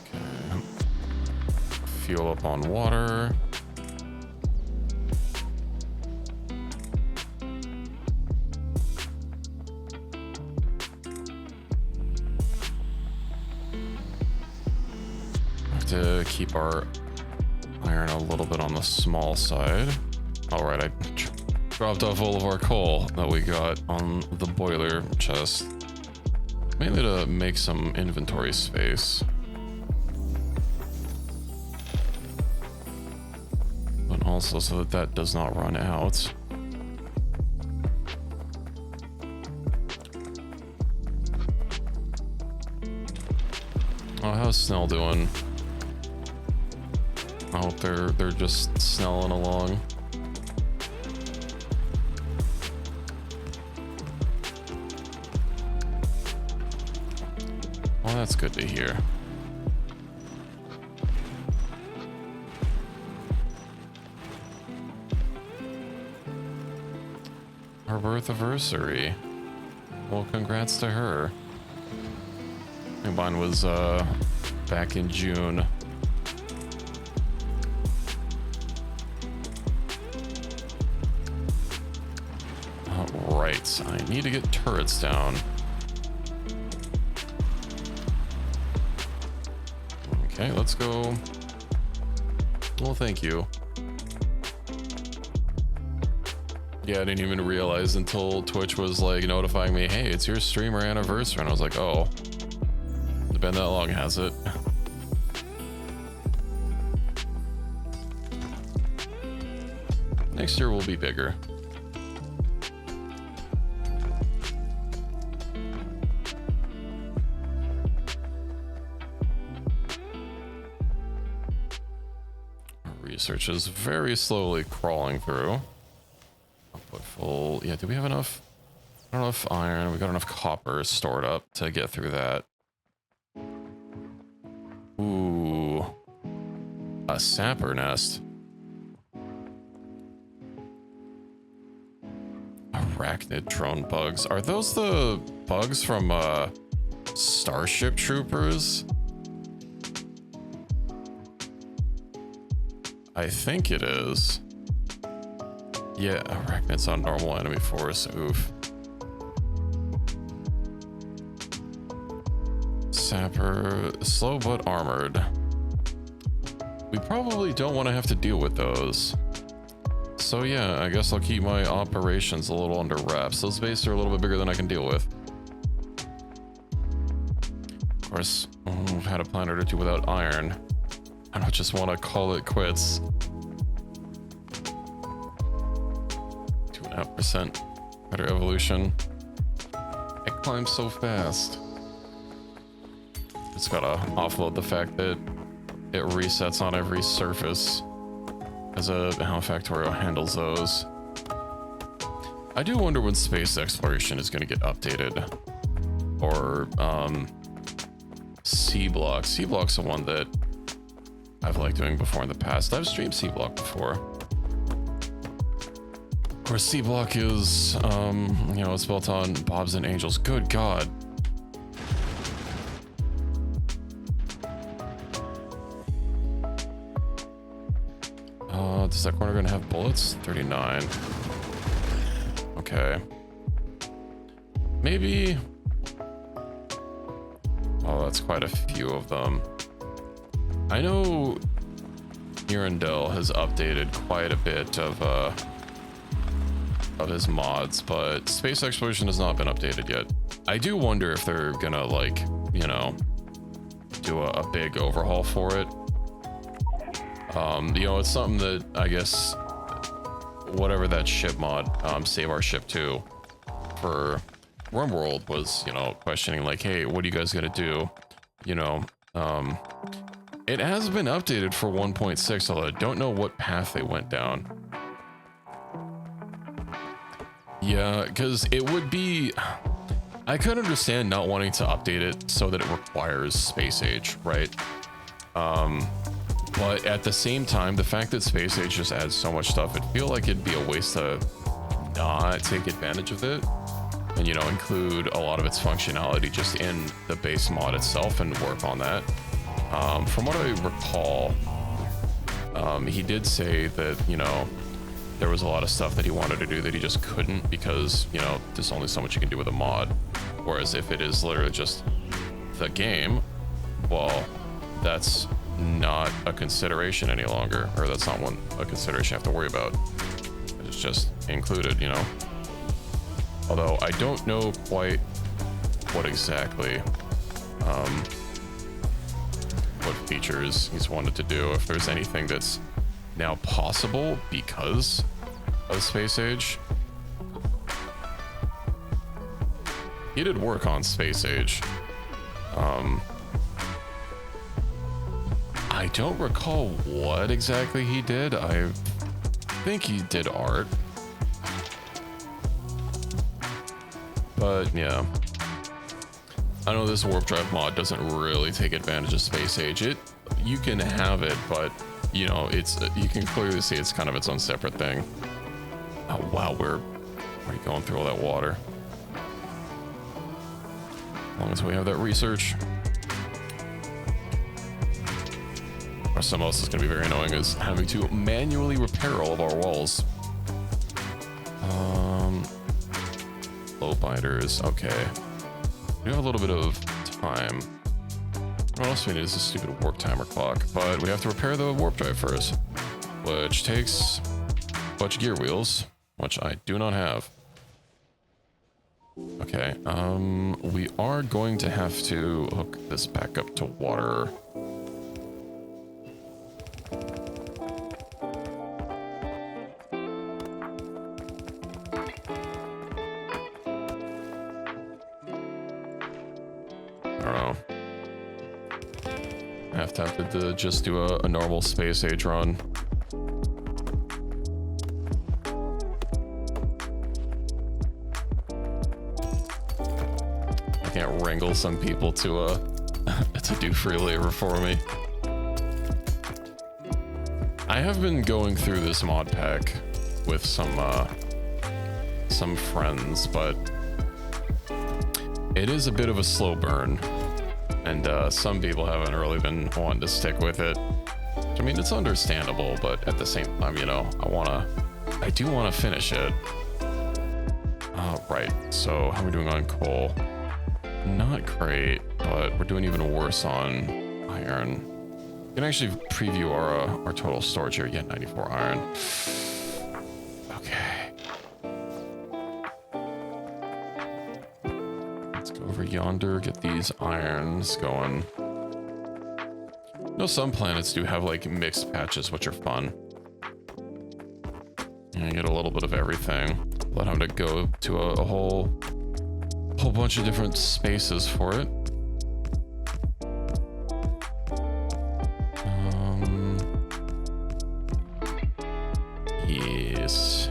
Okay. Fuel up on water. Have to keep our iron a little bit on the small side. All right, I dropped off all of our coal that we got on the boiler chest. Mainly to make some inventory space. But also so that that does not run out. Oh, how's Snell doing? I hope they're just snelling along. Well, that's good to hear. Her birth anniversary. Well, congrats to her. I think mine was back in June. Right, I need to get turrets down. Okay, let's go. Well, thank you. Yeah, I didn't even realize until Twitch was like notifying me, hey, it's your streamer anniversary. And I was like, oh, it's been that long, has it? Next year will be bigger. Research is very slowly crawling through. Output full. Yeah, do we have enough? I don't know if iron. We got enough copper stored up to get through that. Ooh. A sapper nest. Arachnid drone bugs. Are those the bugs from Starship Troopers? I think it is. Yeah, arachnids on normal enemy force. Oof. Sapper, slow but armored. We probably don't want to have to deal with those. So yeah, I guess I'll keep my operations a little under wraps. Those bases are a little bit bigger than I can deal with. Of course, we've had a planet or two without iron. I don't just want to call it quits. 2.5% better evolution. It climbs so fast. It's gotta offload the fact that it resets on every surface as how Factorio handles those. I do wonder when space exploration is going to get updated. Or C-Block. C-Block's the one that I've liked doing before in the past. I've streamed C-Block before. Of course, C-Block is, you know, it's built on Bobs and Angels. Good God. Is that corner gonna have bullets? 39. Okay. Maybe. Oh, that's quite a few of them. I know Mirandel has updated quite a bit of his mods, but space exploration has not been updated yet. I do wonder if they're gonna, like, you know, do a big overhaul for it. You know, it's something that I guess whatever that ship mod, Save Our Ship 2 for RimWorld was, you know, questioning like, hey, what are you guys gonna do? You know, it has been updated for 1.6, although I don't know what path they went down. Yeah, because it would be, I could understand not wanting to update it so that it requires space age, right? But at the same time, the fact that Space Age just adds so much stuff, it'd feel like it'd be a waste to not take advantage of it and, you know, include a lot of its functionality just in the base mod itself and work on that. From what I recall, he did say that, you know, there was a lot of stuff that he wanted to do that he just couldn't because, you know, there's only so much you can do with a mod. Whereas if it is literally just the game, well, that's not a consideration any longer, or that's not a consideration you have to worry about. It's just included, you know. Although I don't know quite what exactly, what features he's wanted to do, if there's anything that's now possible because of Space Age. He did work on Space Age. I don't recall what exactly he did. I think he did art. But yeah. I know this warp drive mod doesn't really take advantage of Space Age. You can have it, but you know, you can clearly see it's kind of its own separate thing. Oh wow, we're going through all that water. As long as we have that research. Or something else that's going to be very annoying is having to manually repair all of our walls. Low binders, okay. We have a little bit of time. What else we need is a stupid warp timer clock, but we have to repair the warp drive first, which takes a bunch of gear wheels, which I do not have. Okay, we are going to have to hook this back up to water. Have to just do a normal Space Age run. I can't wrangle some people to do free labor for me. I have been going through this mod pack with some friends, but it is a bit of a slow burn. And some people haven't really been wanting to stick with it. I mean, it's understandable, but at the same time, you know, I do want to finish it. Right, so how are we doing on coal? Not great, but we're doing even worse on iron. We can actually preview our total storage here. Yeah, 94 iron. Okay. Over yonder, get these irons going. You know, some planets do have like mixed patches, which are fun. And you get a little bit of everything. Let them to go to a whole bunch of different spaces for it. Yes.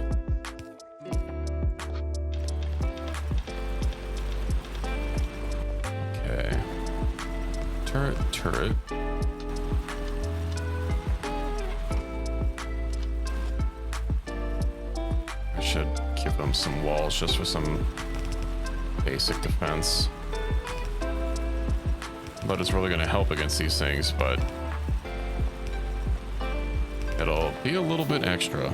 Turret. I should give them some walls just for some basic defense. But it's really going to help against these things, but it'll be a little bit extra.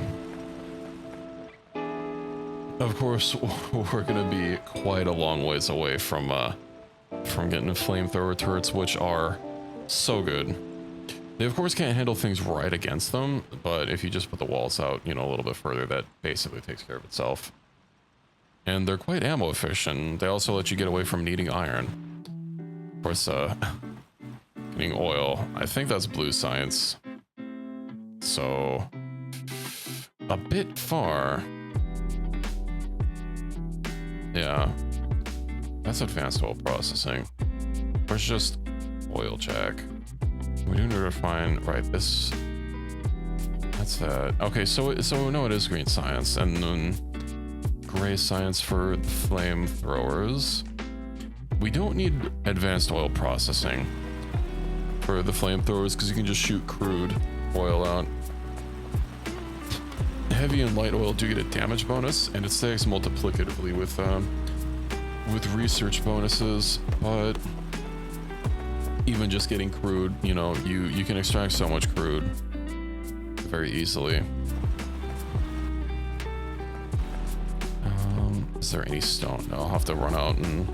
Of course, we're going to be quite a long ways away from getting flamethrower turrets, which are so good. They of course can't handle things right against them, but if you just put the walls out, you know, a little bit further, that basically takes care of itself. And they're quite ammo efficient. They also let you get away from needing iron. Of course, getting oil. I think that's blue science. So a bit far. Yeah. That's advanced oil processing. Or it's just oil jack. We do need to refine, right, this, that's that. Okay, so no, it is green science, and then gray science for the flamethrowers. We don't need advanced oil processing for the flamethrowers because you can just shoot crude oil out. Heavy and light oil do get a damage bonus, and it stacks multiplicatively with research bonuses, but even just getting crude, you know, you can extract so much crude very easily. Is there any stone? No, I'll have to run out and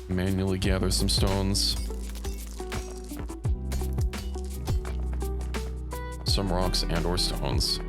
manually gather some stones. Some rocks and or stones.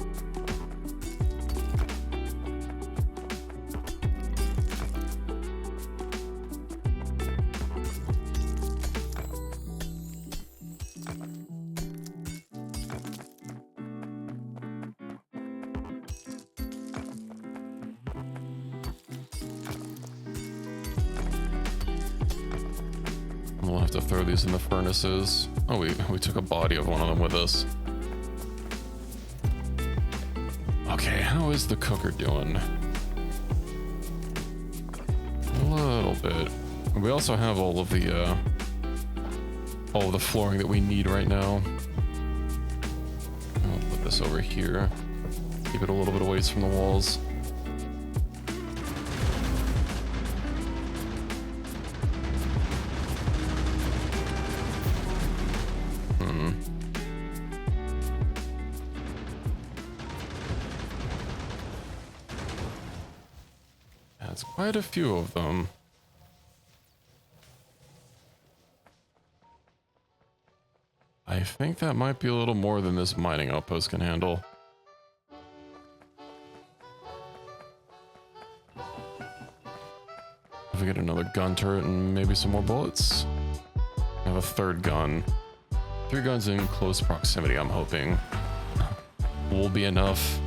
have to throw these in the furnaces. Oh, we took a body of one of them with us. Okay, how is the cooker doing? A little bit. We also have all of the flooring that we need right now. I'll put this over here. Keep it a little bit away from the walls. That's quite a few of them. I think that might be a little more than this mining outpost can handle. If we get another gun turret and maybe some more bullets. I have a third gun. 3 guns in close proximity, I'm hoping, will be enough.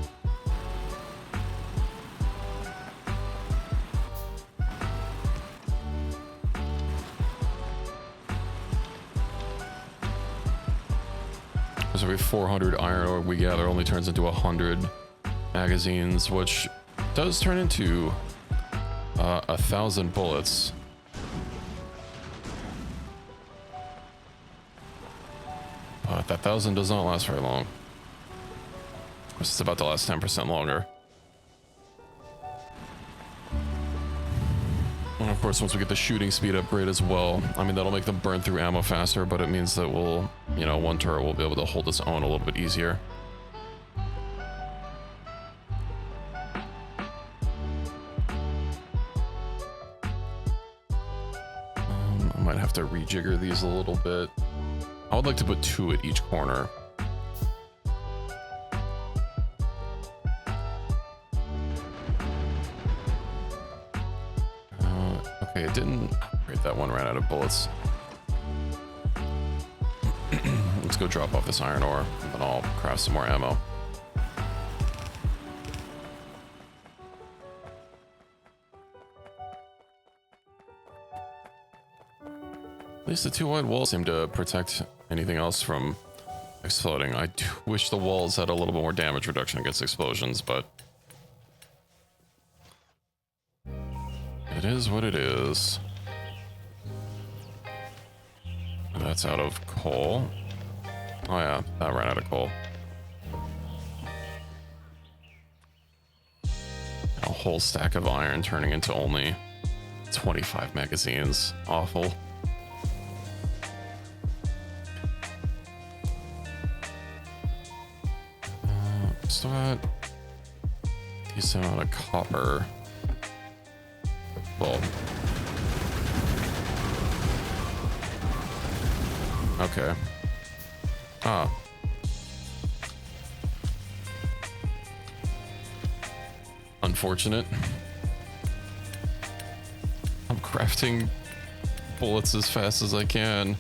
So every 400 iron ore we gather only turns into 100 magazines, which does turn into 1,000 bullets. But that 1,000 does not last very long. It's about to last 10% longer. And of course, once we get the shooting speed upgrade as well, I mean, that'll make them burn through ammo faster, but it means that we'll, you know, one turret will be able to hold its own a little bit easier. I might have to rejigger these a little bit. I would like to put 2 at each corner. Okay, it didn't upgrade. That one ran out of bullets. Let's go drop off this iron ore, and then I'll craft some more ammo. At least the 2 white walls seem to protect anything else from exploding. I do wish the walls had a little bit more damage reduction against explosions, but it is what it is. That's out of coal. Oh yeah, that ran out of coal. A whole stack of iron turning into only 25 magazines. Awful. Still got a decent amount of copper. Well, okay. Ah. Unfortunate. I'm crafting bullets as fast as I can.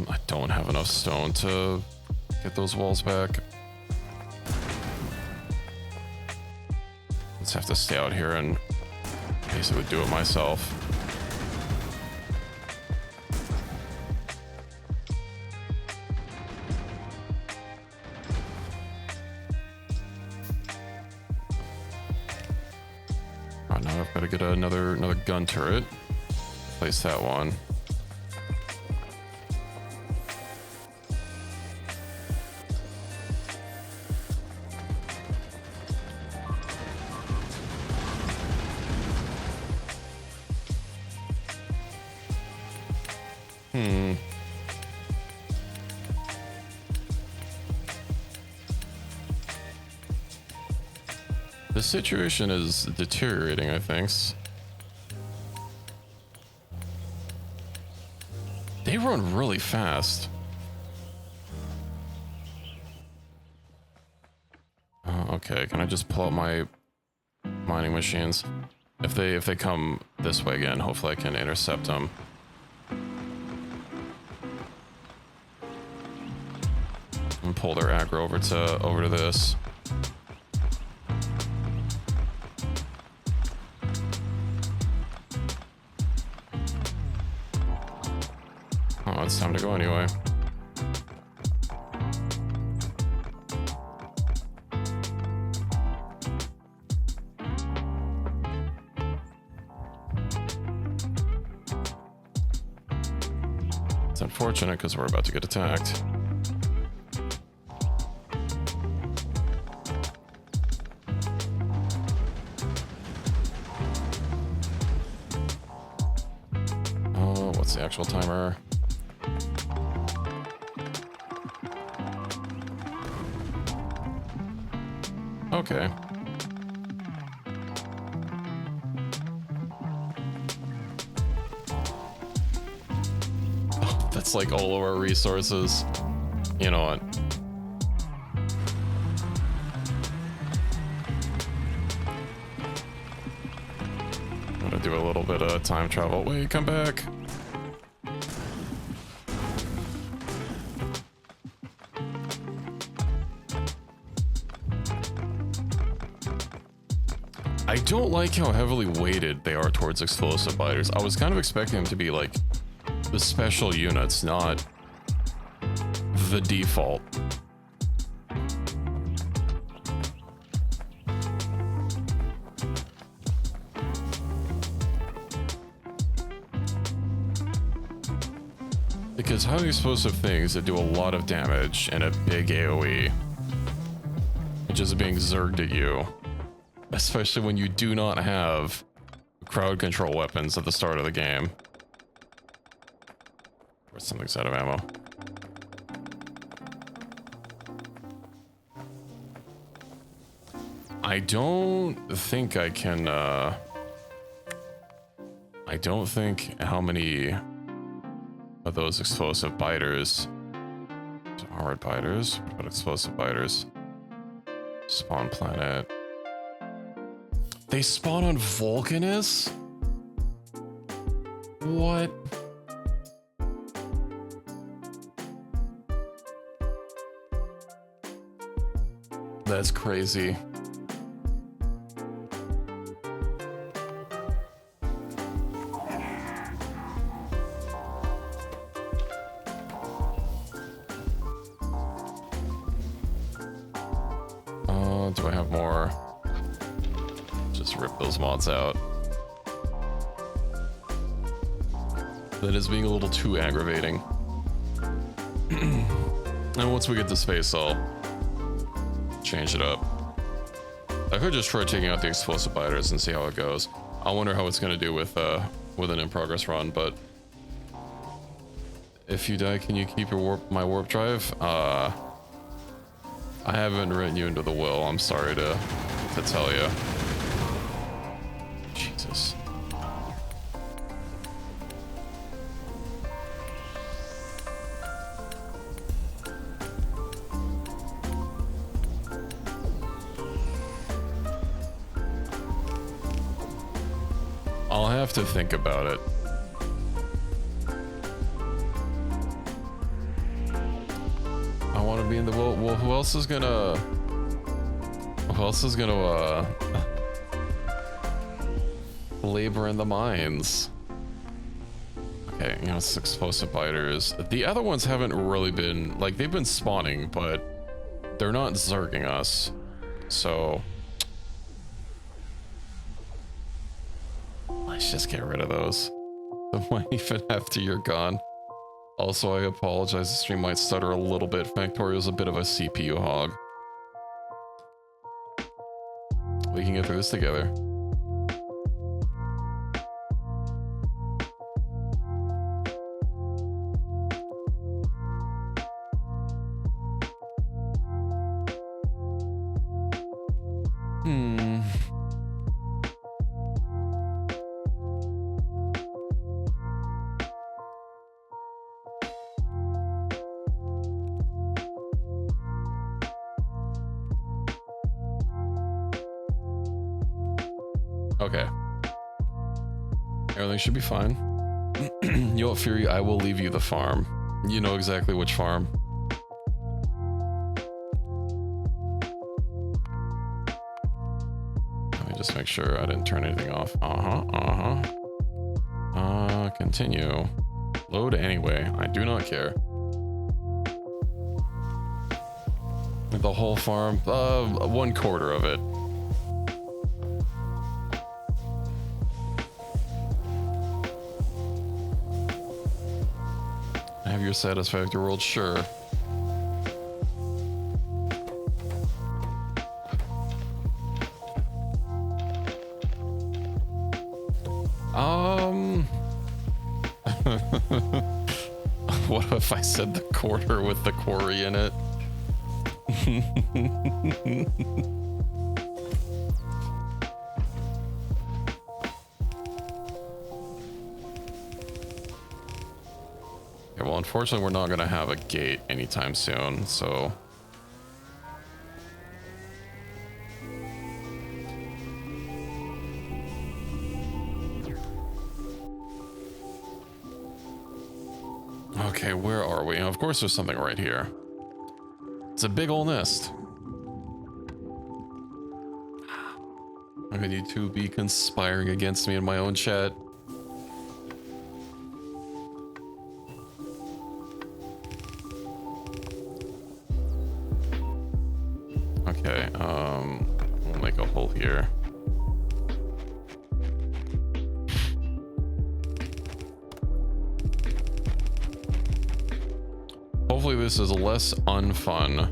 I don't have enough stone to get those walls back. Let's have to stay out here and basically do it myself. Alright, now I've got to get another gun turret. Place that one. The situation is deteriorating, I think. They run really fast. Okay, can I just pull out my mining machines? If they come this way again, hopefully I can intercept them. and pull their aggro over to this. Oh, it's time to go anyway. It's unfortunate because we're about to get attacked. Oh, what's the actual timer? Okay. Oh, that's like all of our resources. You know what? I'm gonna do a little bit of time travel. Wait, come back. I don't like how heavily weighted they are towards explosive biters. I was kind of expecting them to be like the special units, not the default. Because highly explosive things that do a lot of damage and a big AoE, just being zerged at you. Especially when you do not have crowd control weapons at the start of the game. Or something's out of ammo. I don't think I can, I don't think how many of those explosive biters, armored biters, but explosive biters, spawn planet. They spawn on Vulcanus? What? That's crazy. Do I have more? Just rip those mods out. That is being a little too aggravating. And once we get the space, I'll change it up. I could just try taking out the explosive biters and see how it goes. I wonder how it's going to do with an in-progress run, but if you die, can you keep your my warp drive? I haven't written you into the will. I'm sorry to tell you. Jesus. I'll have to think about it. I want to be in the will. Well, who else is gonna labor in the mines? Okay, you know, it's explosive biters. The other ones haven't really been, like, they've been spawning, but they're not zerging us. So let's just get rid of those. Even after you're gone. Also, I apologize, the stream might stutter a little bit. Factorio's a bit of a CPU hog. We can get through this together. Okay. Everything should be fine. You won't fear, I will leave you the farm. You know exactly which farm. just make sure I didn't turn anything off. Continue. Load anyway. I do not care. With the whole farm, 1/4 of it. Have your satisfactory world? Sure. What if I said the quarter with the quarry in it? Yeah, well, unfortunately, we're not going to have a gate anytime soon, so... Okay, where are we? Of course there's something right here. It's a big ol' nest. How could you two be conspiring against me in my own chat? Okay, we'll make a hole here. Hopefully this is less unfun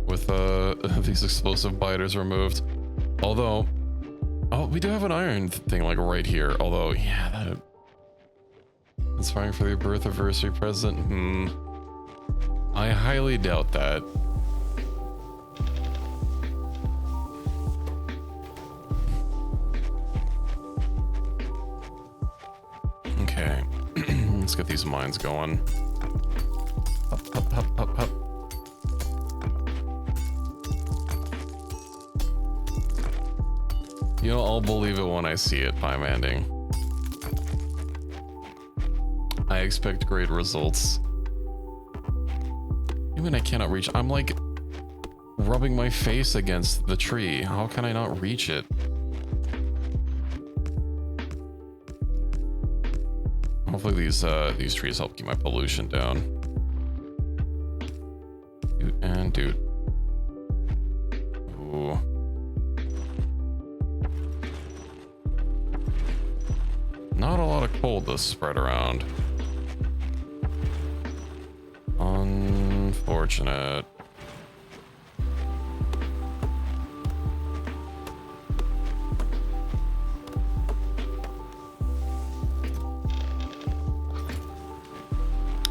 with these explosive biters removed. Although, oh, we do have an iron thing like right here. Although, yeah, that's fine for the birth anniversary present. I highly doubt that. Okay, let's get these mines going. Up, up, up, up, up. You know, I'll believe it when I see it, Pie Manding. I expect great results. Even I cannot reach. I'm like rubbing my face against the tree. How can I not reach it? Hopefully these trees help keep my pollution down. Dude and dude. Ooh. Not a lot of coal to spread around. Unfortunate.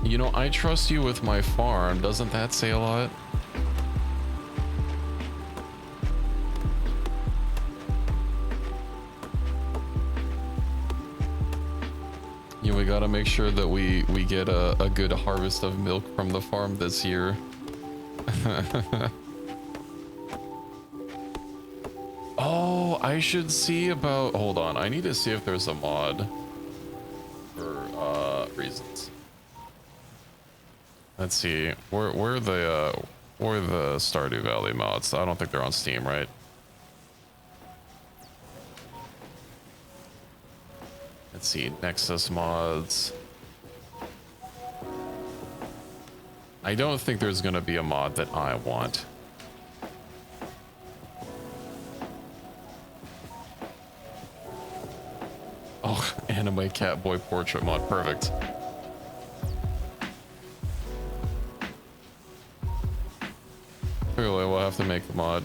You know, I trust you with my farm. Doesn't that say a lot? Yeah, we gotta make sure that we get a good harvest of milk from the farm this year. Oh, I should see about... Hold on, I need to see if there's a mod for reasons. Let's see. Where are the Stardew Valley mods? I don't think they're on Steam, right? Let's see. Nexus mods. I don't think there's gonna be a mod that I want. Oh, anime catboy portrait mod. Perfect. Clearly, we'll have to make the mod.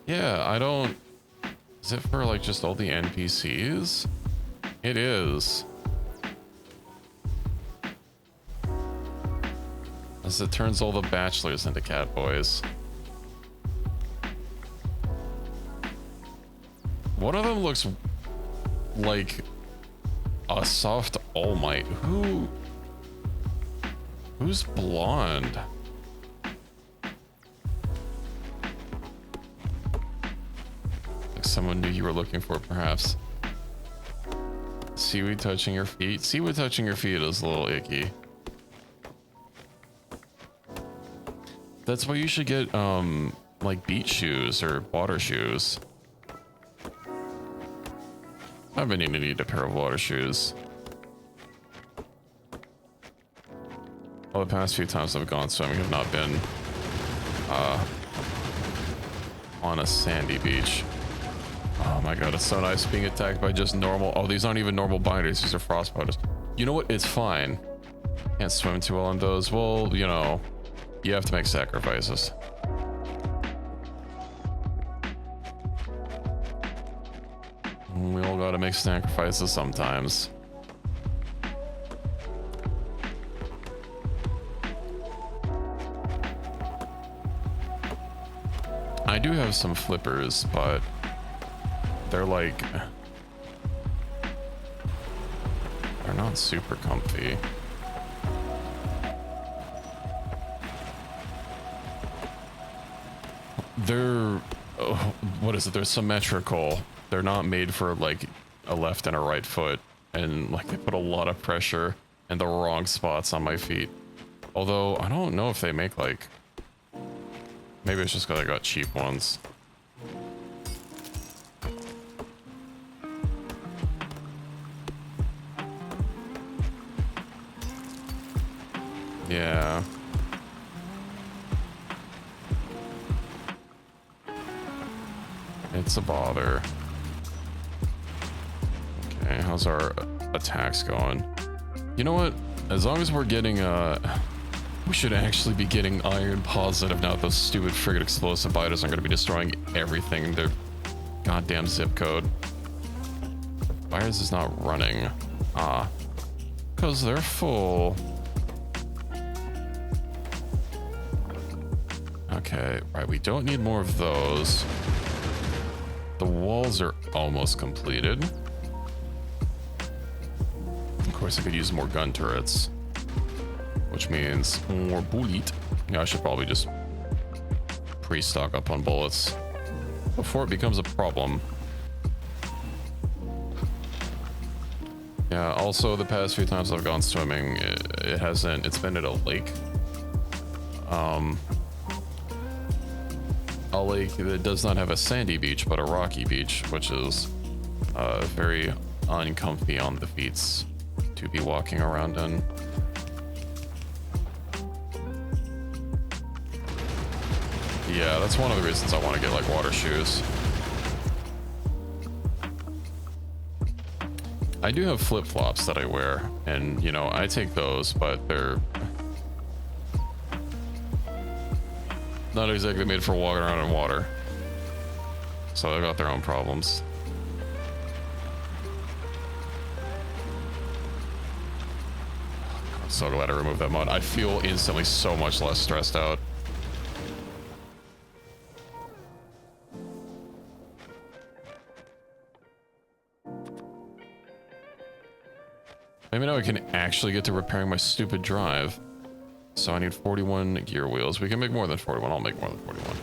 Yeah, I don't... Is it for like just all the NPCs? It is. As it turns all the bachelors into catboys. One of them looks like a soft All Might. Who's blonde? Like someone new you were looking for, perhaps. Let's seaweed touching your feet. Seaweed touching your feet is a little icky. That's why you should get like beach shoes or water shoes. I've been needing to need a pair of water shoes. Well, the past few times I've gone swimming have not been on a sandy beach. Oh my god, it's so nice being attacked by just normal. Oh, these aren't even normal binders, these are frost spiders. You know what? It's fine. Can't swim too well on those. Well, you know, you have to make sacrifices. We all gotta make sacrifices sometimes. I do have some flippers, but they're like, they're not super comfy. They're, oh, what is it? They're symmetrical. They're not made for like a left and a right foot. And like they put a lot of pressure in the wrong spots on my feet. Although I don't know if they make like, maybe it's just because I got cheap ones. Yeah. It's a bother. Okay, how's our attacks going? You know what? As long as we're getting, we should actually be getting iron positive now. Those stupid friggin' explosive biters are going to be destroying everything in their goddamn zip code. Why is this not running? Ah. Because they're full. Okay, right, we don't need more of those. The walls are almost completed. Of course, I could use more gun turrets, which means more bullet. Yeah, I should probably just pre-stock up on bullets before it becomes a problem. Yeah, also the past few times I've gone swimming, it's been at a lake. A lake that does not have a sandy beach, but a rocky beach, which is very uncomfy on the feet to be walking around in. Yeah, that's one of the reasons I want to get like water shoes. I do have flip-flops that I wear, and you know, I take those, but they're not exactly made for walking around in water. So they've got their own problems. I'm so glad I removed that mud. I feel instantly so much less stressed out. Maybe now I can actually get to repairing my stupid drive. So I need 41 gear wheels. We can make more than 41. I'll make more than 41.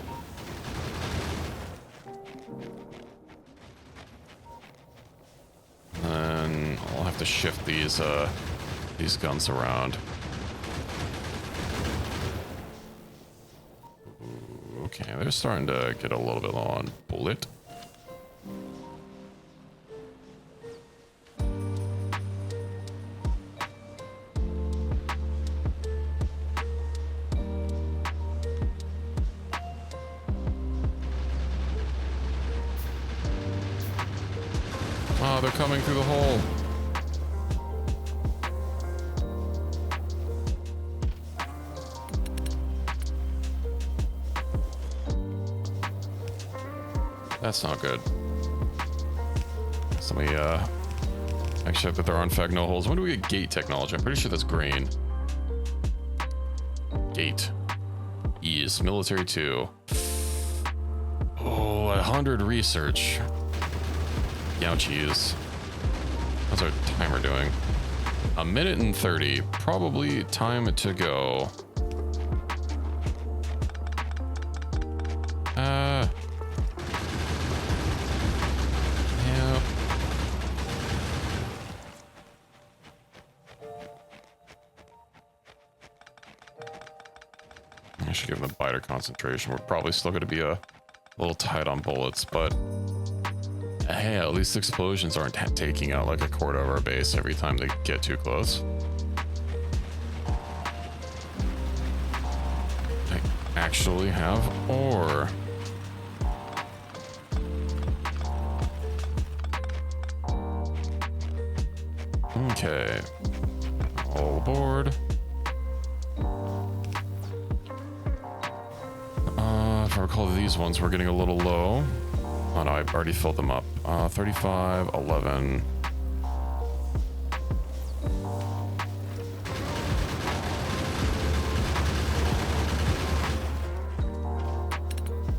And I'll have to shift these guns around. Okay, they're starting to get a little bit low on bullet. Oh, they're coming through the hole. That's not good. So we actually have that there are in fact no holes. When do we get gate technology? I'm pretty sure that's green. Gate. Ease. Military 2. Oh, 100 research. Ouchies. How's our timer doing? 1 minute and 30. Probably time to go. Yeah. I should give them the biter concentration. We're probably still going to be a little tight on bullets, but hey, at least explosions aren't taking out like a quarter of our base every time they get too close. I actually have ore. Okay, all aboard. If I recall, these ones were getting a little low. Oh no, I've already filled them up. 35, 11.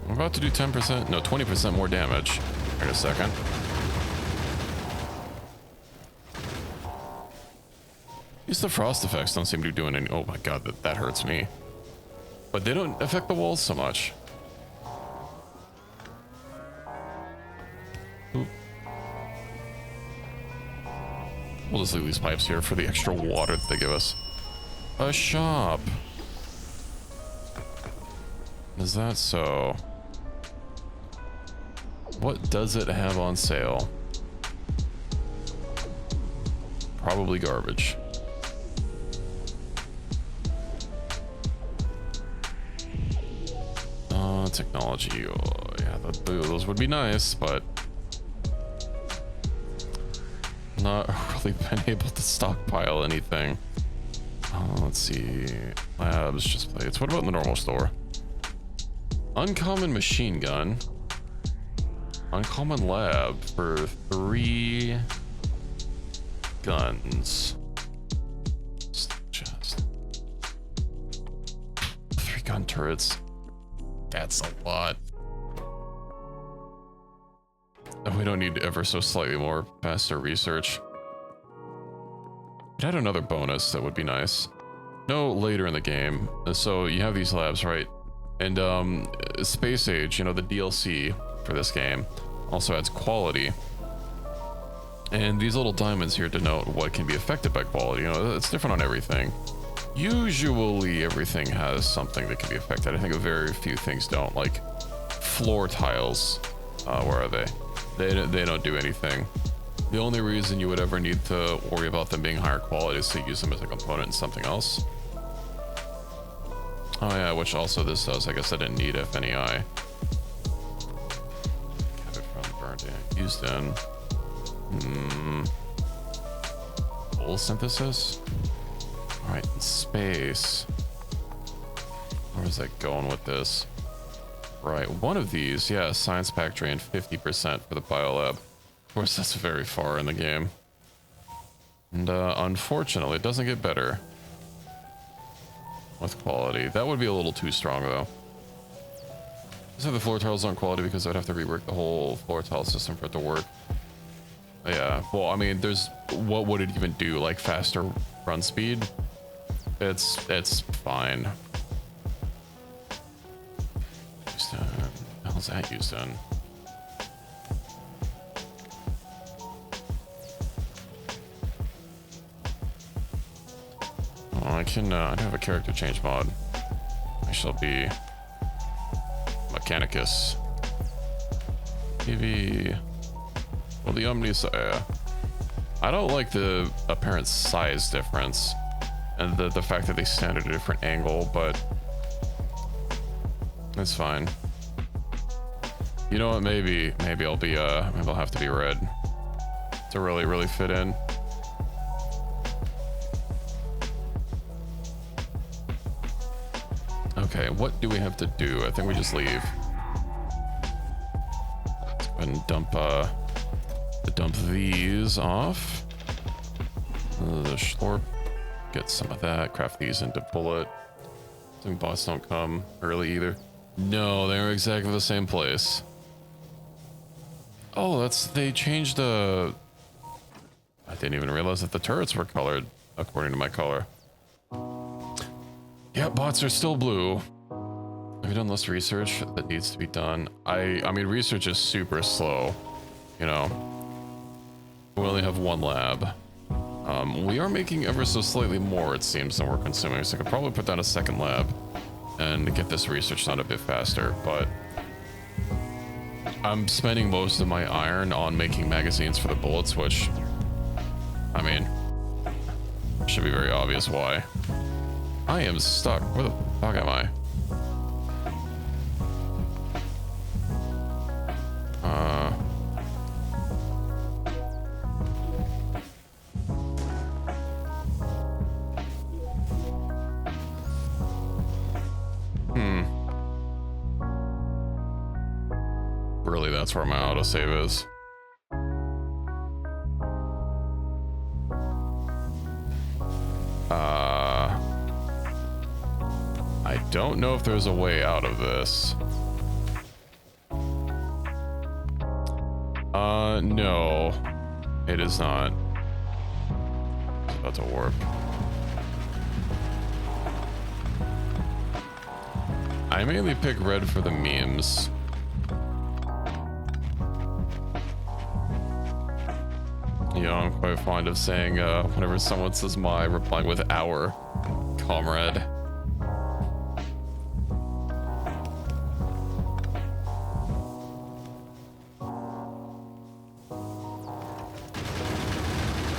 I'm about to do 10%, no, 20% more damage. Wait a second. These the frost effects don't seem to be doing any. Oh my god, that hurts me. But they don't affect the walls so much. Oop. We'll just leave these pipes here for the extra water that they give us. A shop. Is that so? What does it have on sale? Probably garbage. Technology. Oh, yeah, those would be nice, but not really been able to stockpile anything. Let's see. Labs, just plates. What about the normal store? Uncommon machine gun. Uncommon lab for 3 guns. Just 3 gun turrets. That's a lot. And we don't need ever so slightly more faster research. It had another bonus that would be nice. No, later in the game. So you have these labs, right? And Space Age, you know, the DLC for this game, also adds quality. And these little diamonds here denote what can be affected by quality. You know, it's different on everything. Usually everything has something that can be affected. I think very few things don't, like floor tiles. Where are they? They don't do anything. The only reason you would ever need to worry about them being higher quality is to use them as a component in something else. Oh yeah, which also this does. I guess I didn't need FNEI. Gathered from burnt in, used in. Full synthesis? Alright, in space. Where is that going with this? Right, one of these, yeah, science pack drain 50% for the biolab. Of course, that's very far in the game. And unfortunately, it doesn't get better with quality. That would be a little too strong, though. I said the floor tiles aren't quality because I'd have to rework the whole floor tile system for it to work. Yeah, well, I mean, what would it even do? Like faster run speed? It's fine. Houston. What the hell's that Houston? Oh, I can I have a character change mod. I shall be Mechanicus. TV. Well, the Omnis. I don't like the apparent size difference. And the fact that they stand at a different angle, but it's fine. You know what? Maybe I'll be maybe I'll have to be red to really fit in. Okay, what do we have to do? I think we just leave. Let's go ahead and dump these off. The Schlorp. Get some of that, craft these into bullet. Some bots don't come early either. No, they're exactly the same place. Oh, they changed I didn't even realize that the turrets were colored according to my color. Yeah, bots are still blue. Have you done less research that needs to be done? I mean, research is super slow, you know. We only have 1 lab. We are making ever so slightly more, it seems, than we're consuming, so I could probably put down a 2nd lab. and get this research done a bit faster, but I'm spending most of my iron on making magazines for the bullets, which, I mean, should be very obvious why. I am stuck. Where the fuck am I? Really, that's where my autosave is. I don't know if there's a way out of this. No, it is not. It's about to warp. I mainly pick red for the memes. You know, I'm quite fond of saying, whenever someone says my, replying with our, comrade.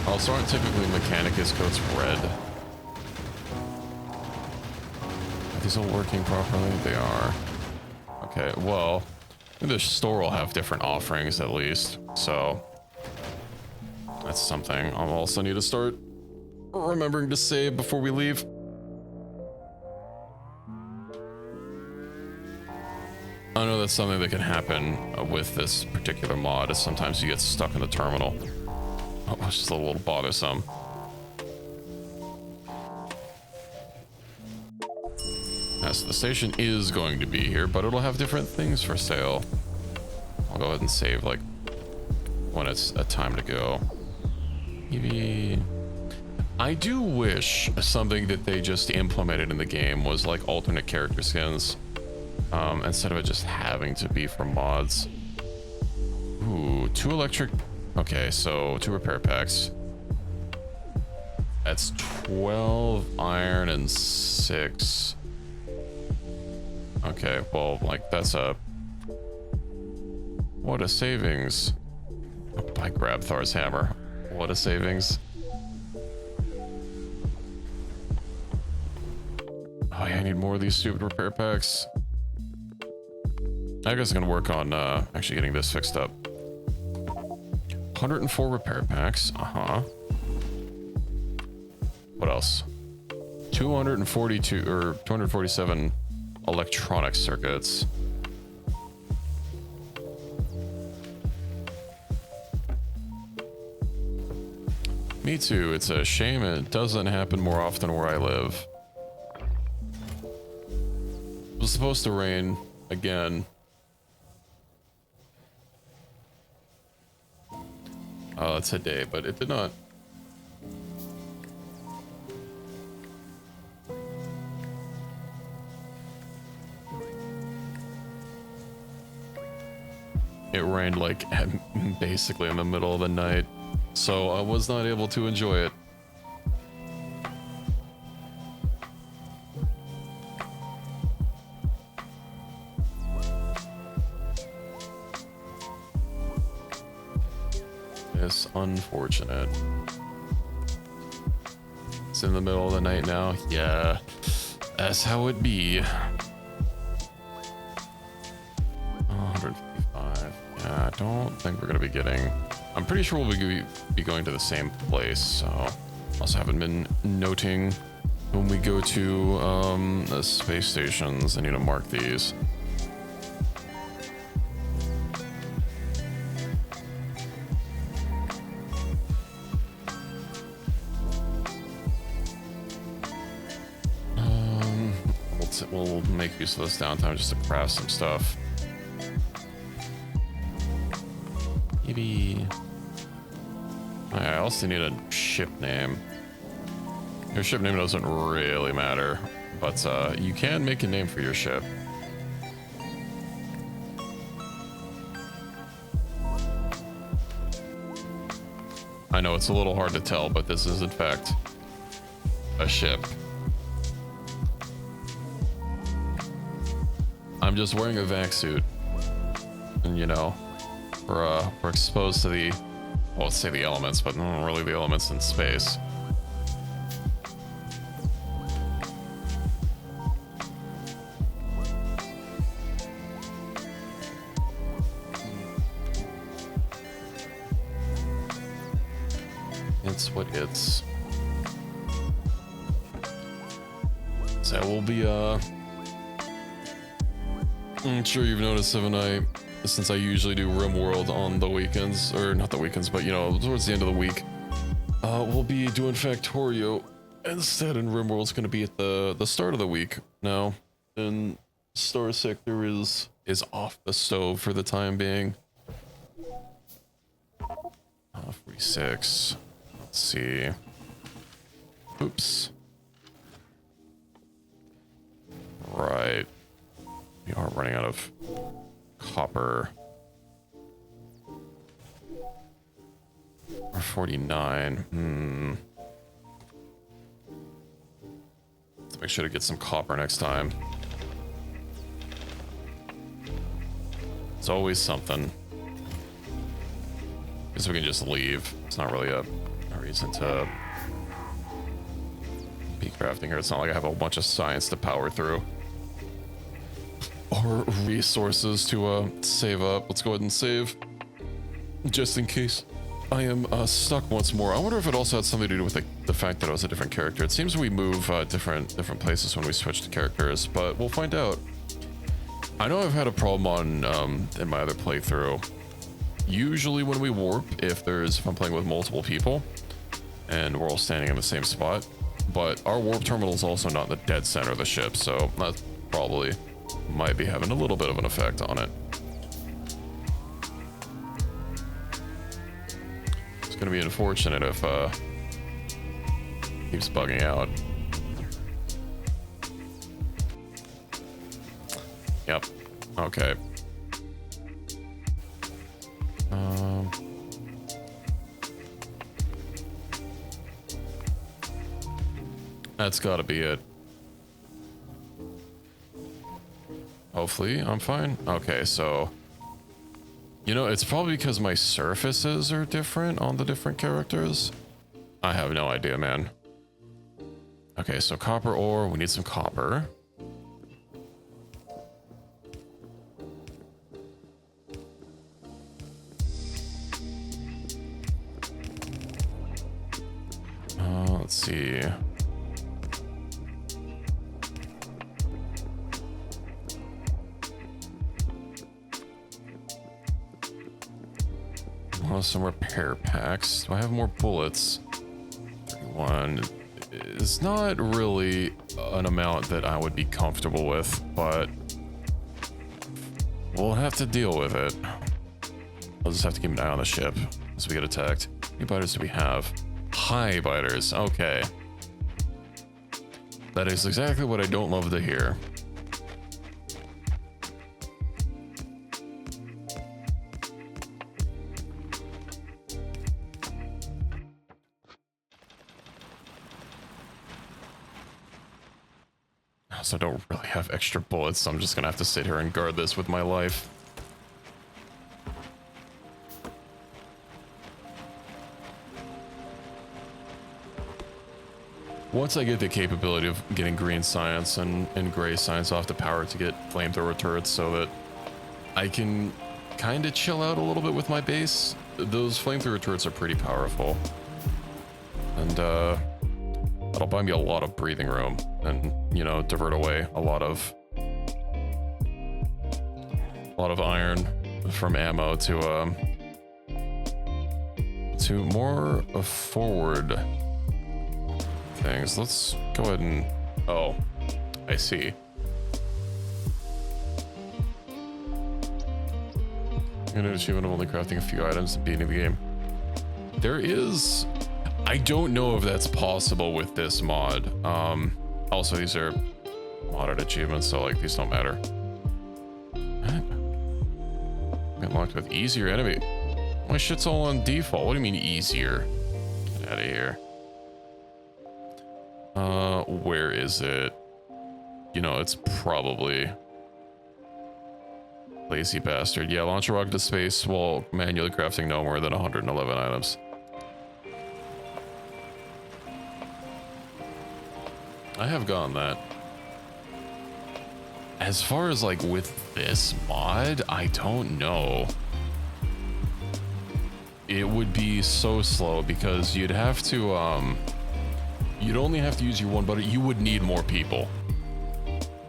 Also, aren't typically Mechanicus coats red? Are these all working properly? They are. Okay, well, the store will have different offerings at least, so that's something I'll also need to start remembering to save before we leave. I know that's something that can happen with this particular mod, is sometimes you get stuck in the terminal. Oh, it's just a little bothersome. So the station is going to be here, but it'll have different things for sale. I'll go ahead and save like when it's a time to go. Maybe I do wish something that they just implemented in the game was like alternate character skins, instead of it just having to be for mods. Ooh, 2 electric. Okay, so 2 repair packs. That's 12 iron and 6. Okay, well, like that's a, what a savings. I grabbed Thar's hammer. What a savings. Oh yeah, I need more of these stupid repair packs. I guess I'm gonna work on actually getting this fixed up. 104 repair packs. What else? 242 or 247 electronic circuits. Me too. It's a shame it doesn't happen more often where I live. It was supposed to rain again. Today, but it did not. It rained like basically in the middle of the night, so I was not able to enjoy it. It's unfortunate. It's in the middle of the night now. Yeah, that's how it be. 155. Yeah, I don't think we're gonna be getting. I'm pretty sure we'll be going to the same place. So, also haven't been noting when we go to the space stations. I need to mark these. We'll make use of this downtime just to craft some stuff. Maybe I also need a ship name. Your ship name doesn't really matter, but you can make a name for your ship. I know it's a little hard to tell, but this is in fact a ship. I'm just wearing a vac suit, and you know, we're exposed to the, well, let's say the elements, but not really the elements in space. It's what it's. So we'll be, I'm sure you've noticed, since I usually do RimWorld on the weekends, or not the weekends, but you know, towards the end of the week, we'll be doing Factorio instead, and RimWorld's going to be at the start of the week now, and Star Sector is off the stove for the time being. 46. Let's see. Oops. Right. We are running out of copper. Or 49. Let's make sure to get some copper next time. It's always something. Guess we can just leave. It's not really a reason to be crafting here. It's not like I have a whole bunch of science to power through. Or resources to save up. Let's go ahead and save. Just in case I am stuck once more. I wonder if it also had something to do with the fact that I was a different character. It seems we move different places when we switch to characters, but we'll find out. I know I've had a problem on in my other playthrough. Usually when we warp, if I'm playing with multiple people and we're all standing in the same spot, but our warp terminal is also not in the dead center of the ship, so that probably might be having a little bit of an effect on it. It's gonna be unfortunate if keeps bugging out. Yep. Okay. That's gotta be it. Hopefully I'm fine. Okay, so you know, it's probably because my surfaces are different on the different characters. I have no idea, man. Okay, so copper ore, we need some copper. Let's see. Oh, some repair packs. Do I have more bullets? 31 is not really an amount that I would be comfortable with, but we'll have to deal with it. I'll just have to keep an eye on the ship as we get attacked. How many biters do we have? High biters. Okay. That is exactly what I don't love to hear. So I don't really have extra bullets, so I'm just gonna have to sit here and guard this with my life. Once I get the capability of getting green science and gray science off the power to get flamethrower turrets so that I can kind of chill out a little bit with my base, those flamethrower turrets are pretty powerful. And that'll buy me a lot of breathing room and, you know, divert away a lot of iron from ammo to more forward things. Let's go ahead and, oh, I see. An achievement of only crafting a few items at the beginning of the game. There is, I don't know if that's possible with this mod. Also, these are modded achievements, so like these don't matter. What? Unlocked with easier enemy. My shit's all on default. What do you mean easier? Get out of here. Where is it? You know, it's probably Lazy bastard. Yeah, launch a rocket to space while manually crafting no more than 111 items. I have gone that. As far as like with this mod, I don't know. It would be so slow because you'd have to, you'd only have to use your one button. You would need more people.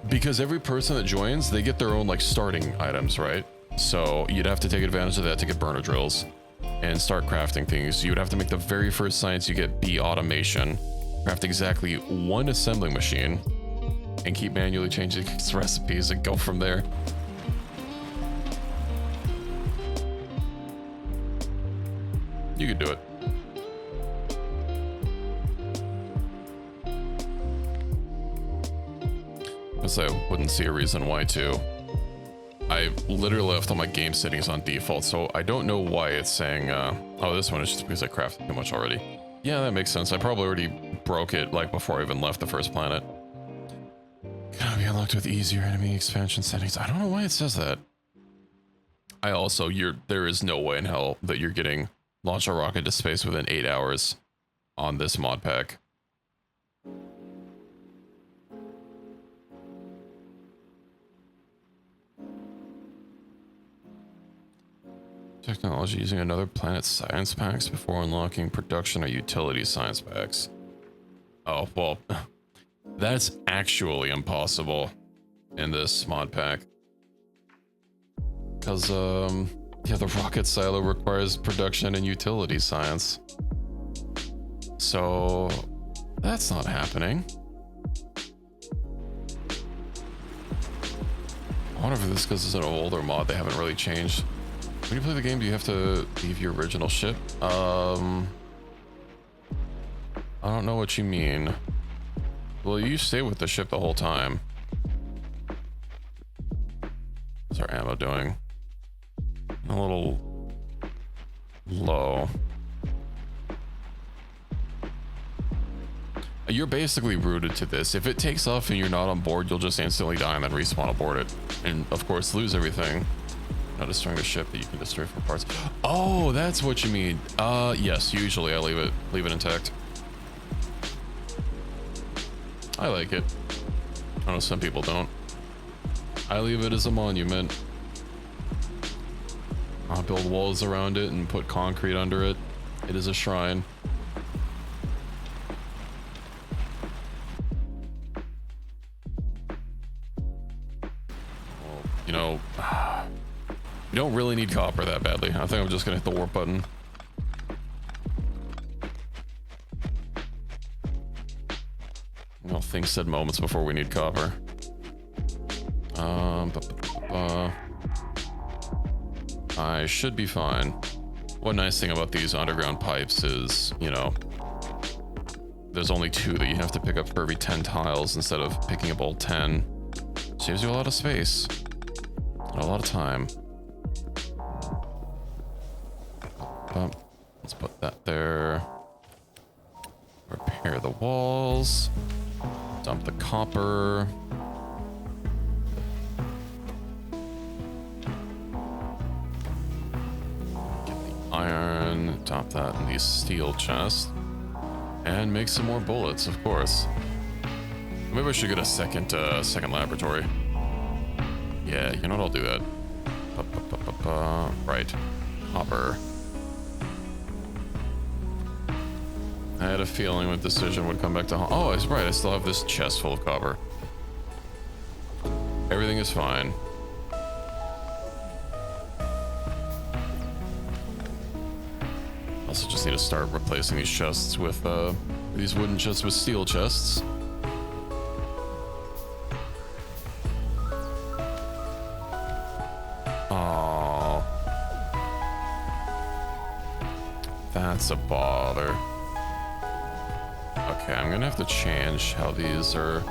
Because every person that joins, they get their own like starting items, right? So you'd have to take advantage of that to get burner drills and start crafting things. You would have to make the very first science you get be automation, craft exactly one assembling machine, and keep manually changing its recipes and go from there. You could do it. I wouldn't see a reason why to. I literally left all my game settings on default, so I don't know why it's saying, oh, this one is just because I crafted too much already. Yeah, that makes sense. I probably already broke it like before I even left the first planet. Gonna be unlocked with easier enemy expansion settings. I don't know why it says that. I also, there is no way in hell that you're getting launch a rocket to space within 8 hours on this mod pack. Technology using another planet's science packs before unlocking production or utility science packs. Oh, well, that's actually impossible in this mod pack. Because, yeah, the rocket silo requires production and utility science. So, that's not happening. I wonder if this is because it's an older mod, they haven't really changed. When you play the game, do you have to leave your original ship? I don't know what you mean. Well, you stay with the ship the whole time. What's our ammo doing? A little low. You're basically rooted to this. If it takes off and you're not on board, you'll just instantly die and then respawn aboard it. And of course, lose everything. Not destroying a ship that you can destroy for parts. Oh, that's what you mean. Yes, usually I leave it intact. I like it. I know some people don't. I leave it as a monument. I'll build walls around it and put concrete under it. It is a shrine. Well, you know, you don't really need copper that badly. I think I'm just gonna hit the warp button. Well, things said moments before we need copper. I should be fine. One nice thing about these underground pipes is, you know, there's only 2 that you have to pick up for every 10 tiles instead of picking up all 10. Saves you a lot of space and a lot of time. Let's put that there. Repair the walls. Dump the copper. Get the iron. Dump that in the steel chest. And make some more bullets, of course. Maybe I should get a second laboratory. Yeah, you know what? I'll do that. Right. Copper. I had a feeling my decision would come back to home. Oh, that's right. I still have this chest full of copper. Everything is fine. Also just need to start replacing these chests with, these wooden chests with steel chests. Oh, that's a bother. Okay, I'm gonna have to change how these are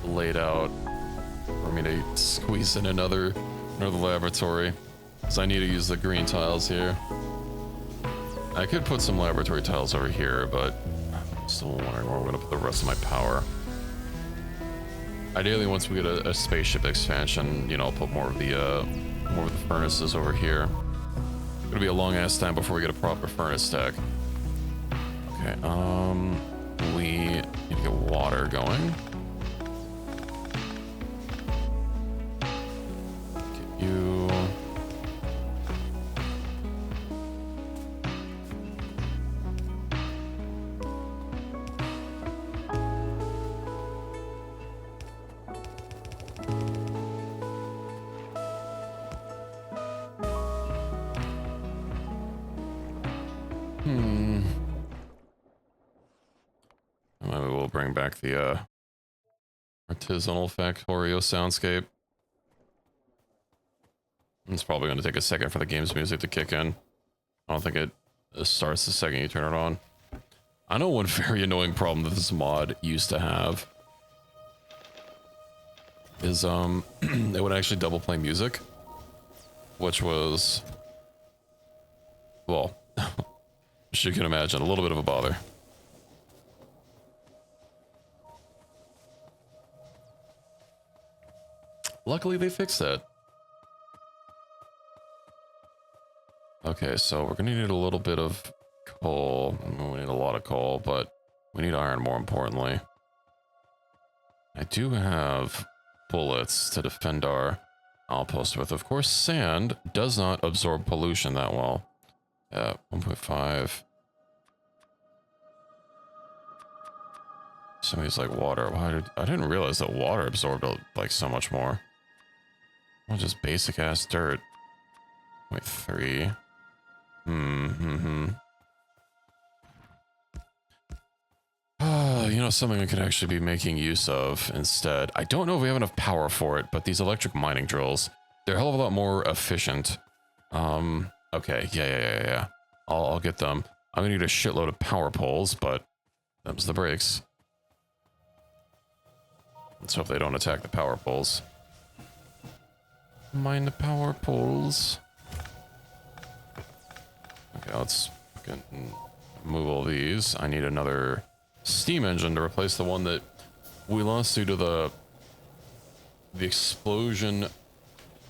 laid out for me to squeeze in another laboratory, because I need to use the green tiles here. I could put some laboratory tiles over here, but I'm still wondering where we're gonna put the rest of my power. Ideally, once we get a spaceship expansion, you know, I'll put more of the more of the furnaces over here. Gonna be a long ass time before we get a proper furnace stack. Okay, we need to get water going. Get you. Maybe we'll bring back the artisanal Factorio soundscape. It's probably going to take a second for the game's music to kick in. I don't think it starts the second you turn it on. I know one very annoying problem that this mod used to have is it would actually double play music, which was, well, as you can imagine, a little bit of a bother. Luckily, they fixed that. Okay, so we're gonna need a little bit of coal. We need a lot of coal, but we need iron more importantly. I do have bullets to defend our outpost with. Of course, sand does not absorb pollution that well. 1.5. Some of these like water. I didn't realize that water absorbed like so much more. Well, just basic ass dirt. 0.3. You know, something I could actually be making use of instead. I don't know if we have enough power for it, but these electric mining drills, they're a hell of a lot more efficient. Okay, yeah. I'll get them. I'm gonna need a shitload of power poles, but them's the breaks. Let's hope they don't attack the power poles. Mine the power poles. Okay, let's move all these. I need another steam engine to replace the one that we lost due to the explosion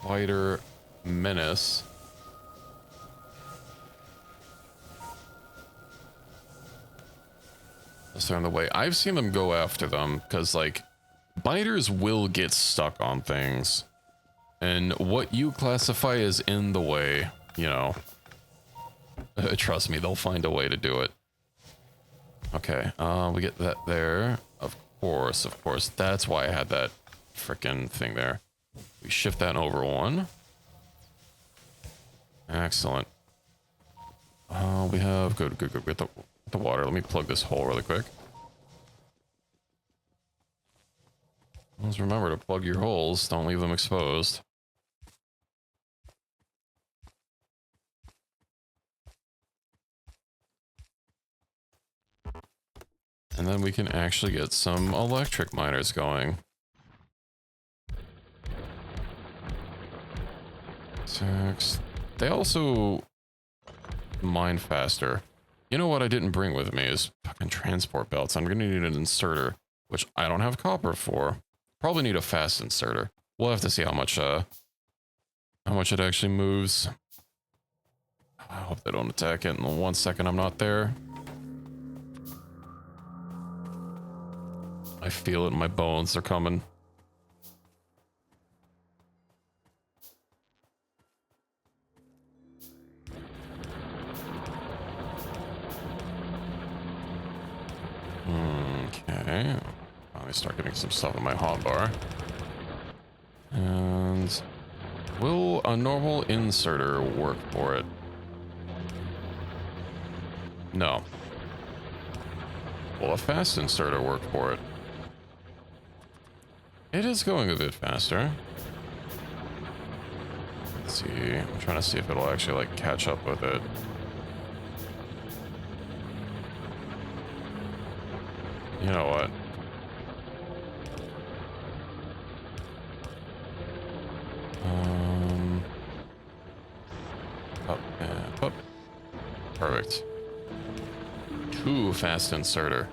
fighter menace. They're in the way. I've seen them go after them because, like, biters will get stuck on things, and what you classify as in the way, you know, trust me, they'll find a way to do it. Okay, we get that there. Of course. That's why I had that frickin' thing there. We shift that over one. Excellent. We have good. With the water. Let me plug this hole really quick. Let's remember to plug your holes. Don't leave them exposed. And then we can actually get some electric miners going. Six. They also mine faster. You know what I didn't bring with me is fucking transport belts. I'm gonna need an inserter, which I don't have copper for. Probably need a fast inserter. We'll have to see how much it actually moves. I hope they don't attack it in the 1 second I'm not there. I feel it in my bones. They're coming. Okay. Finally start getting some stuff in my hotbar. And will a normal inserter work for it? No. Will a fast inserter work for it? It is going a bit faster. Let's see. I'm trying to see if it'll actually like catch up with it. You know what? Up and up. Perfect. 2 fast inserter.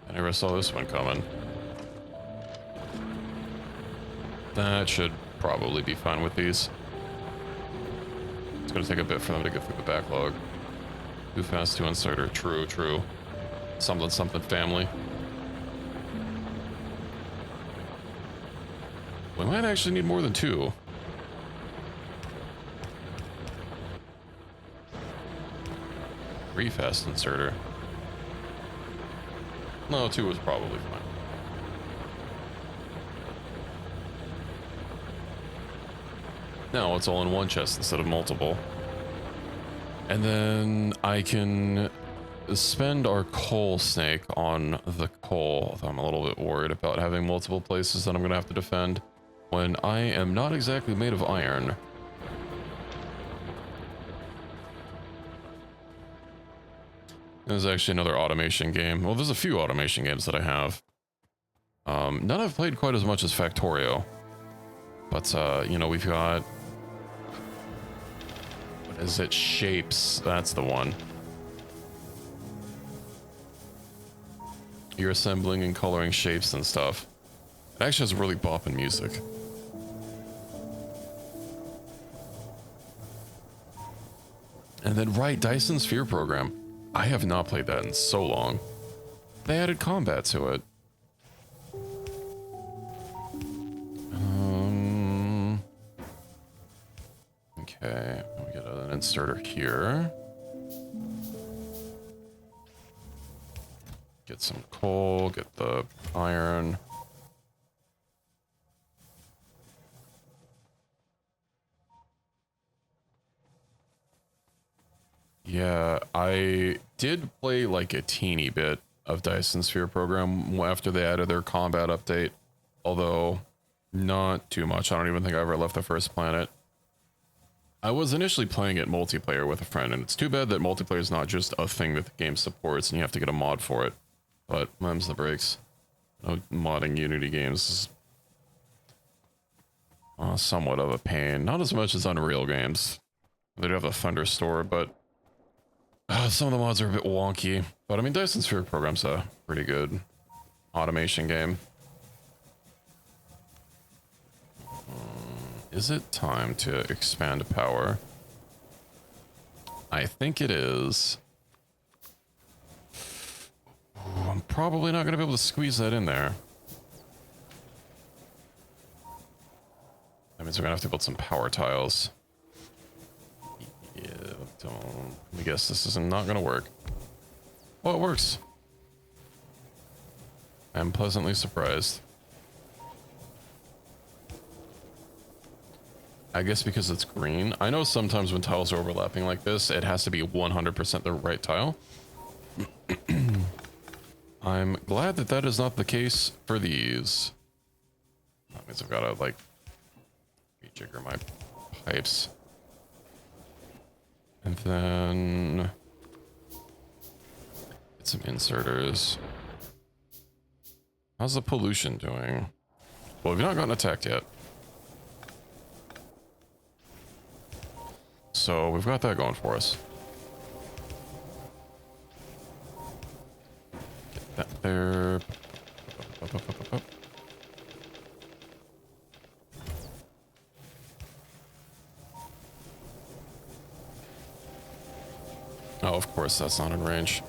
I never saw this one coming. That should probably be fine with these. It's gonna take a bit for them to get through the backlog. Too fast to insert her. True, true. Something, something family. We might actually need more than 2. Fast inserter. No, 2 was probably fine. Now it's all in one chest instead of multiple. And then I can spend our coal snake on the coal. I'm a little bit worried about having multiple places that I'm going to have to defend when I am not exactly made of iron. There's actually another automation game. Well, there's a few automation games that I have. None I've played quite as much as Factorio. But, you know, we've got... What is it? Shapes. That's the one. You're assembling and coloring shapes and stuff. It actually has really bopping music. And then, right, Dyson Sphere program. I have not played that in so long. They added combat to it. Okay, we got an inserter here. Get some coal, get the iron. Yeah, I did play like a teeny bit of Dyson Sphere program after they added their combat update, although not too much. I don't even think I ever left the first planet. I was initially playing it multiplayer with a friend, and it's too bad that multiplayer is not just a thing that the game supports and you have to get a mod for it. But them's the breaks. No, modding Unity games is somewhat of a pain. Not as much as Unreal games. They do have a Thunderstore, but some of the mods are a bit wonky. But I mean, Dyson Sphere program's a pretty good automation game. Is it time to expand power? I think it is. Ooh, I'm probably not going to be able to squeeze that in there. That means we're going to have to build some power tiles. Yeah, I guess this is not going to work. Oh, it works. I'm pleasantly surprised. I guess because it's green. I know sometimes when tiles are overlapping like this, it has to be 100% the right tile. I'm glad that that is not the case for these. That means I've got to, like, rejigger my pipes. And then... get some inserters. How's the pollution doing? Well, we've not gotten attacked yet. So we've got that going for us. Get that there. Up. Oh, of course, that's not in range.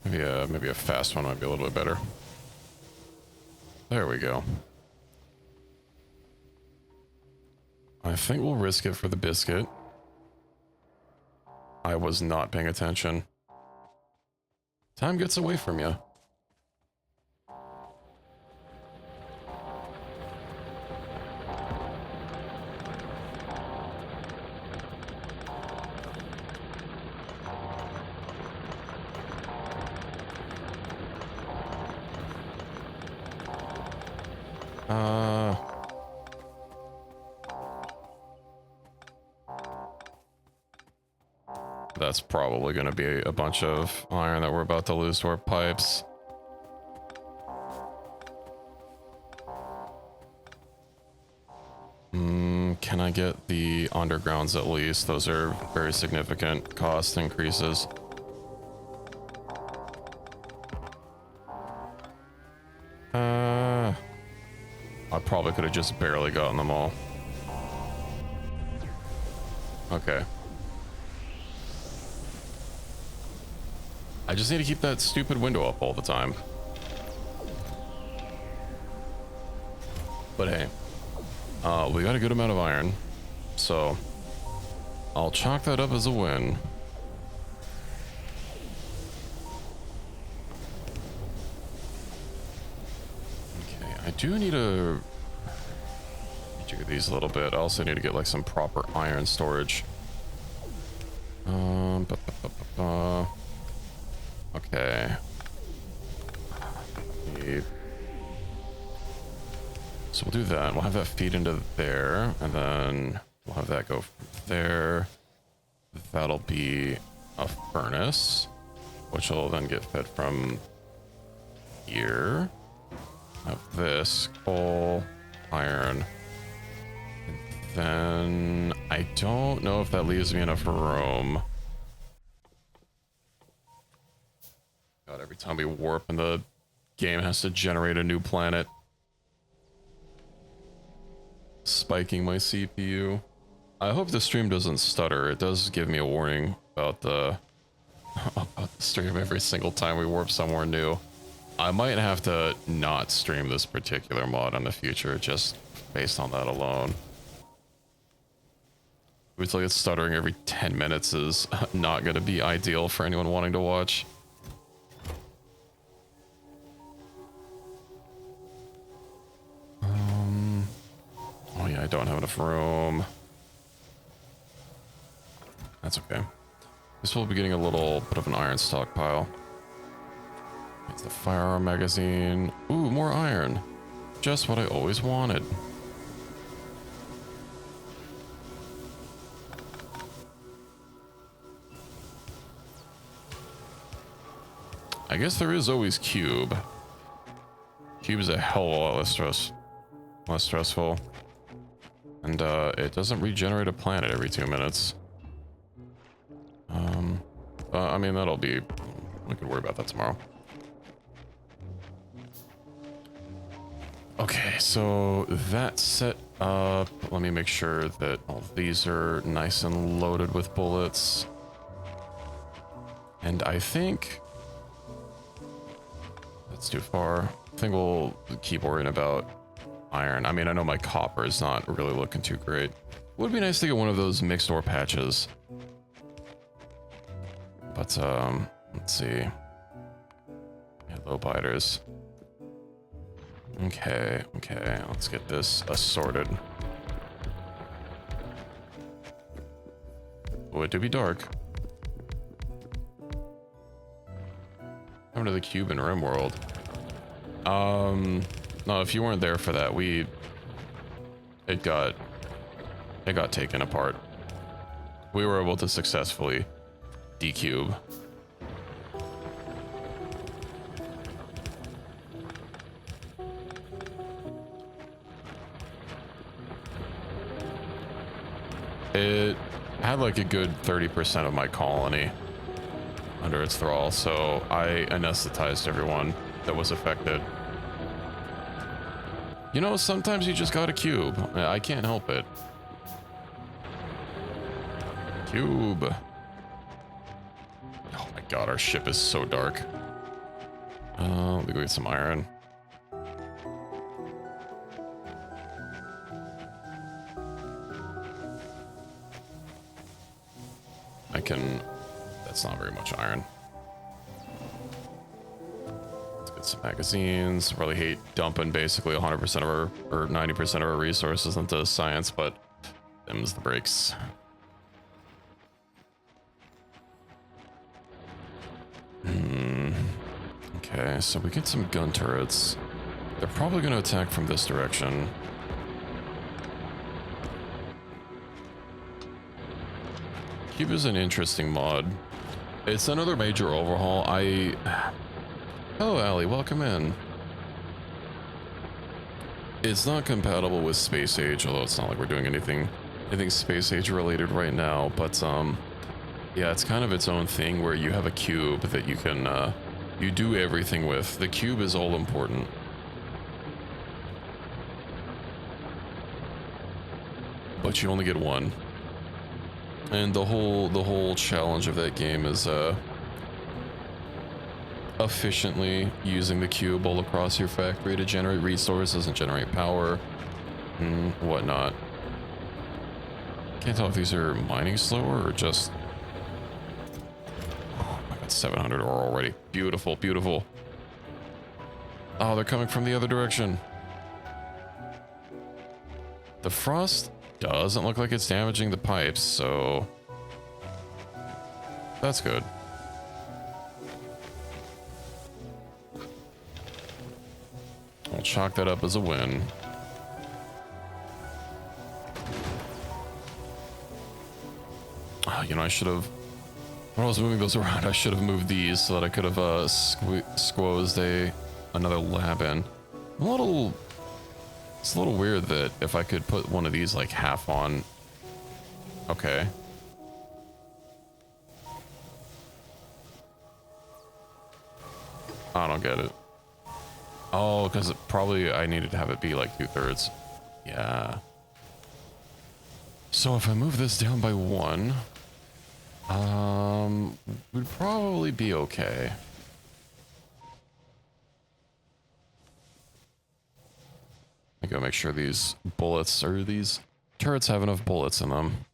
Maybe a fast one might be a little bit better. There we go. I think we'll risk it for the biscuit. I was not paying attention. Time gets away from you. That's probably going to be a bunch of iron that we're about to lose to our pipes. Can I get the undergrounds at least? Those are very significant cost increases. probably could have just barely gotten them all. Okay. I just need to keep that stupid window up all the time. But hey, we got a good amount of iron, so I'll chalk that up as a win. Okay, I do need to do these a little bit. I also need to get like some proper iron storage. Okay. So we'll do that. We'll have that feed into there, and then we'll have that go from there. That'll be a furnace, which will then get fed from here. Have this coal, iron. And then I don't know if that leaves me enough room. God, every time we warp and the game has to generate a new planet. Spiking my CPU. I hope the stream doesn't stutter. It does give me a warning about the stream every single time we warp somewhere new. I might have to not stream this particular mod in the future just based on that alone. It's like it's stuttering every 10 minutes is not going to be ideal for anyone wanting to watch. Oh yeah, I don't have enough room. That's okay. This will be getting a little bit of an iron stockpile. It's the firearm magazine. Ooh, more iron. Just what I always wanted. I guess there is always cube. Cube is a hell of a lot less stressful. And it doesn't regenerate a planet every 2 minutes. I mean, that'll be... We can worry about that tomorrow. Okay, so that's set up. Let me make sure that all these are nice and loaded with bullets. And I think... That's too far. I think we'll keep worrying about iron. I mean, I know my copper is not really looking too great. Would be nice to get one of those mixed ore patches. But, let's see. Yeah, low biters. Okay, let's get this assorted. Oh, it do be dark. Come to the cube and rim world. No, if you weren't there for that, it got taken apart. We were able to successfully decube. It had like a good 30% of my colony under its thrall, so I anesthetized everyone that was affected. You know, sometimes you just got a cube. I can't help it. Cube. Oh my god, our ship is so dark. Let me go get some iron. That's not very much iron. Let's get some magazines. Really hate dumping basically 100% of our, or 90% of our resources into science, but them's the breaks. Okay, so we get some gun turrets. They're probably going to attack from this direction. Cube is an interesting mod. It's another major overhaul. Hello, Allie. Welcome in. It's not compatible with Space Age, although it's not like we're doing anything Space Age related right now. But yeah, it's kind of its own thing where you have a cube that you can you do everything with. The cube is all important. but you only get one. And the whole challenge of that game is efficiently using the cube all across your factory to generate resources and generate power and whatnot. Can't tell if these are mining slower or just... Oh, I got 700 ore already. Beautiful, beautiful. Oh, they're coming from the other direction. The frost doesn't look like it's damaging the pipes, so that's good. I'll chalk that up as a win. Oh, you know, I should have, when I was moving those around, I should have moved these so that I could have squozed another lab in. It's a little weird that if I could put one of these like half on. Okay. I don't get it. Oh, because probably I needed to have it be like 2/3. Yeah. So if I move this down by 1, we'd probably be okay. I gotta make sure these bullets or these turrets have enough bullets in them.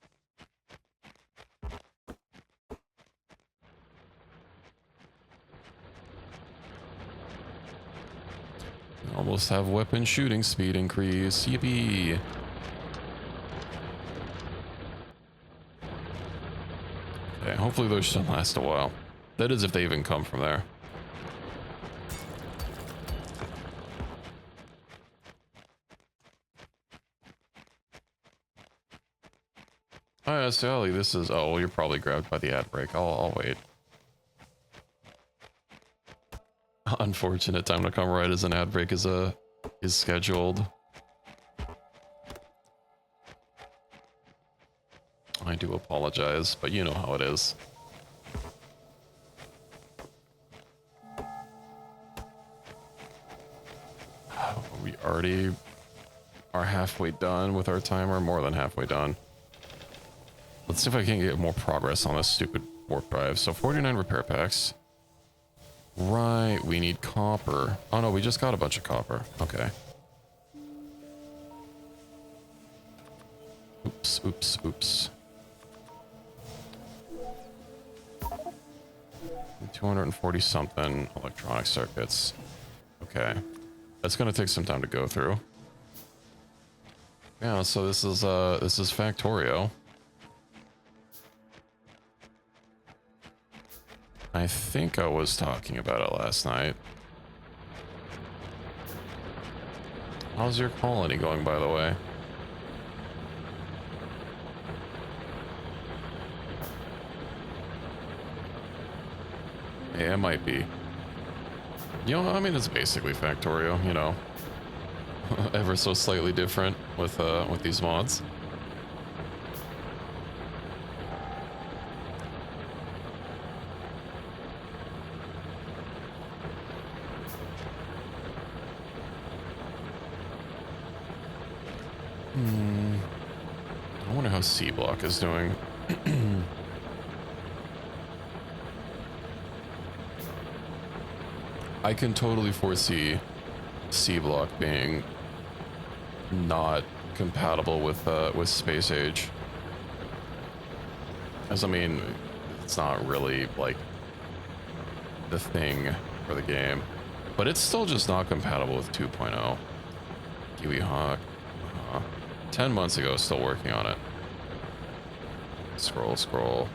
Almost have weapon shooting speed increase. Yippee! Okay, hopefully those should last a while. That is if they even come from there. Oh yeah, Sally, this is... Oh, well, you're probably grabbed by the ad break. I'll wait. Unfortunate time to come right as an ad break is scheduled. I do apologize, but you know how it is. We already are halfway done with our timer, more than halfway done. Let's see if I can get more progress on this stupid warp drive. So 49 repair packs. Right, we need copper. Oh no, we just got a bunch of copper. Okay. Oops, oops, oops. 240 something electronic circuits. Okay. That's gonna take some time to go through. Yeah, so this is Factorio. I think I was talking about it last night. How's your colony going, by the way? Yeah, it might be. You know, I mean, it's basically Factorio, you know. Ever so slightly different with these mods. I wonder how C Block is doing. I can totally foresee C Block being not compatible with Space Age. As I mean, it's not really like the thing for the game, but it's still just not compatible with 2.0. Kiwi Hawk. 10 months ago, still working on it. Scroll.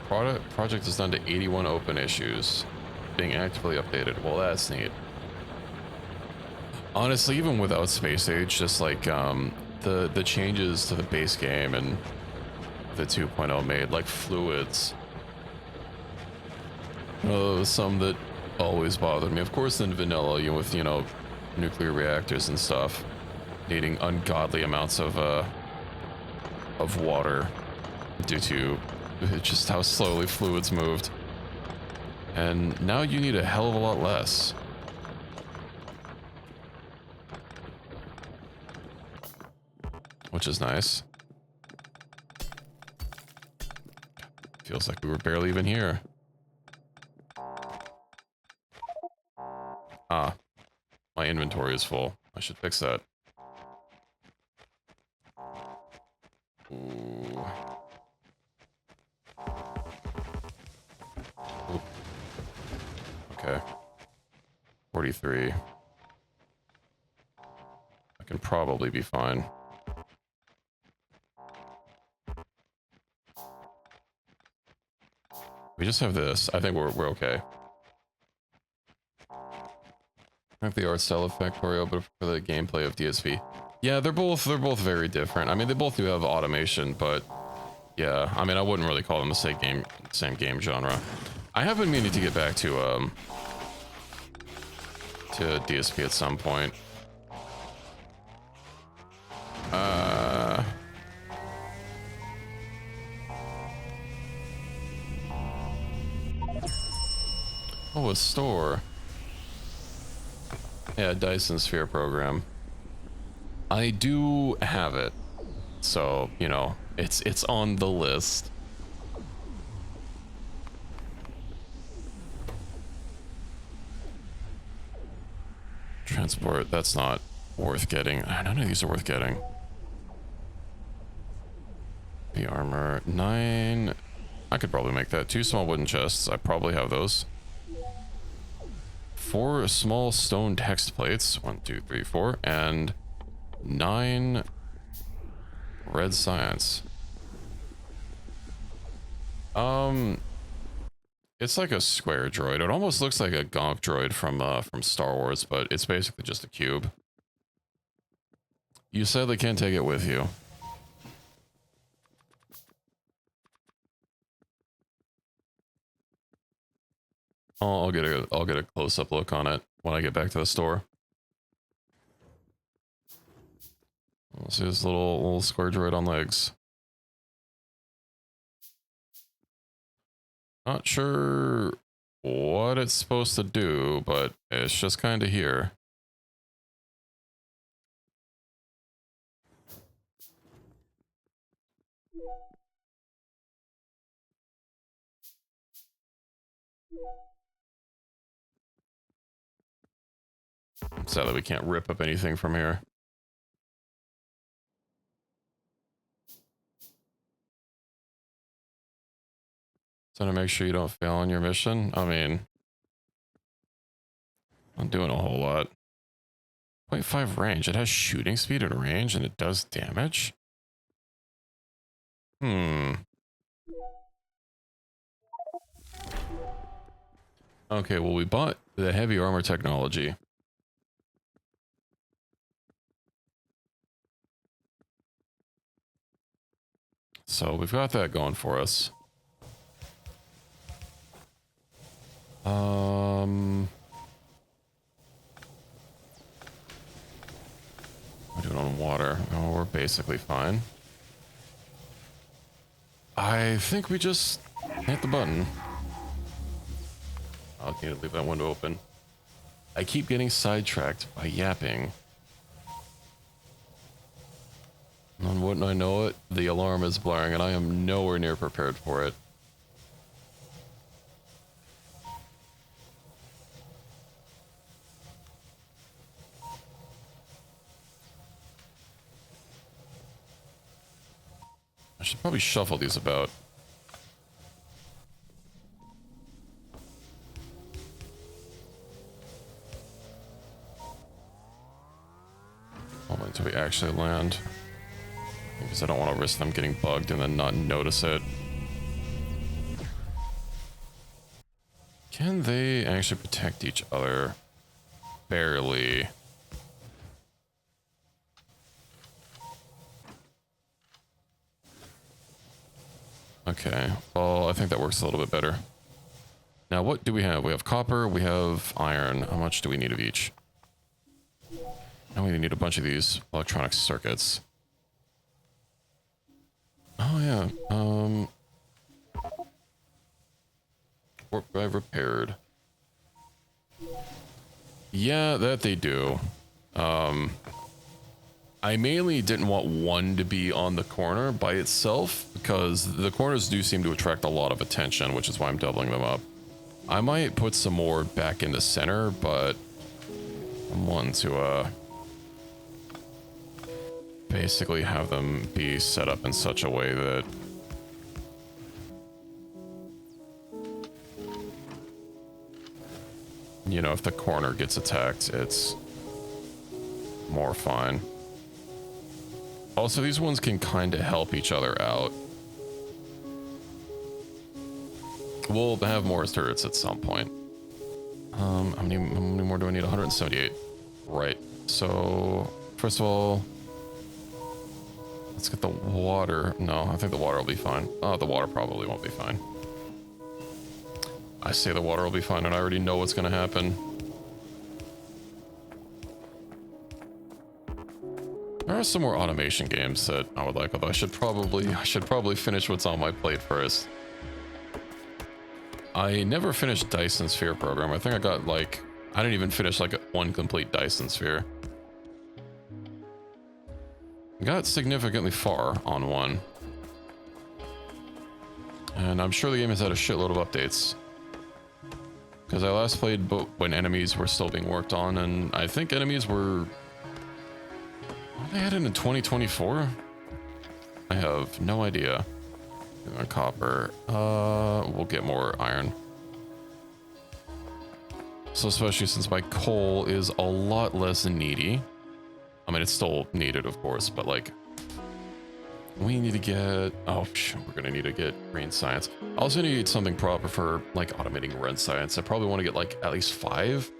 Project is done to 81 open issues. Being actively updated. Well, that's neat. Honestly, even without Space Age, just like the changes to the base game and the 2.0 made, like fluids. Some that always bothered me. Of course, in vanilla, with, you know, nuclear reactors and stuff, needing ungodly amounts of water due to just how slowly fluids moved. And now you need a hell of a lot less. Which is nice. Feels like we were barely even here. Ah, my inventory is full. I should fix that. Ooh. Oop. Okay. 43. I can probably be fine. We just have this. I think we're okay. I like the art style of Factorio, but for the gameplay of DSV. Yeah, they're both very different. I mean, they both do have automation, but yeah, I mean, I wouldn't really call them the same game genre. I have been meaning to get back to DSP at some point. Oh, a store. Yeah, Dyson Sphere program. I do have it, so you know it's on the list. Transport, that's not worth getting. None of these are worth getting. The armor 9. I could probably make that. 2 small wooden chests. I probably have those. 4 small stone text plates. 1, 2, 3, 4, and 9 red science. It's like a square droid. It almost looks like a gonk droid from Star Wars, but it's basically just a cube. You sadly can't take it with you. I'll get a close-up look on it when I get back to the store. Let's see this little square droid on legs. Not sure what it's supposed to do, but it's just kind of here. Sadly, we can't rip up anything from here. So to make sure you don't fail on your mission, I mean, I'm doing a whole lot. 0.5 range. It has shooting speed at range and it does damage? Okay, well, we bought the heavy armor technology. So we've got that going for us. We're doing on water. Oh, we're basically fine. I think we just hit the button. I'll need to leave that window open. I keep getting sidetracked by yapping. And wouldn't I know it, the alarm is blaring and I am nowhere near prepared for it. I should probably shuffle these about. Hold on until we actually land. Because I don't want to risk them getting bugged and then not notice it. Can they actually protect each other? Barely. Okay, well, I think that works a little bit better. Now, what do we have? We have copper, we have iron. How much do we need of each? Now we need a bunch of these electronic circuits. Oh, yeah. Warp drive repaired. Yeah, that they do. I mainly didn't want one to be on the corner by itself because the corners do seem to attract a lot of attention, which is why I'm doubling them up. I might put some more back in the center, but I'm wanting to basically have them be set up in such a way that you know, if the corner gets attacked, it's more fine. Also, these ones can kind of help each other out. We'll have more turrets at some point. How many more do I need? 178. Right. So, first of all, let's get the water. No, I think the water will be fine. Oh, the water probably won't be fine. I say the water will be fine, and I already know what's going to happen. There are some more automation games that I would like, although I should probably finish what's on my plate first. I never finished Dyson Sphere program. I think I got like, I didn't even finish like one complete Dyson Sphere. I got significantly far on one. And I'm sure the game has had a shitload of updates. Because I last played when enemies were still being worked on, and I think enemies were... They had it in 2024? I have no idea. Copper. We'll get more iron. So especially since my coal is a lot less needy. I mean, it's still needed, of course, but like... We need to get... Oh, we're gonna need to get green science. I also need something proper for, like, automating red science. I probably want to get, like, at least 5.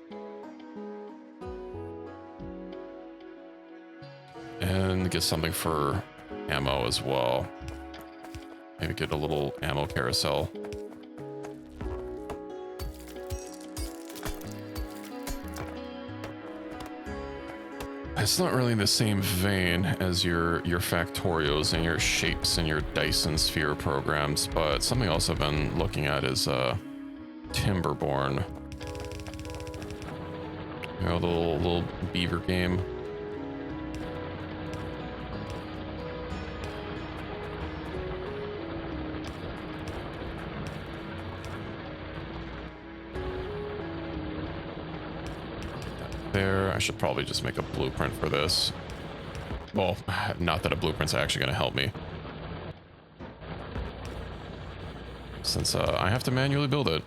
And get something for ammo as well. Maybe get a little ammo carousel. It's not really in the same vein as your Factorios and your Shapes and your Dyson Sphere programs, but something else I've been looking at is Timberborn. You know, the little beaver game. There, I should probably just make a blueprint for this. Well, not that a blueprint's actually going to help me, since I have to manually build it.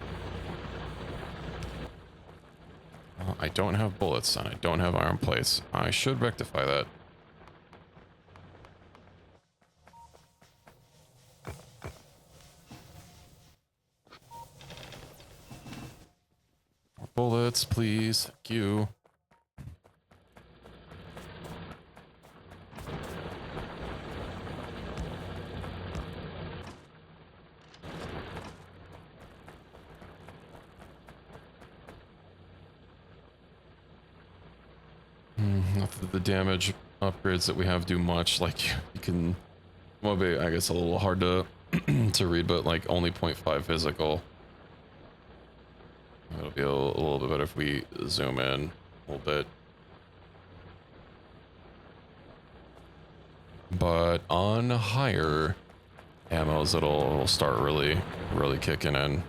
I don't have bullets and I don't have iron plates. I should rectify that. More bullets, please. Thank you. Not that the damage upgrades that we have do much. Like, you can, well, be, I guess, a little hard to to read, but like only 0.5 physical. It'll be a little bit better if we zoom in a little bit. But on higher ammos, it'll start really kicking in.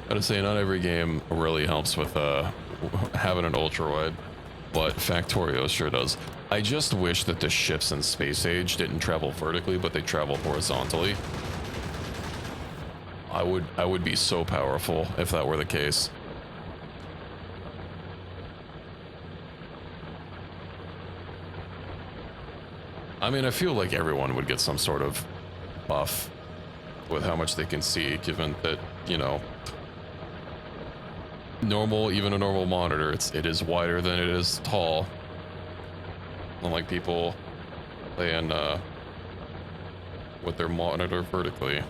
Gotta say, not every game really helps with having an ultra wide, but Factorio sure does. I just wish that the ships in Space Age didn't travel vertically, but they travel horizontally. I would be so powerful if that were the case. I mean, I feel like everyone would get some sort of buff with how much they can see, given that, you know, even a normal monitor, it is wider than it is tall. Unlike people playing with their monitor vertically.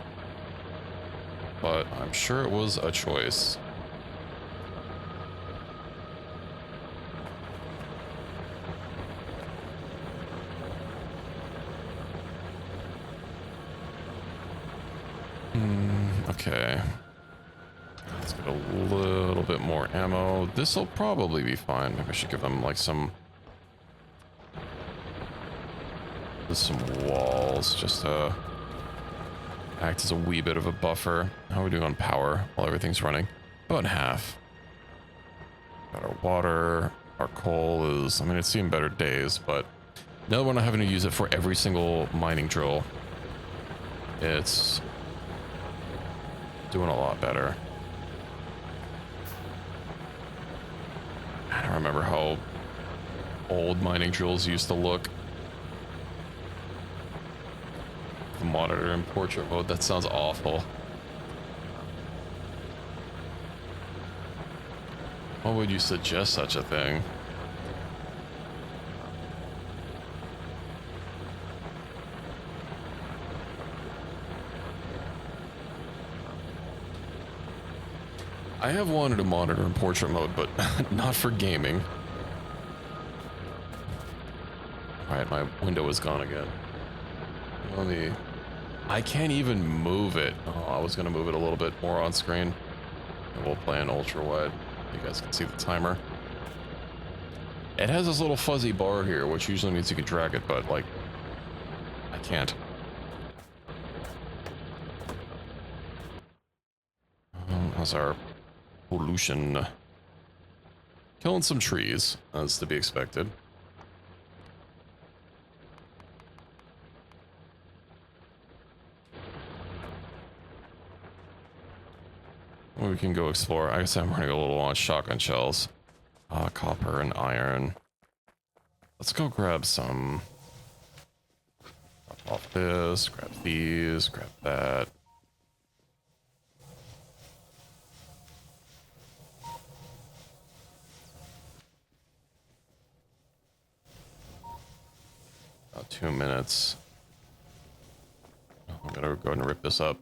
But I'm sure it was a choice. Okay. Let's get a little bit more ammo. This'll probably be fine. Maybe I should give them like some walls just to act as a wee bit of a buffer. How are we doing on power while everything's running? About half. Got our water. Our coal is, I mean, it's seen better days, but now that we're not having to use it for every single mining drill, it's doing a lot better. I don't remember how old mining drills used to look. The monitor in portrait mode, that sounds awful. Why would you suggest such a thing? I have wanted a monitor in portrait mode, but not for gaming. Alright, my window is gone again. I can't even move it. Oh, I was gonna move it a little bit more on screen. And we'll play in ultra wide. You guys can see the timer. It has this little fuzzy bar here, which usually means you can drag it, but like, I can't. How's our pollution? Killing some trees, as to be expected. We can go explore. I guess I'm running a little on shotgun shells. Copper and iron. Let's go grab some. Drop off this, grab these, grab that. About 2 minutes. I'm gonna go ahead and rip this up.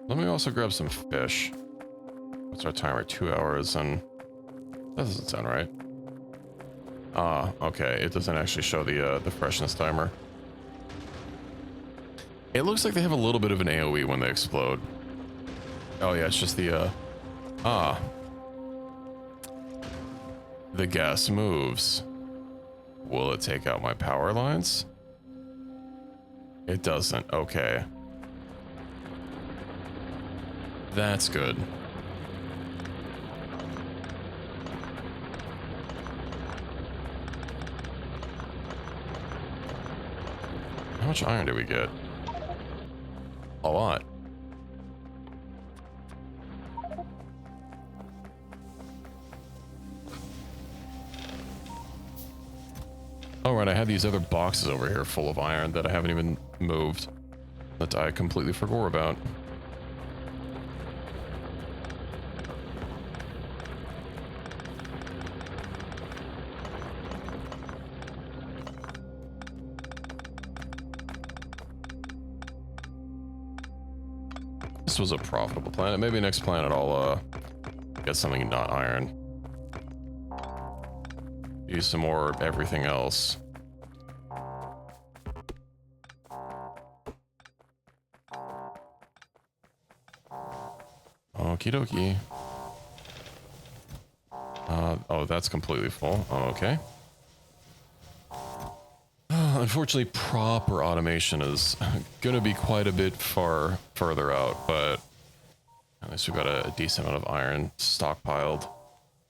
Let me also grab some fish. What's our timer? 2 hours, and that doesn't sound right. Okay. It doesn't actually show the freshness timer. It looks like they have a little bit of an AoE when they explode. Oh yeah, it's just the the gas moves. Will it take out my power lines? It doesn't. Okay. That's good. How much iron did we get? A lot. Oh, right, I had these other boxes over here full of iron that I haven't even moved, that I completely forgot about. This was a profitable planet. Maybe next planet I'll get something not iron. Use some more of everything else. Okie dokie. Oh, that's completely full. Okay. Unfortunately, proper automation is gonna be quite a bit further out, but at least we've got a decent amount of iron stockpiled.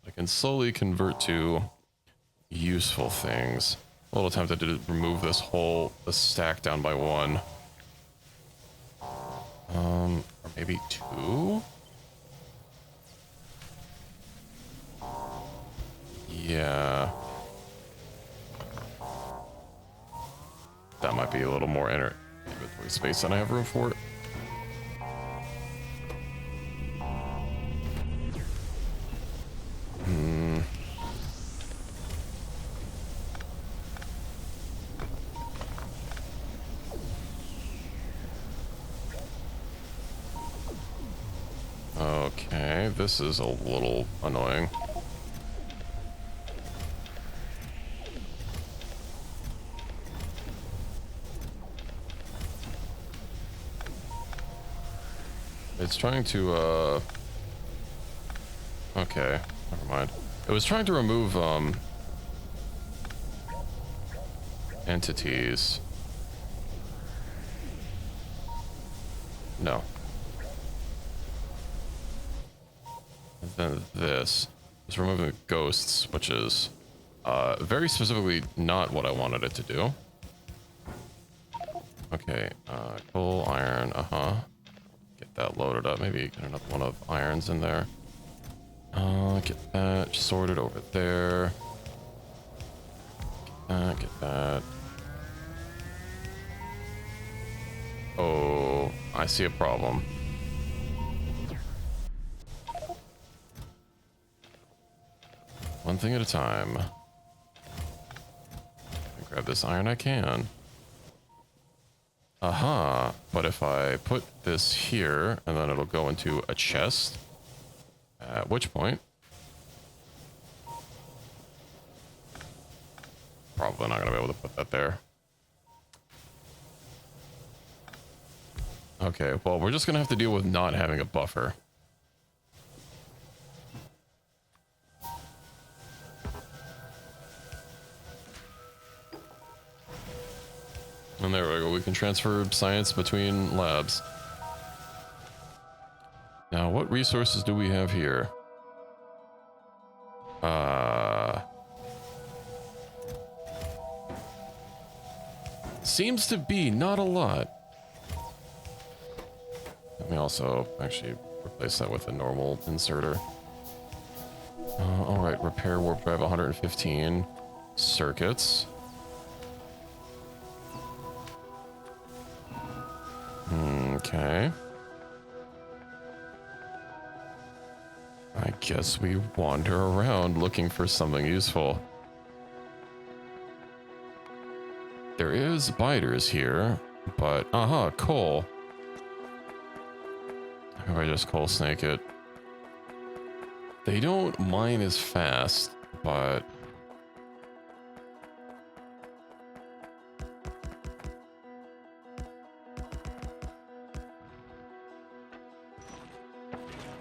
I can slowly convert to useful things. A little tempted to remove this stack down by one. Or maybe two? Yeah. That might be a little more inventory space than I have room for. Okay, this is a little annoying. It's trying to, okay, never mind. It was trying to remove, entities. No. And then this is removing ghosts, which is, very specifically not what I wanted it to do. Okay, coal, iron, Get that loaded up. Maybe get another one of irons in there. Get that sorted over there. Get that. Oh, I see a problem. One thing at a time. Grab this iron I can. Aha, but if I put this here, and then it'll go into a chest, at which point, probably not gonna be able to put that there. Okay, well, we're just gonna have to deal with not having a buffer. And there we go, we can transfer science between labs. Now, what resources do we have here? Seems to be not a lot. Let me also actually replace that with a normal inserter. Alright, repair warp drive 115 circuits. Okay. I guess we wander around looking for something useful. There is biters here, but coal. How do I just coal snake it? They don't mine as fast, but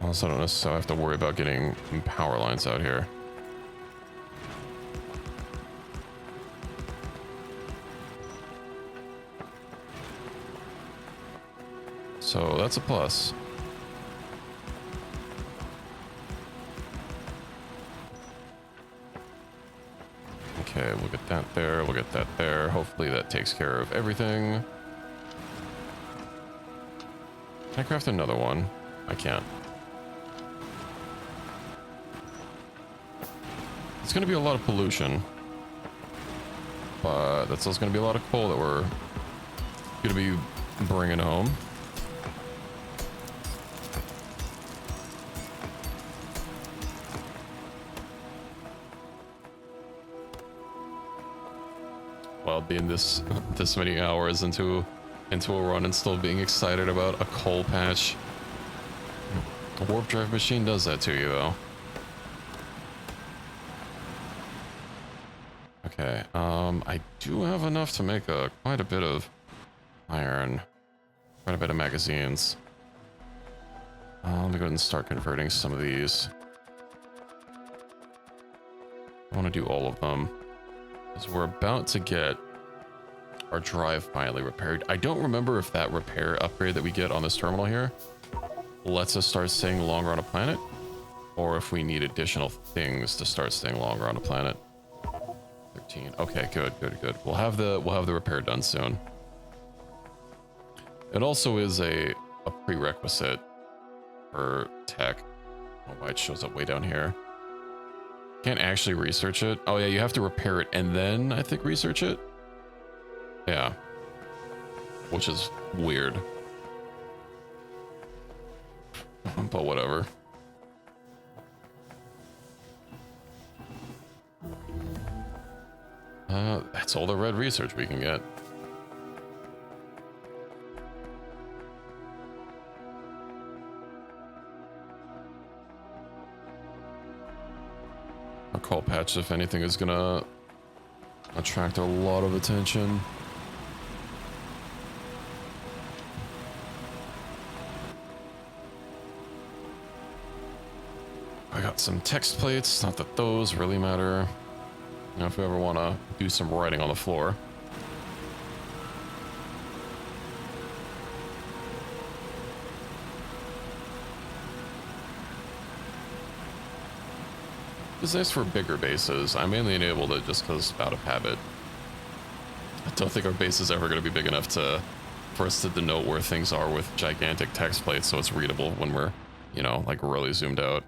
also don't necessarily have to worry about getting power lines out here. So that's a plus. Okay, we'll get that there, we'll get that there. Hopefully that takes care of everything. Can I craft another one? I can't. It's going to be a lot of pollution, but that's also going to be a lot of coal that we're going to be bringing home. Well, being this many hours into a run and still being excited about a coal patch. The warp drive machine does that to you, though. Okay, I do have enough to make quite a bit of iron, quite a bit of magazines. Let me go ahead and start converting some of these. I want to do all of them, because we're about to get our drive finally repaired. I don't remember if that repair upgrade that we get on this terminal here lets us start staying longer on a planet, or if we need additional things to start staying longer on a planet. 13. Okay, good. We'll have the repair done soon. It also is a prerequisite for tech. I don't know why it shows up way down here. Can't actually research it. Oh yeah, you have to repair it and then I think research it. Yeah. Which is weird. But whatever. That's all the red research we can get. A coal patch, if anything, is gonna attract a lot of attention. I got some text plates, not that those really matter. You know, if we ever want to do some writing on the floor. It's nice for bigger bases. I mainly enabled it just because out of habit. I don't think our base is ever going to be big enough for us to denote where things are with gigantic text plates so it's readable when we're, you know, like really zoomed out.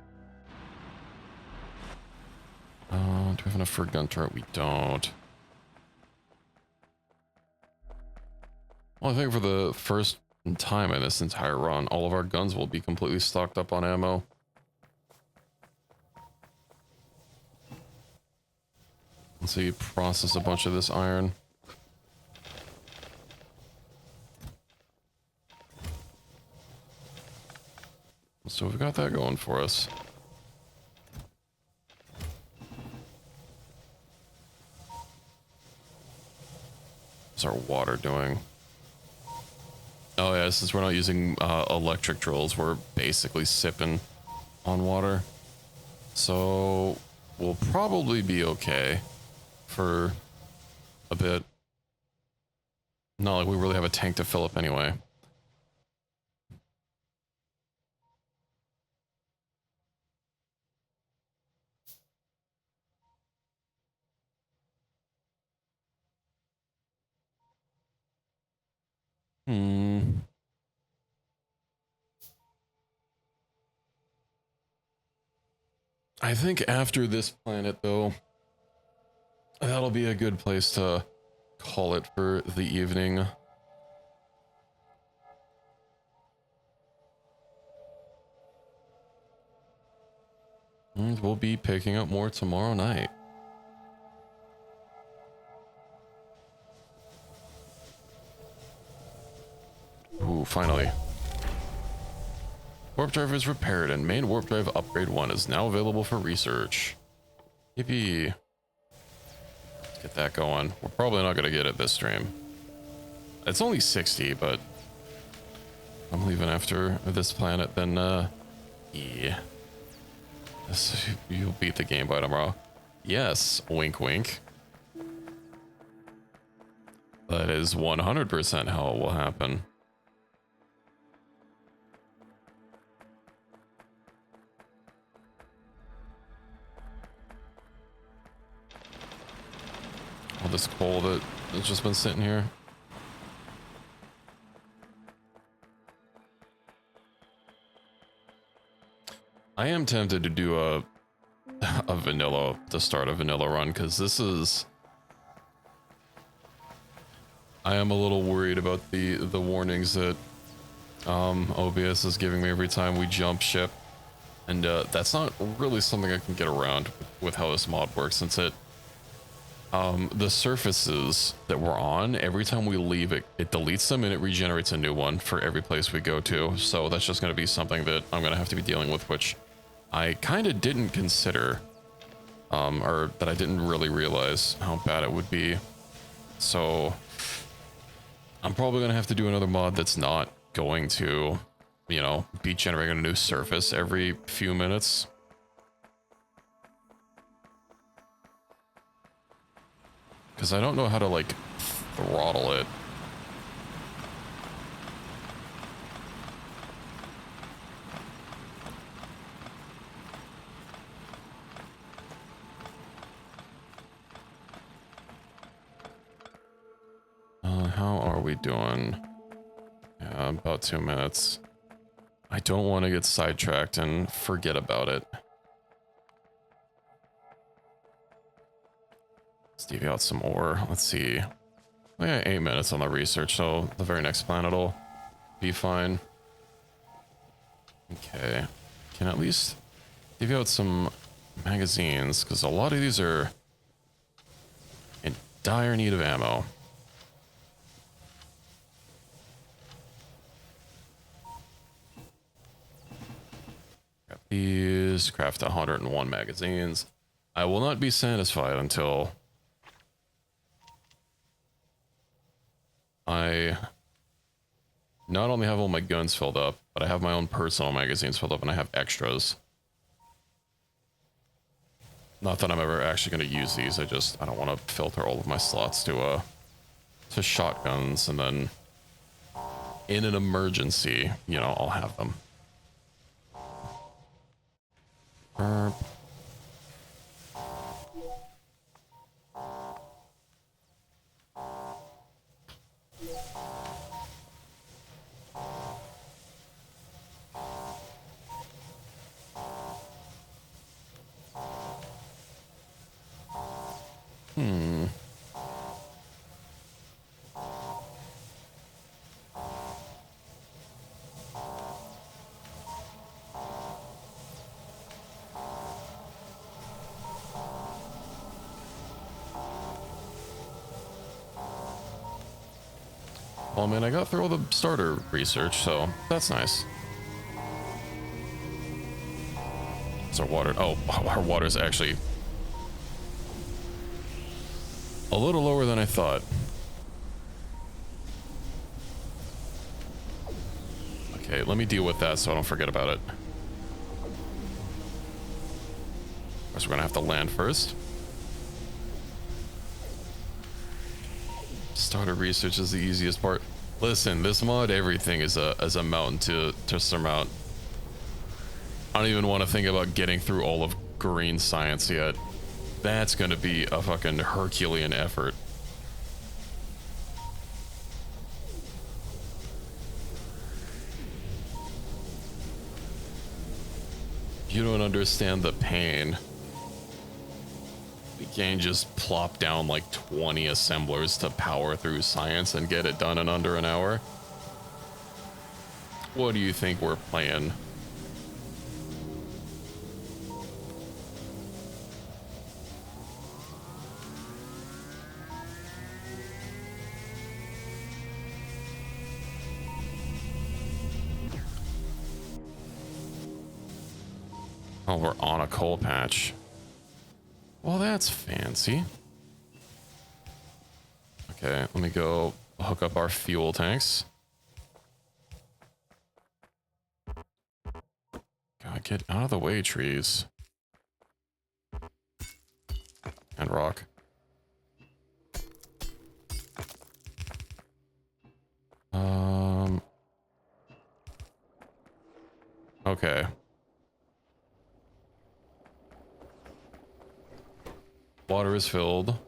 Do we have enough for a gun turret? We don't. Well, I think for the first time in this entire run, all of our guns will be completely stocked up on ammo. Let's see, process a bunch of this iron. So we've got that going for us. What's our water doing? Oh yeah, since we're not using electric drills, we're basically sipping on water. So we'll probably be okay for a bit. Not like we really have a tank to fill up anyway. I think after this planet, though, that'll be a good place to call it for the evening. And we'll be picking up more tomorrow night. Ooh, finally. Warp drive is repaired and main warp drive upgrade 1 is now available for research. Yippee. Let's get that going. We're probably not going to get it this stream. It's only 60, but I'm leaving after this planet, then, yeah. You'll beat the game by tomorrow. Yes, wink wink. That is 100% how it will happen. All this coal that has just been sitting here. I am tempted to do a vanilla, to start a vanilla run, because this is... I am a little worried about the warnings that OBS is giving me every time we jump ship. And that's not really something I can get around with how this mod works, since it... the surfaces that we're on, every time we leave it, it deletes them and it regenerates a new one for every place we go to. So that's just going to be something that I'm going to have to be dealing with, which I kind of didn't consider, or that I didn't really realize how bad it would be. So I'm probably going to have to do another mod that's not going to, you know, be generating a new surface every few minutes. Because I don't know how to, like, throttle it. How are we doing? Yeah, about 2 minutes. I don't want to get sidetracked and forget about it. Let's deviate out some ore. Let's see. We got 8 minutes on the research, so the very next planet will be fine. Okay. Can at least deviate out some magazines, because a lot of these are in dire need of ammo. Got these. Craft 101 magazines. I will not be satisfied until I not only have all my guns filled up, but I have my own personal magazines filled up and I have extras. Not that I'm ever actually going to use these. I don't want to filter all of my slots to shotguns, and then in an emergency, you know, I'll have them. Burp. Well, I mean, I got through all the starter research, so that's nice. Is our water? Oh, our water's actually a little lower than I thought. Okay, let me deal with that so I don't forget about it. Of course, we're gonna have to land first. Starter research is the easiest part. Listen, this mod, everything is a mountain to surmount. I don't even want to think about getting through all of green science yet. That's gonna be a fucking Herculean effort. You don't understand the pain. We can't just plop down like 20 assemblers to power through science and get it done in under an hour. What do you think we're playing? Oh, we're on a coal patch. Well, that's fancy. Okay, let me go hook up our fuel tanks. God, get out of the way, trees. And rock. Okay. Water is filled.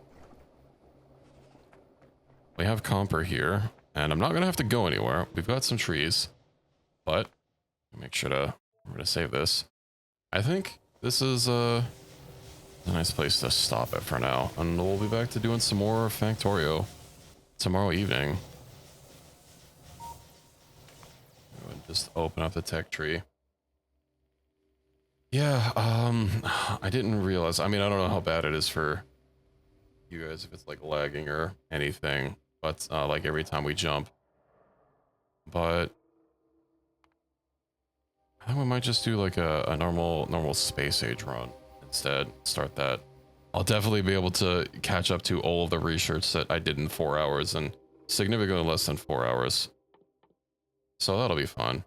We have Comper here, and I'm not gonna have to go anywhere. We've got some trees, but make sure to remember to save this. I think this is a nice place to stop it for now, and we'll be back to doing some more Factorio tomorrow evening. Just open up the tech tree. Yeah, I didn't realize. I mean, I don't know how bad it is for you guys if it's like lagging or anything, but like every time we jump. But I think we might just do like a normal space age run instead. Start that. I'll definitely be able to catch up to all of the research that I did in 4 hours and significantly less than 4 hours. So that'll be fun.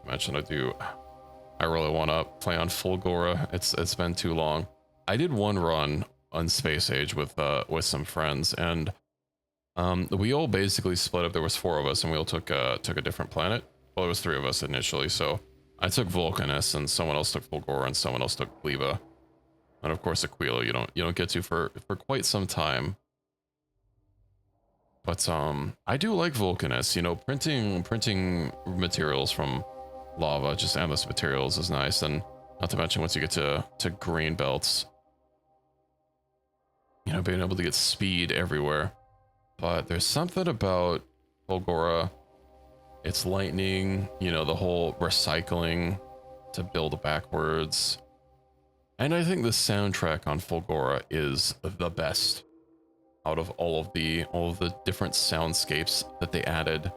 Imagine I really want to play on Fulgora. It's been too long. I did one run on Space Age with some friends, and we all basically split up. There was 4 of us, and we all took a different planet. Well, it was 3 of us initially, so I took Vulcanus, and someone else took Fulgora, and someone else took Gleba, and of course Aquila. You don't get to for quite some time. But I do like Vulcanus. You know, printing materials from lava, just endless materials, is nice, and not to mention once you get to green belts, you know, being able to get speed everywhere. But there's something about Fulgora. It's lightning, you know, the whole recycling to build backwards. And I think the soundtrack on Fulgora is the best out of all of the different soundscapes that they added.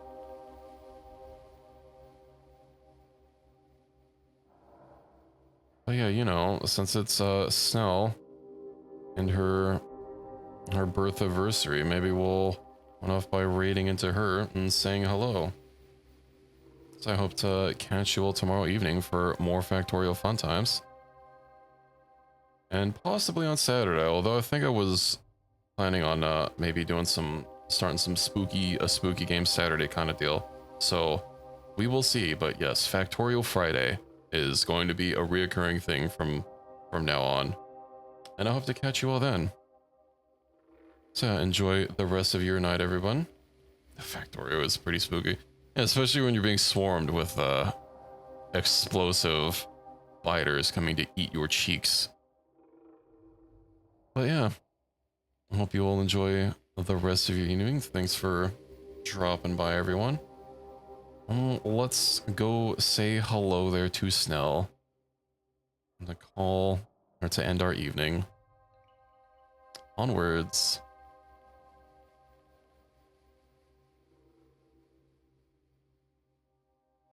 But yeah, you know, since it's Snell and her birth anniversary, maybe we'll run off by raiding into her and saying hello. So I hope to catch you all tomorrow evening for more Factorio fun times. And possibly on Saturday, although I think I was planning on maybe doing starting some a spooky game Saturday kind of deal. So we will see, but yes, Factorio Friday is going to be a reoccurring thing from now on. And I hope to catch you all then. So enjoy the rest of your night, everyone. The Factorio is pretty spooky. Yeah, especially when you're being swarmed with explosive biters coming to eat your cheeks. But yeah, I hope you all enjoy the rest of your evening. Thanks for dropping by, everyone. Let's go say hello there to Snell. To call, or to end our evening. Onwards.